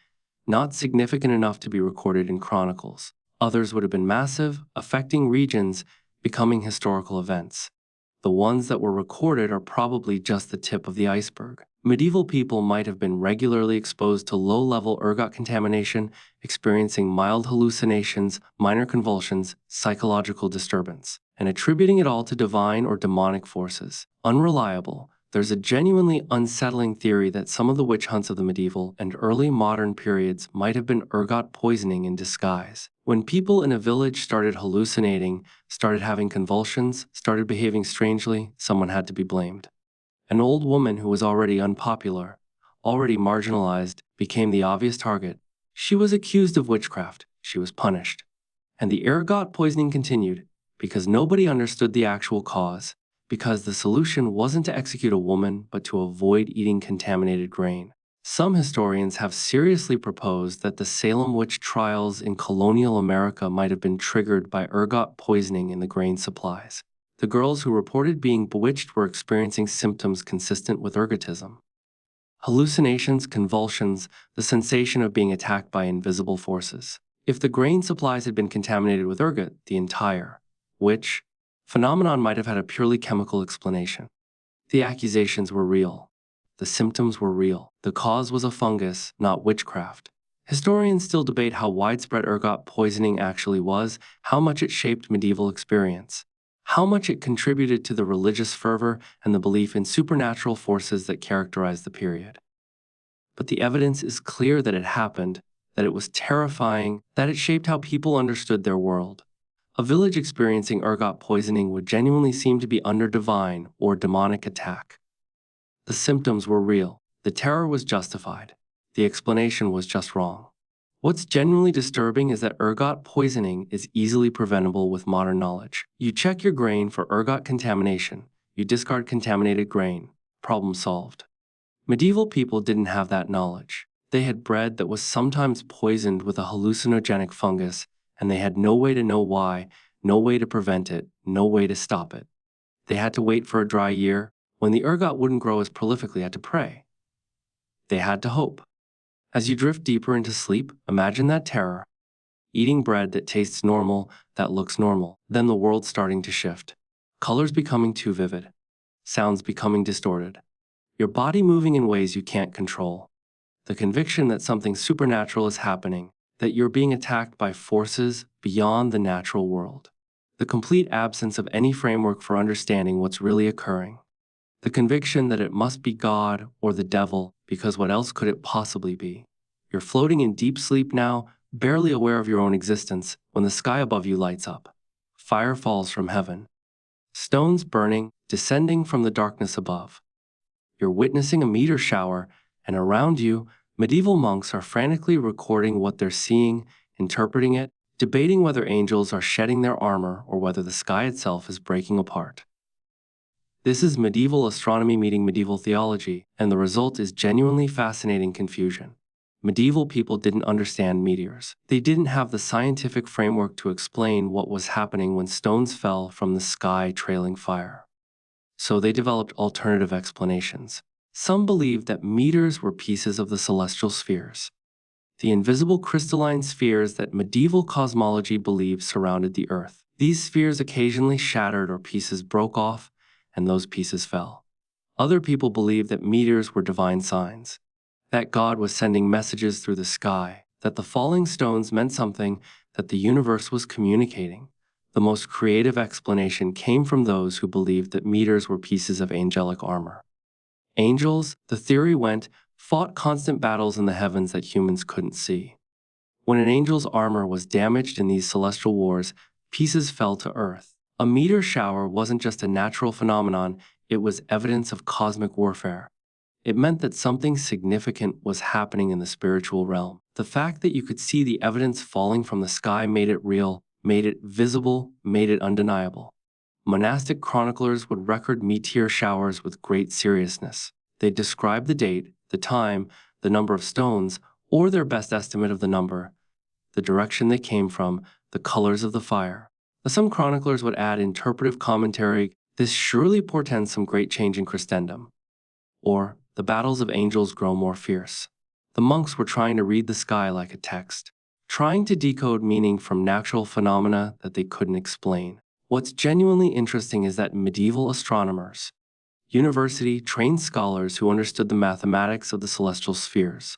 not significant enough to be recorded in chronicles. Others would have been massive, affecting regions, becoming historical events. The ones that were recorded are probably just the tip of the iceberg. Medieval people might have been regularly exposed to low-level ergot contamination, experiencing mild hallucinations, minor convulsions, psychological disturbance, and attributing it all to divine or demonic forces. Unreliable. There's a genuinely unsettling theory that some of the witch hunts of the medieval and early modern periods might have been ergot poisoning in disguise. When people in a village started hallucinating, started having convulsions, started behaving strangely, someone had to be blamed. An old woman who was already unpopular, already marginalized, became the obvious target. She was accused of witchcraft. She was punished. And the ergot poisoning continued because nobody understood the actual cause, because the solution wasn't to execute a woman but to avoid eating contaminated grain. Some historians have seriously proposed that the Salem witch trials in colonial America might have been triggered by ergot poisoning in the grain supplies. The girls who reported being bewitched were experiencing symptoms consistent with ergotism. Hallucinations, convulsions, the sensation of being attacked by invisible forces. If the grain supplies had been contaminated with ergot, the entire witch phenomenon might have had a purely chemical explanation. The accusations were real. The symptoms were real. The cause was a fungus, not witchcraft. Historians still debate how widespread ergot poisoning actually was, how much it shaped medieval experience, how much it contributed to the religious fervor and the belief in supernatural forces that characterized the period. But the evidence is clear that it happened, that it was terrifying, that it shaped how people understood their world. A village experiencing ergot poisoning would genuinely seem to be under divine or demonic attack. The symptoms were real, the terror was justified, the explanation was just wrong. What's genuinely disturbing is that ergot poisoning is easily preventable with modern knowledge. You check your grain for ergot contamination, you discard contaminated grain, problem solved. Medieval people didn't have that knowledge. They had bread that was sometimes poisoned with a hallucinogenic fungus, and they had no way to know why, no way to prevent it, no way to stop it. They had to wait for a dry year, when the ergot wouldn't grow as prolifically, had to pray. They had to hope. As you drift deeper into sleep, imagine that terror. Eating bread that tastes normal, that looks normal, then the world starting to shift. Colors becoming too vivid. Sounds becoming distorted. Your body moving in ways you can't control. The conviction that something supernatural is happening, that you're being attacked by forces beyond the natural world. The complete absence of any framework for understanding what's really occurring. The conviction that it must be God or the devil, because what else could it possibly be? You're floating in deep sleep now, barely aware of your own existence, when the sky above you lights up. Fire falls from heaven. Stones burning, descending from the darkness above. You're witnessing a meteor shower, and around you, medieval monks are frantically recording what they're seeing, interpreting it, debating whether angels are shedding their armor or whether the sky itself is breaking apart. This is medieval astronomy meeting medieval theology, and the result is genuinely fascinating confusion. Medieval people didn't understand meteors. They didn't have the scientific framework to explain what was happening when stones fell from the sky trailing fire. So they developed alternative explanations. Some believed that meteors were pieces of the celestial spheres, the invisible crystalline spheres that medieval cosmology believed surrounded the Earth. These spheres occasionally shattered or pieces broke off, and those pieces fell. Other people believed that meteors were divine signs, that God was sending messages through the sky, that the falling stones meant something, that the universe was communicating. The most creative explanation came from those who believed that meteors were pieces of angelic armor. Angels, the theory went, fought constant battles in the heavens that humans couldn't see. When an angel's armor was damaged in these celestial wars, pieces fell to Earth. A meteor shower wasn't just a natural phenomenon, it was evidence of cosmic warfare. It meant that something significant was happening in the spiritual realm. The fact that you could see the evidence falling from the sky made it real, made it visible, made it undeniable. Monastic chroniclers would record meteor showers with great seriousness. They'd describe the date, the time, the number of stones, or their best estimate of the number, the direction they came from, the colors of the fire. Some chroniclers would add interpretive commentary, this surely portends some great change in Christendom. Or, the battles of angels grow more fierce. The monks were trying to read the sky like a text, trying to decode meaning from natural phenomena that they couldn't explain. What's genuinely interesting is that medieval astronomers, university-trained scholars who understood the mathematics of the celestial spheres,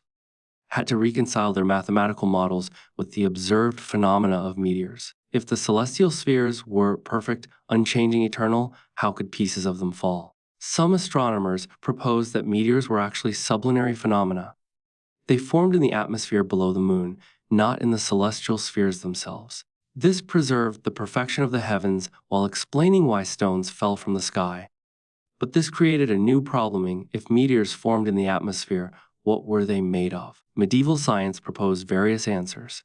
had to reconcile their mathematical models with the observed phenomena of meteors. If the celestial spheres were perfect, unchanging, eternal, how could pieces of them fall? Some astronomers proposed that meteors were actually sublunary phenomena. They formed in the atmosphere below the moon, not in the celestial spheres themselves. This preserved the perfection of the heavens while explaining why stones fell from the sky. But this created a new problem. If meteors formed in the atmosphere, what were they made of? Medieval science proposed various answers.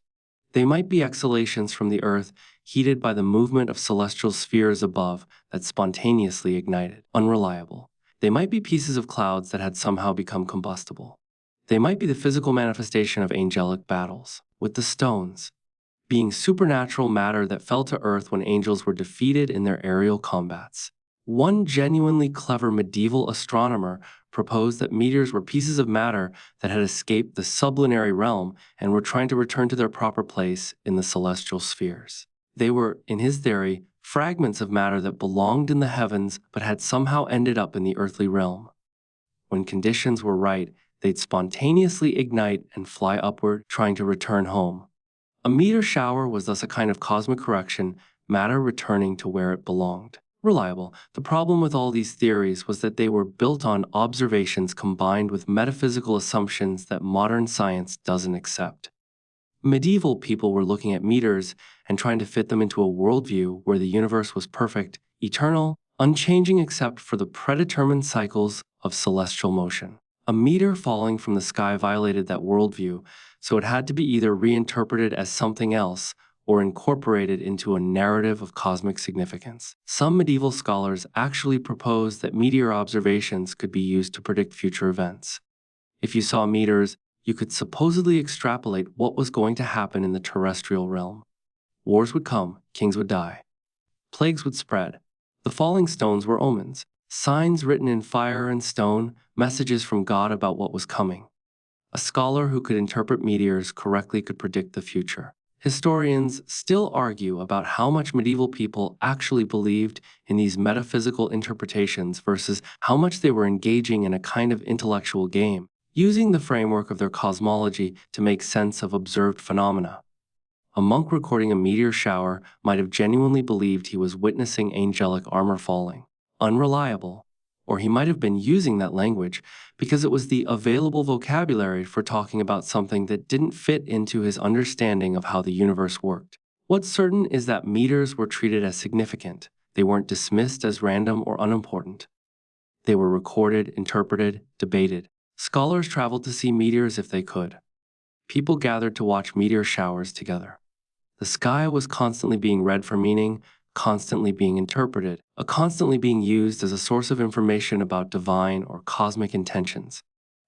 They might be exhalations from the Earth, heated by the movement of celestial spheres above that spontaneously ignited. Unreliable. They might be pieces of clouds that had somehow become combustible. They might be the physical manifestation of angelic battles, with the stones being supernatural matter that fell to Earth when angels were defeated in their aerial combats. One genuinely clever medieval astronomer proposed that meteors were pieces of matter that had escaped the sublunary realm and were trying to return to their proper place in the celestial spheres. They were, in his theory, fragments of matter that belonged in the heavens but had somehow ended up in the earthly realm. When conditions were right, they'd spontaneously ignite and fly upward, trying to return home. A meteor shower was thus a kind of cosmic correction, matter returning to where it belonged. Reliable. The problem with all these theories was that they were built on observations combined with metaphysical assumptions that modern science doesn't accept. Medieval people were looking at meters and trying to fit them into a worldview where the universe was perfect, eternal, unchanging except for the predetermined cycles of celestial motion. A meter falling from the sky violated that worldview, so it had to be either reinterpreted as something else or incorporated into a narrative of cosmic significance. Some medieval scholars actually proposed that meteor observations could be used to predict future events. If you saw meters, you could supposedly extrapolate what was going to happen in the terrestrial realm. Wars would come, kings would die. Plagues would spread. The falling stones were omens, signs written in fire and stone, messages from God about what was coming. A scholar who could interpret meteors correctly could predict the future. Historians still argue about how much medieval people actually believed in these metaphysical interpretations versus how much they were engaging in a kind of intellectual game, using the framework of their cosmology to make sense of observed phenomena. A monk recording a meteor shower might have genuinely believed he was witnessing angelic armor falling. Unreliable. Or he might have been using that language because it was the available vocabulary for talking about something that didn't fit into his understanding of how the universe worked. What's certain is that meters were treated as significant. They weren't dismissed as random or unimportant. They were recorded, interpreted, debated. Scholars traveled to see meteors if they could. People gathered to watch meteor showers together. The sky was constantly being read for meaning, constantly being interpreted, constantly being used as a source of information about divine or cosmic intentions.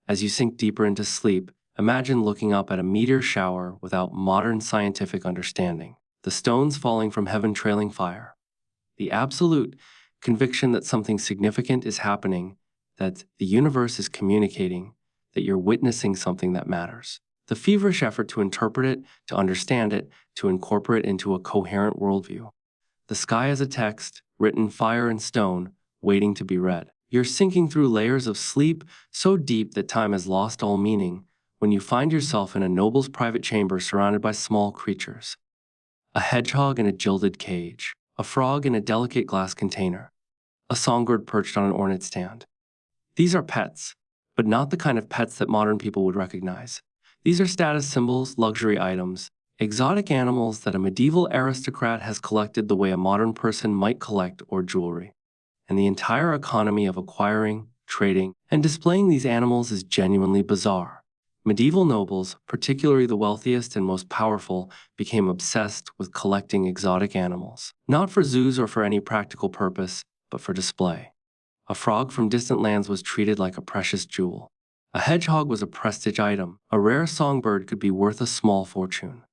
As you sink deeper into sleep, imagine looking up at a meteor shower without modern scientific understanding. The stones falling from heaven trailing fire. The absolute conviction that something significant is happening, that the universe is communicating, that you're witnessing something that matters. The feverish effort to interpret it, to understand it, to incorporate it into a coherent worldview. The sky is a text, written fire and stone, waiting to be read. You're sinking through layers of sleep so deep that time has lost all meaning when you find yourself in a noble's private chamber surrounded by small creatures. A hedgehog in a gilded cage, a frog in a delicate glass container, a songbird perched on an ornate stand. These are pets, but not the kind of pets that modern people would recognize. These are status symbols, luxury items, exotic animals that a medieval aristocrat has collected the way a modern person might collect or jewelry. And the entire economy of acquiring, trading, and displaying these animals is genuinely bizarre. Medieval nobles, particularly the wealthiest and most powerful, became obsessed with collecting exotic animals, not for zoos or for any practical purpose, but for display. A frog from distant lands was treated like a precious jewel. A hedgehog was a prestige item. A rare songbird could be worth a small fortune.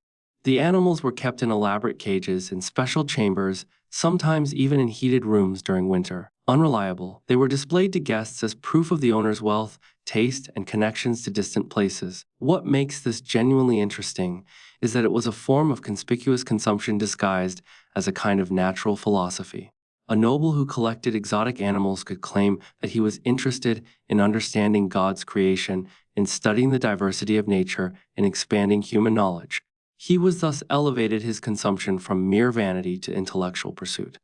The animals were kept in elaborate cages, in special chambers, sometimes even in heated rooms during winter. Unreliable, they were displayed to guests as proof of the owner's wealth, taste, and connections to distant places. What makes this genuinely interesting is that it was a form of conspicuous consumption disguised as a kind of natural philosophy. A noble who collected exotic animals could claim that he was interested in understanding God's creation, in studying the diversity of nature, in expanding human knowledge. He was thus elevated his consumption from mere vanity to intellectual pursuit.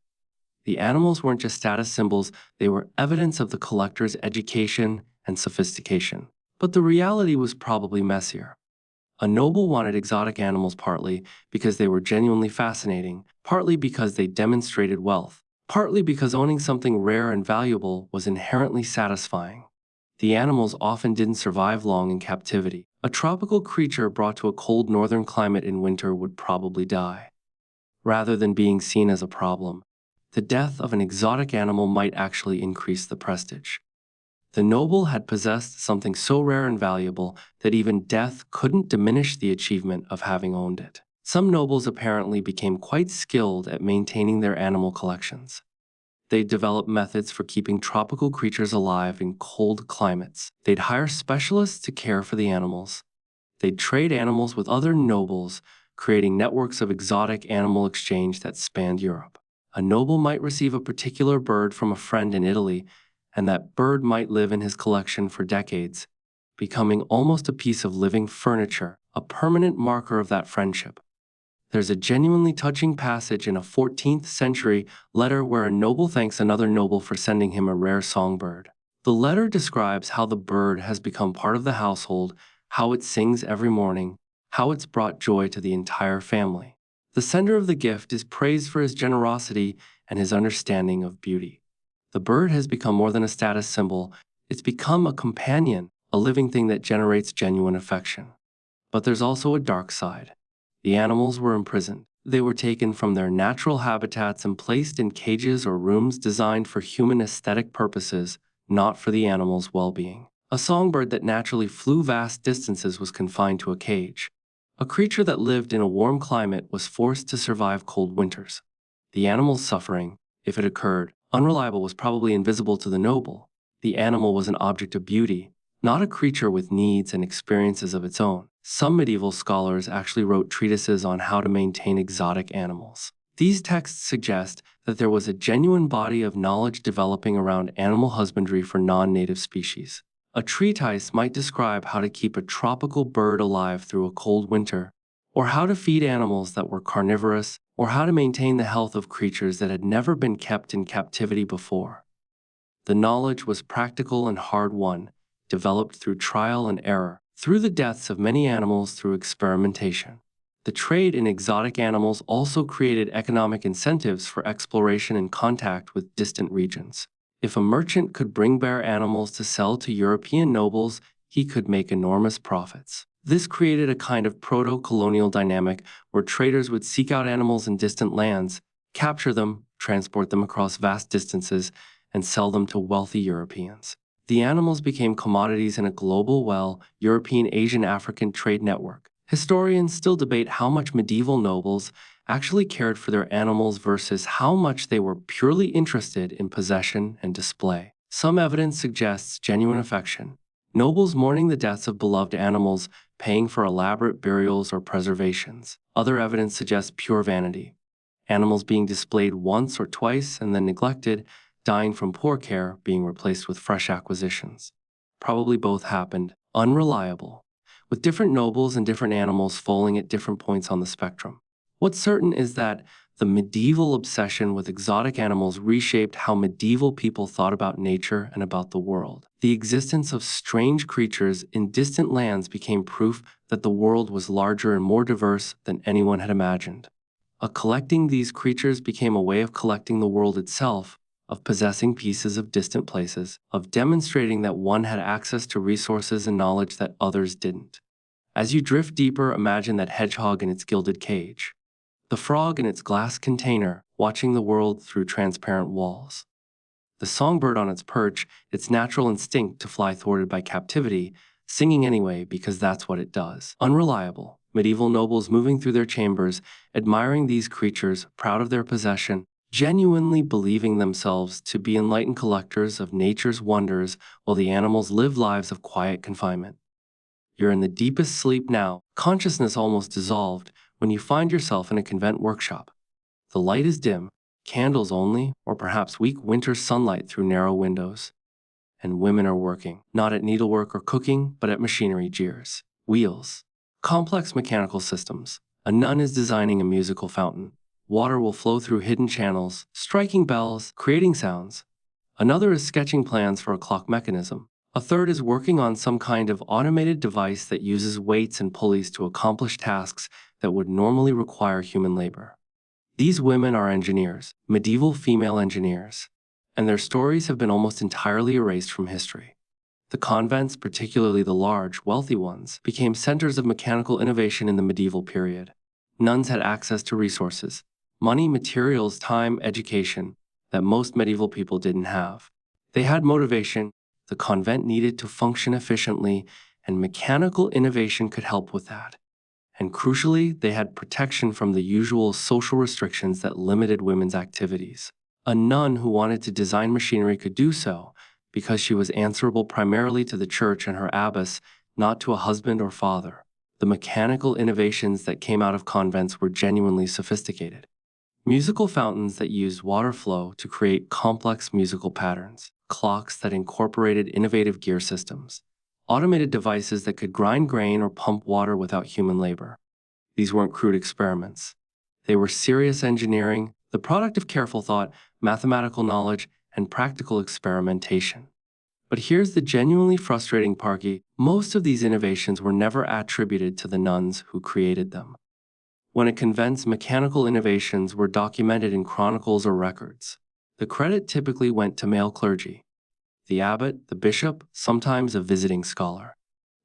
The animals weren't just status symbols, they were evidence of the collector's education and sophistication. But the reality was probably messier. A noble wanted exotic animals partly because they were genuinely fascinating, partly because they demonstrated wealth, partly because owning something rare and valuable was inherently satisfying. The animals often didn't survive long in captivity. A tropical creature brought to a cold northern climate in winter would probably die. Rather than being seen as a problem, the death of an exotic animal might actually increase the prestige. The noble had possessed something so rare and valuable that even death couldn't diminish the achievement of having owned it. Some nobles apparently became quite skilled at maintaining their animal collections. They developed methods for keeping tropical creatures alive in cold climates. They'd hire specialists to care for the animals. They'd trade animals with other nobles, creating networks of exotic animal exchange that spanned Europe. A noble might receive a particular bird from a friend in Italy, and that bird might live in his collection for decades, becoming almost a piece of living furniture, a permanent marker of that friendship. There's a genuinely touching passage in a 14th century letter where a noble thanks another noble for sending him a rare songbird. The letter describes how the bird has become part of the household, how it sings every morning, how it's brought joy to the entire family. The sender of the gift is praised for his generosity and his understanding of beauty. The bird has become more than a status symbol, it's become a companion, a living thing that generates genuine affection. But there's also a dark side. The animals were imprisoned. They were taken from their natural habitats and placed in cages or rooms designed for human aesthetic purposes, not for the animals' well-being. A songbird that naturally flew vast distances was confined to a cage. A creature that lived in a warm climate was forced to survive cold winters. The animal's suffering, if it occurred, unreliable, was probably invisible to the noble. The animal was an object of beauty, not a creature with needs and experiences of its own. Some medieval scholars actually wrote treatises on how to maintain exotic animals. These texts suggest that there was a genuine body of knowledge developing around animal husbandry for non-native species. A treatise might describe how to keep a tropical bird alive through a cold winter, or how to feed animals that were carnivorous, or how to maintain the health of creatures that had never been kept in captivity before. The knowledge was practical and hard-won, developed through trial and error, through the deaths of many animals through experimentation. The trade in exotic animals also created economic incentives for exploration and contact with distant regions. If a merchant could bring bear animals to sell to European nobles, he could make enormous profits. This created a kind of proto-colonial dynamic where traders would seek out animals in distant lands, capture them, transport them across vast distances, and sell them to wealthy Europeans. The animals became commodities in a global, European, Asian, African trade network. Historians still debate how much medieval nobles actually cared for their animals versus how much they were purely interested in possession and display. Some evidence suggests genuine affection. Nobles mourning the deaths of beloved animals, paying for elaborate burials or preservations. Other evidence suggests pure vanity. Animals being displayed once or twice and then neglected, dying from poor care, being replaced with fresh acquisitions. Probably both happened. Unreliable, with different nobles and different animals falling at different points on the spectrum. What's certain is that the medieval obsession with exotic animals reshaped how medieval people thought about nature and about the world. The existence of strange creatures in distant lands became proof that the world was larger and more diverse than anyone had imagined. Collecting these creatures became a way of collecting the world itself, of possessing pieces of distant places, of demonstrating that one had access to resources and knowledge that others didn't. As you drift deeper, imagine that hedgehog in its gilded cage, the frog in its glass container, watching the world through transparent walls. The songbird on its perch, its natural instinct to fly thwarted by captivity, singing anyway because that's what it does. Unreliable, medieval nobles moving through their chambers, admiring these creatures, proud of their possession, genuinely believing themselves to be enlightened collectors of nature's wonders while the animals live lives of quiet confinement. You're in the deepest sleep now, consciousness almost dissolved, when you find yourself in a convent workshop. The light is dim, candles only, or perhaps weak winter sunlight through narrow windows. And women are working, not at needlework or cooking, but at machinery, gears, wheels, complex mechanical systems. A nun is designing a musical fountain. Water will flow through hidden channels, striking bells, creating sounds. Another is sketching plans for a clock mechanism. A third is working on some kind of automated device that uses weights and pulleys to accomplish tasks that would normally require human labor. These women are engineers, medieval female engineers, and their stories have been almost entirely erased from history. The convents, particularly the large, wealthy ones, became centers of mechanical innovation in the medieval period. Nuns had access to resources, money, materials, time, education, that most medieval people didn't have. They had motivation, the convent needed to function efficiently, and mechanical innovation could help with that. And crucially, they had protection from the usual social restrictions that limited women's activities. A nun who wanted to design machinery could do so, because she was answerable primarily to the church and her abbess, not to a husband or father. The mechanical innovations that came out of convents were genuinely sophisticated. Musical fountains that used water flow to create complex musical patterns, clocks that incorporated innovative gear systems, automated devices that could grind grain or pump water without human labor. These weren't crude experiments. They were serious engineering, the product of careful thought, mathematical knowledge, and practical experimentation. But here's the genuinely frustrating part: most of these innovations were never attributed to the nuns who created them. When a convent's mechanical innovations were documented in chronicles or records, the credit typically went to male clergy. The abbot, the bishop, sometimes a visiting scholar.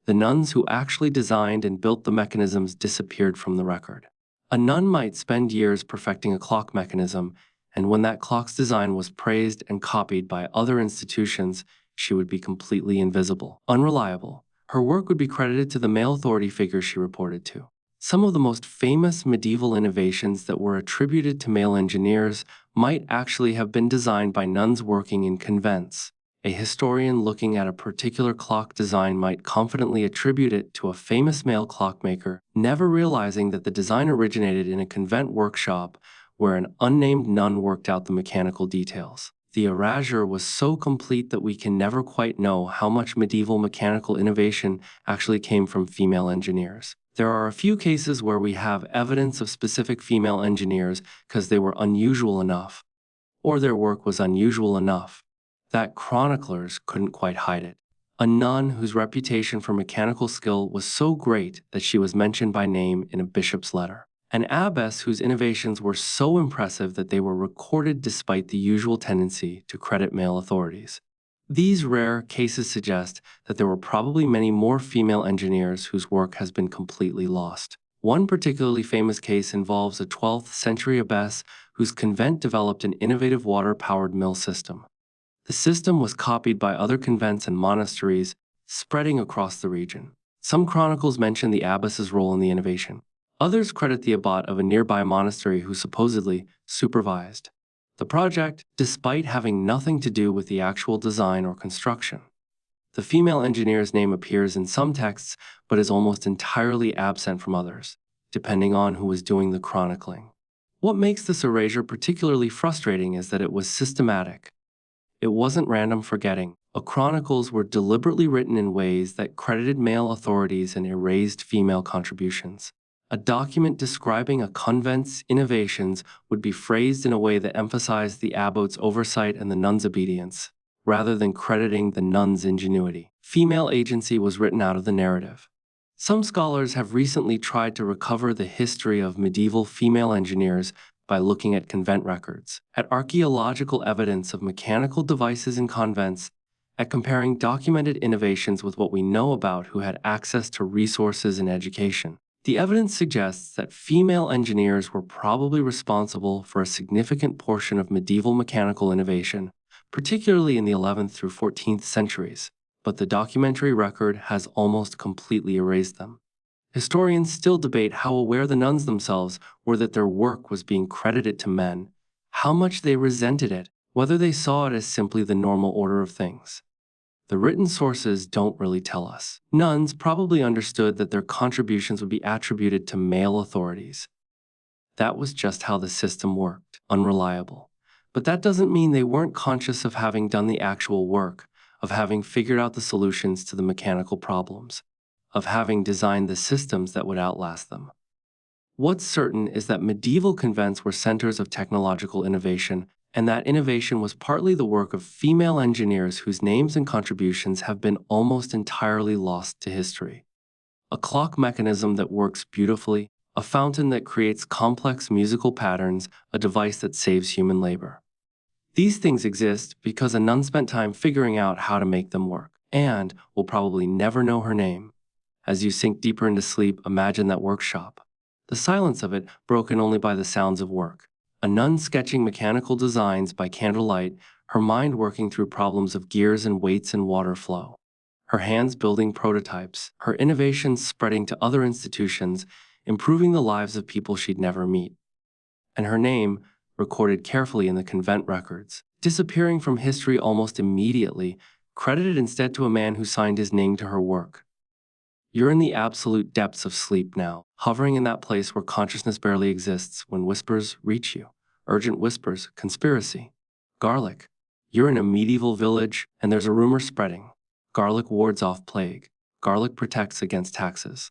The nuns who actually designed and built the mechanisms disappeared from the record. A nun might spend years perfecting a clock mechanism, and when that clock's design was praised and copied by other institutions, she would be completely invisible, unreliable. Her work would be credited to the male authority figures she reported to. Some of the most famous medieval innovations that were attributed to male engineers might actually have been designed by nuns working in convents. A historian looking at a particular clock design might confidently attribute it to a famous male clockmaker, never realizing that the design originated in a convent workshop where an unnamed nun worked out the mechanical details. The erasure was so complete that we can never quite know how much medieval mechanical innovation actually came from female engineers. There are a few cases where we have evidence of specific female engineers because they were unusual enough, or their work was unusual enough, that chroniclers couldn't quite hide it. A nun whose reputation for mechanical skill was so great that she was mentioned by name in a bishop's letter. An abbess whose innovations were so impressive that they were recorded despite the usual tendency to credit male authorities. These rare cases suggest that there were probably many more female engineers whose work has been completely lost. One particularly famous case involves a 12th century abbess whose convent developed an innovative water-powered mill system. The system was copied by other convents and monasteries, spreading across the region. Some chronicles mention the abbess's role in the innovation. Others credit the abbot of a nearby monastery who supposedly supervised the project, despite having nothing to do with the actual design or construction. The female engineer's name appears in some texts, but is almost entirely absent from others, depending on who was doing the chronicling. What makes this erasure particularly frustrating is that it was systematic. It wasn't random forgetting. The chronicles were deliberately written in ways that credited male authorities and erased female contributions. A document describing a convent's innovations would be phrased in a way that emphasized the abbot's oversight and the nun's obedience, rather than crediting the nun's ingenuity. Female agency was written out of the narrative. Some scholars have recently tried to recover the history of medieval female engineers by looking at convent records, at archaeological evidence of mechanical devices in convents, at comparing documented innovations with what we know about who had access to resources and education. The evidence suggests that female engineers were probably responsible for a significant portion of medieval mechanical innovation, particularly in the 11th through 14th centuries, but the documentary record has almost completely erased them. Historians still debate how aware the nuns themselves were that their work was being credited to men, how much they resented it, whether they saw it as simply the normal order of things. The written sources don't really tell us. Nuns probably understood that their contributions would be attributed to male authorities. That was just how the system worked, unreliable. But that doesn't mean they weren't conscious of having done the actual work, of having figured out the solutions to the mechanical problems, of having designed the systems that would outlast them. What's certain is that medieval convents were centers of technological innovation, and that innovation was partly the work of female engineers whose names and contributions have been almost entirely lost to history. A clock mechanism that works beautifully, a fountain that creates complex musical patterns, a device that saves human labor. These things exist because a nun spent time figuring out how to make them work, and will probably never know her name. As you sink deeper into sleep, imagine that workshop. The silence of it, broken only by the sounds of work. A nun sketching mechanical designs by candlelight, her mind working through problems of gears and weights and water flow. Her hands building prototypes, her innovations spreading to other institutions, improving the lives of people she'd never meet. And her name, recorded carefully in the convent records, disappearing from history almost immediately, credited instead to a man who signed his name to her work. You're in the absolute depths of sleep now, hovering in that place where consciousness barely exists when whispers reach you. Urgent whispers, conspiracy. Garlic. You're in a medieval village, and there's a rumor spreading. Garlic wards off plague. Garlic protects against taxes.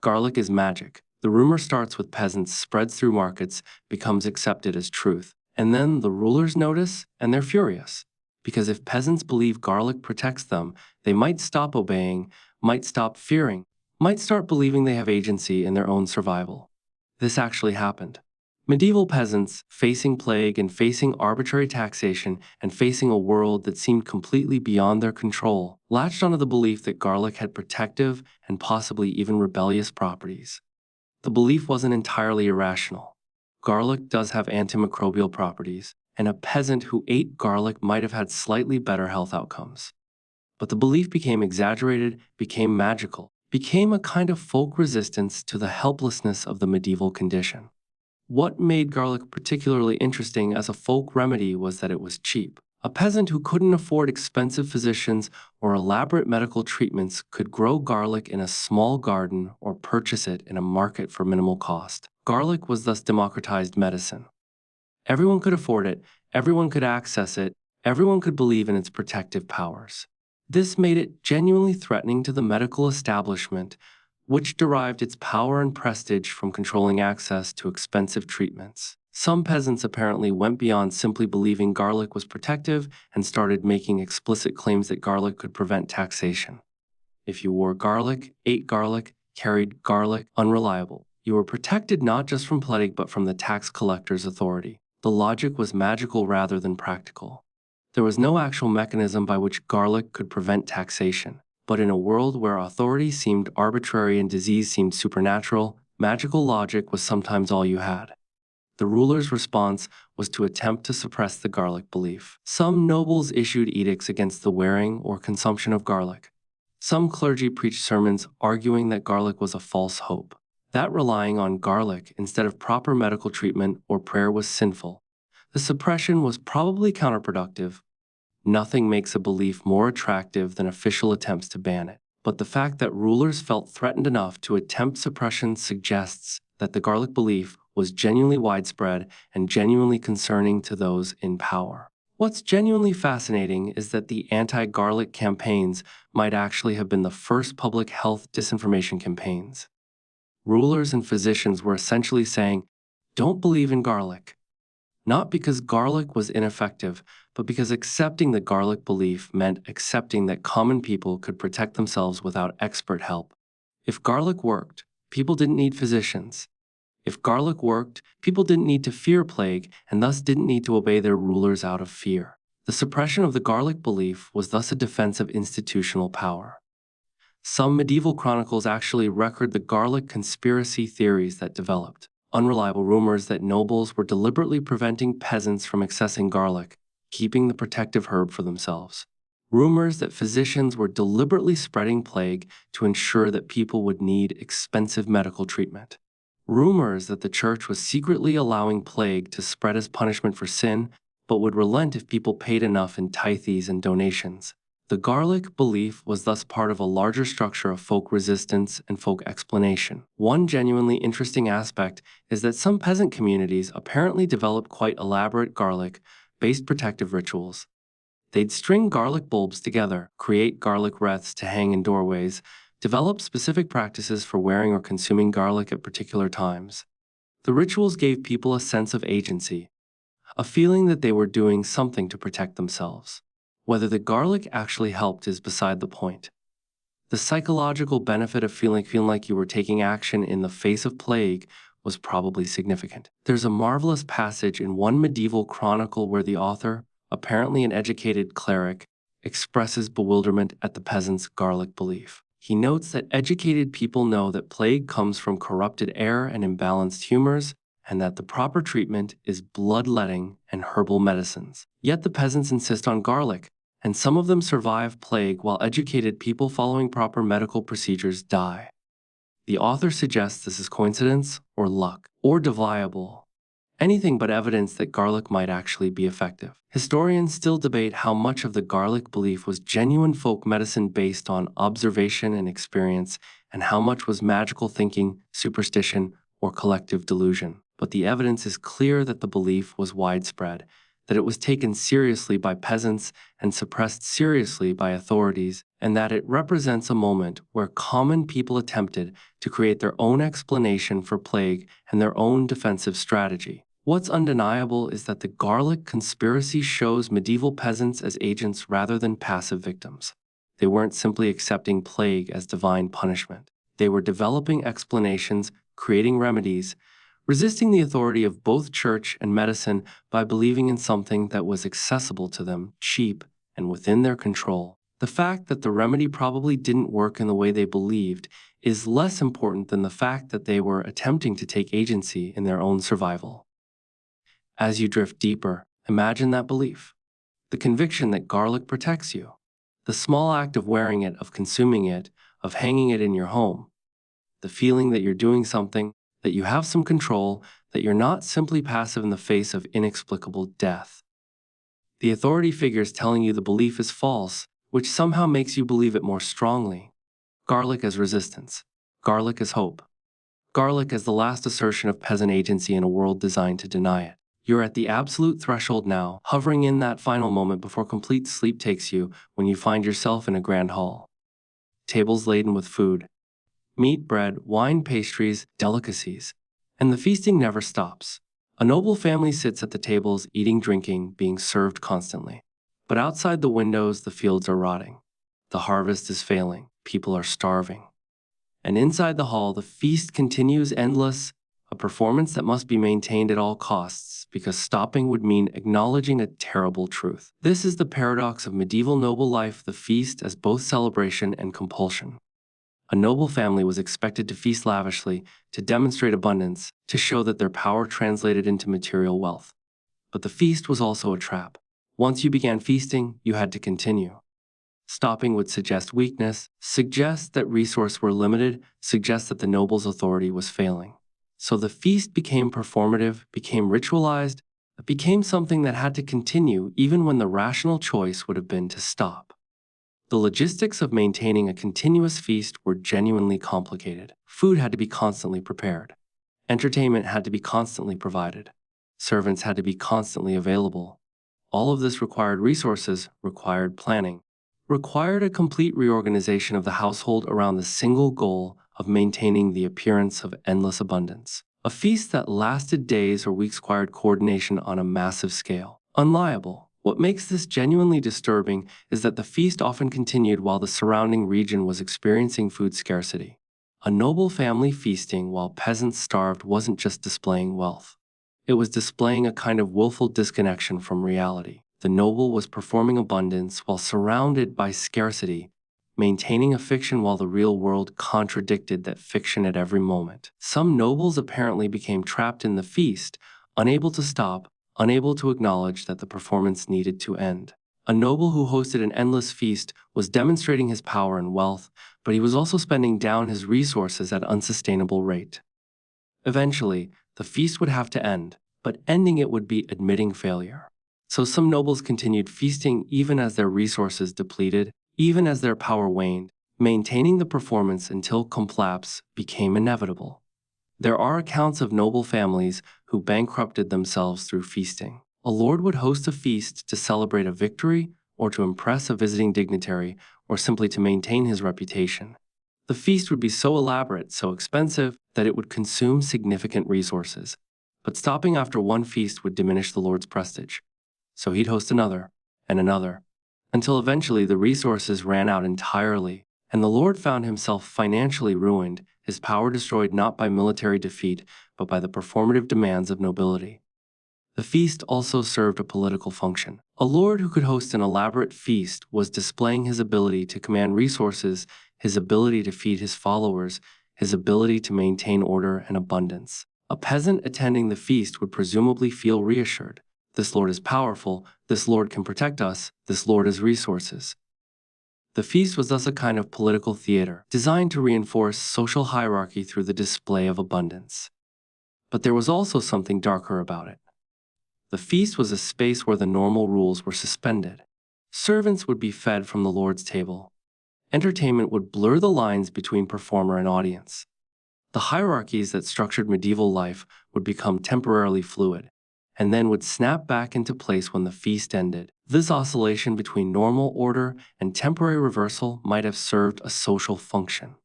Garlic is magic. The rumor starts with peasants, spreads through markets, becomes accepted as truth. And then the rulers notice, and they're furious. Because if peasants believe garlic protects them, they might stop obeying, might stop fearing, might start believing they have agency in their own survival. This actually happened. Medieval peasants, facing plague and facing arbitrary taxation and facing a world that seemed completely beyond their control, latched onto the belief that garlic had protective and possibly even rebellious properties. The belief wasn't entirely irrational. Garlic does have antimicrobial properties, and a peasant who ate garlic might have had slightly better health outcomes. But the belief became exaggerated, became magical, became a kind of folk resistance to the helplessness of the medieval condition. What made garlic particularly interesting as a folk remedy was that it was cheap. A peasant who couldn't afford expensive physicians or elaborate medical treatments could grow garlic in a small garden or purchase it in a market for minimal cost. Garlic was thus democratized medicine. Everyone could afford it, everyone could access it, everyone could believe in its protective powers. This made it genuinely threatening to the medical establishment, which derived its power and prestige from controlling access to expensive treatments. Some peasants apparently went beyond simply believing garlic was protective and started making explicit claims that garlic could prevent taxation. If you wore garlic, ate garlic, carried garlic, unreliable, you were protected not just from plague but from the tax collector's authority. The logic was magical rather than practical. There was no actual mechanism by which garlic could prevent taxation. But in a world where authority seemed arbitrary and disease seemed supernatural, magical logic was sometimes all you had. The ruler's response was to attempt to suppress the garlic belief. Some nobles issued edicts against the wearing or consumption of garlic. Some clergy preached sermons arguing that garlic was a false hope, that relying on garlic instead of proper medical treatment or prayer was sinful. The suppression was probably counterproductive. Nothing makes a belief more attractive than official attempts to ban it. But the fact that rulers felt threatened enough to attempt suppression suggests that the garlic belief was genuinely widespread and genuinely concerning to those in power. What's genuinely fascinating is that the anti-garlic campaigns might actually have been the first public health disinformation campaigns. Rulers and physicians were essentially saying, "Don't believe in garlic." Not because garlic was ineffective, but because accepting the garlic belief meant accepting that common people could protect themselves without expert help. If garlic worked, people didn't need physicians. If garlic worked, people didn't need to fear plague and thus didn't need to obey their rulers out of fear. The suppression of the garlic belief was thus a defense of institutional power. Some medieval chronicles actually record the garlic conspiracy theories that developed. Unreliable rumors that nobles were deliberately preventing peasants from accessing garlic, keeping the protective herb for themselves. Rumors that physicians were deliberately spreading plague to ensure that people would need expensive medical treatment. Rumors that the church was secretly allowing plague to spread as punishment for sin, but would relent if people paid enough in tithes and donations. The garlic belief was thus part of a larger structure of folk resistance and folk explanation. One genuinely interesting aspect is that some peasant communities apparently developed quite elaborate garlic-based protective rituals. They'd string garlic bulbs together, create garlic wreaths to hang in doorways, develop specific practices for wearing or consuming garlic at particular times. The rituals gave people a sense of agency, a feeling that they were doing something to protect themselves. Whether the garlic actually helped is beside the point. The psychological benefit of feeling like you were taking action in the face of plague was probably significant. There's a marvelous passage in one medieval chronicle where the author, apparently an educated cleric, expresses bewilderment at the peasants' garlic belief. He notes that educated people know that plague comes from corrupted air and imbalanced humors, and that the proper treatment is bloodletting and herbal medicines. Yet the peasants insist on garlic, and some of them survive plague while educated people following proper medical procedures die. The author suggests this is coincidence or luck or deviable. Anything but evidence that garlic might actually be effective. Historians still debate how much of the garlic belief was genuine folk medicine based on observation and experience, and how much was magical thinking, superstition, or collective delusion. But the evidence is clear that the belief was widespread, that it was taken seriously by peasants and suppressed seriously by authorities, and that it represents a moment where common people attempted to create their own explanation for plague and their own defensive strategy. What's undeniable is that the garlic conspiracy shows medieval peasants as agents rather than passive victims. They weren't simply accepting plague as divine punishment. They were developing explanations, creating remedies, resisting the authority of both church and medicine by believing in something that was accessible to them, cheap, and within their control. The fact that the remedy probably didn't work in the way they believed is less important than the fact that they were attempting to take agency in their own survival. As you drift deeper, imagine that belief. The conviction that garlic protects you. The small act of wearing it, of consuming it, of hanging it in your home. The feeling that you're doing something, that you have some control, that you're not simply passive in the face of inexplicable death. The authority figures telling you the belief is false, which somehow makes you believe it more strongly. Garlic as resistance. Garlic as hope. Garlic as the last assertion of peasant agency in a world designed to deny it. You're at the absolute threshold now, hovering in that final moment before complete sleep takes you when you find yourself in a grand hall. Tables laden with food. Meat, bread, wine, pastries, delicacies. And the feasting never stops. A noble family sits at the tables, eating, drinking, being served constantly. But outside the windows, the fields are rotting. The harvest is failing. People are starving. And inside the hall, the feast continues endless, a performance that must be maintained at all costs, because stopping would mean acknowledging a terrible truth. This is the paradox of medieval noble life, the feast as both celebration and compulsion. A noble family was expected to feast lavishly, to demonstrate abundance, to show that their power translated into material wealth. But the feast was also a trap. Once you began feasting, you had to continue. Stopping would suggest weakness, suggest that resources were limited, suggest that the noble's authority was failing. So the feast became performative, became ritualized, it became something that had to continue even when the rational choice would have been to stop. The logistics of maintaining a continuous feast were genuinely complicated. Food had to be constantly prepared. Entertainment had to be constantly provided. Servants had to be constantly available. All of this required resources, required planning, required a complete reorganization of the household around the single goal of maintaining the appearance of endless abundance. A feast that lasted days or weeks required coordination on a massive scale. Unliable. What makes this genuinely disturbing is that the feast often continued while the surrounding region was experiencing food scarcity. A noble family feasting while peasants starved wasn't just displaying wealth. It was displaying a kind of willful disconnection from reality. The noble was performing abundance while surrounded by scarcity, maintaining a fiction while the real world contradicted that fiction at every moment. Some nobles apparently became trapped in the feast, unable to stop, unable to acknowledge that the performance needed to end. A noble who hosted an endless feast was demonstrating his power and wealth, but he was also spending down his resources at an unsustainable rate. Eventually, the feast would have to end, but ending it would be admitting failure. So some nobles continued feasting even as their resources depleted, even as their power waned, maintaining the performance until collapse became inevitable. There are accounts of noble families who bankrupted themselves through feasting. A lord would host a feast to celebrate a victory, or to impress a visiting dignitary, or simply to maintain his reputation. The feast would be so elaborate, so expensive, that it would consume significant resources. But stopping after one feast would diminish the lord's prestige. So he'd host another, and another, until eventually the resources ran out entirely, and the lord found himself financially ruined, his power destroyed not by military defeat, but by the performative demands of nobility. The feast also served a political function. A lord who could host an elaborate feast was displaying his ability to command resources, his ability to feed his followers, his ability to maintain order and abundance. A peasant attending the feast would presumably feel reassured. This lord is powerful, this lord can protect us, this lord has resources. The feast was thus a kind of political theater, designed to reinforce social hierarchy through the display of abundance. But there was also something darker about it. The feast was a space where the normal rules were suspended. Servants would be fed from the Lord's table. Entertainment would blur the lines between performer and audience. The hierarchies that structured medieval life would become temporarily fluid, and then would snap back into place when the feast ended. This oscillation between normal order and temporary reversal might have served a social function,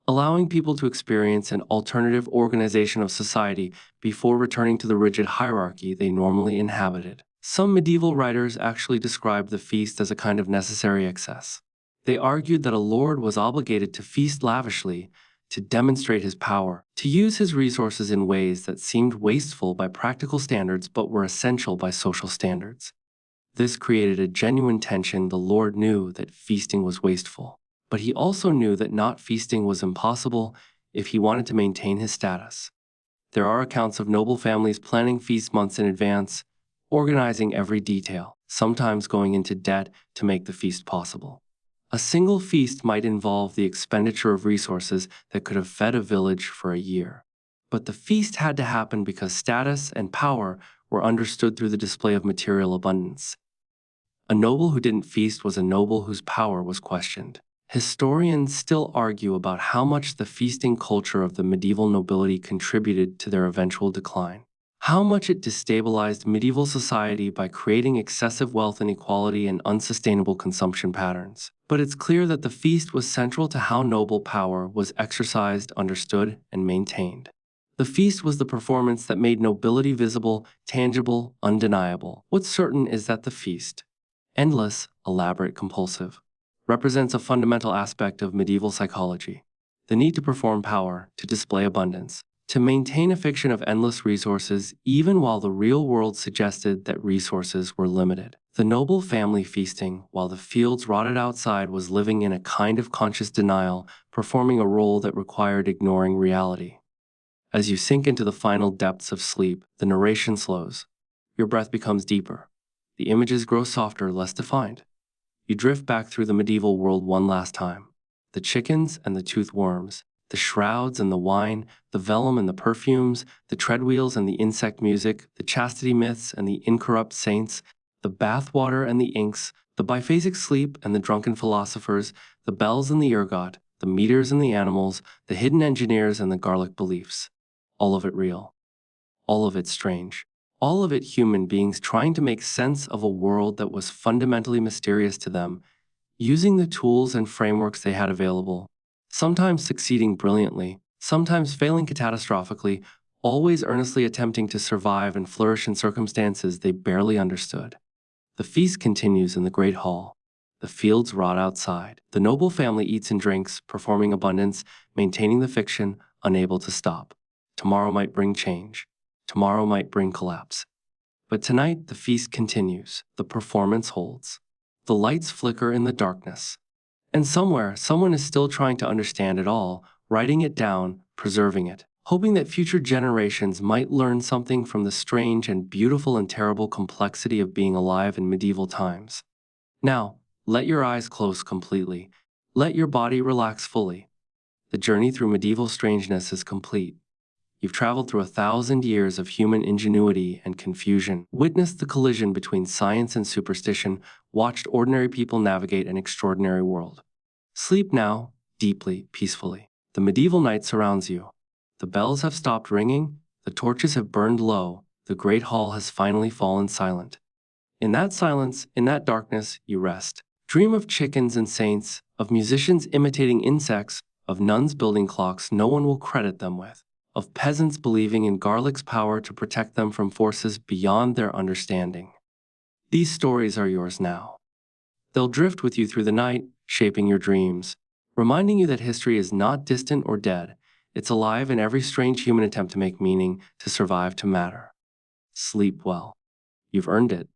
allowing people to experience an alternative organization of society before returning to the rigid hierarchy they normally inhabited. Some medieval writers actually described the feast as a kind of necessary excess. They argued that a lord was obligated to feast lavishly, to demonstrate his power, to use his resources in ways that seemed wasteful by practical standards but were essential by social standards. This created a genuine tension. The lord knew that feasting was wasteful, but he also knew that not feasting was impossible if he wanted to maintain his status. There are accounts of noble families planning feasts months in advance, organizing every detail, sometimes going into debt to make the feast possible. A single feast might involve the expenditure of resources that could have fed a village for a year. But the feast had to happen because status and power were understood through the display of material abundance. A noble who didn't feast was a noble whose power was questioned. Historians still argue about how much the feasting culture of the medieval nobility contributed to their eventual decline. How much it destabilized medieval society by creating excessive wealth inequality and unsustainable consumption patterns. But it's clear that the feast was central to how noble power was exercised, understood, and maintained. The feast was the performance that made nobility visible, tangible, undeniable. What's certain is that the feast, endless, elaborate, compulsive, represents a fundamental aspect of medieval psychology. The need to perform power, to display abundance, to maintain a fiction of endless resources even while the real world suggested that resources were limited. The noble family feasting while the fields rotted outside was living in a kind of conscious denial, performing a role that required ignoring reality. As you sink into the final depths of sleep, the narration slows. Your breath becomes deeper. The images grow softer, less defined. You drift back through the medieval world one last time. The chickens and the toothed worms, the shrouds and the wine, the vellum and the perfumes, the treadwheels and the insect music, the chastity myths and the incorrupt saints, the bathwater and the inks, the biphasic sleep and the drunken philosophers, the bells and the ergot, the meters and the animals, the hidden engineers and the garlic beliefs. All of it real. All of it strange. All of it human beings trying to make sense of a world that was fundamentally mysterious to them, using the tools and frameworks they had available, sometimes succeeding brilliantly, sometimes failing catastrophically, always earnestly attempting to survive and flourish in circumstances they barely understood. The feast continues in the great hall. The fields rot outside. The noble family eats and drinks, performing abundance, maintaining the fiction, unable to stop. Tomorrow might bring change. Tomorrow might bring collapse. But tonight, the feast continues. The performance holds. The lights flicker in the darkness. And somewhere, someone is still trying to understand it all, writing it down, preserving it, hoping that future generations might learn something from the strange and beautiful and terrible complexity of being alive in medieval times. Now, let your eyes close completely. Let your body relax fully. The journey through medieval strangeness is complete. You've traveled through 1,000 years of human ingenuity and confusion, witnessed the collision between science and superstition, watched ordinary people navigate an extraordinary world. Sleep now, deeply, peacefully. The medieval night surrounds you. The bells have stopped ringing, the torches have burned low, the great hall has finally fallen silent. In that silence, in that darkness, you rest. Dream of chickens and saints, of musicians imitating insects, of nuns building clocks no one will credit them with, of peasants believing in garlic's power to protect them from forces beyond their understanding. These stories are yours now. They'll drift with you through the night, shaping your dreams, reminding you that history is not distant or dead. It's alive in every strange human attempt to make meaning, to survive, to matter. Sleep well. You've earned it.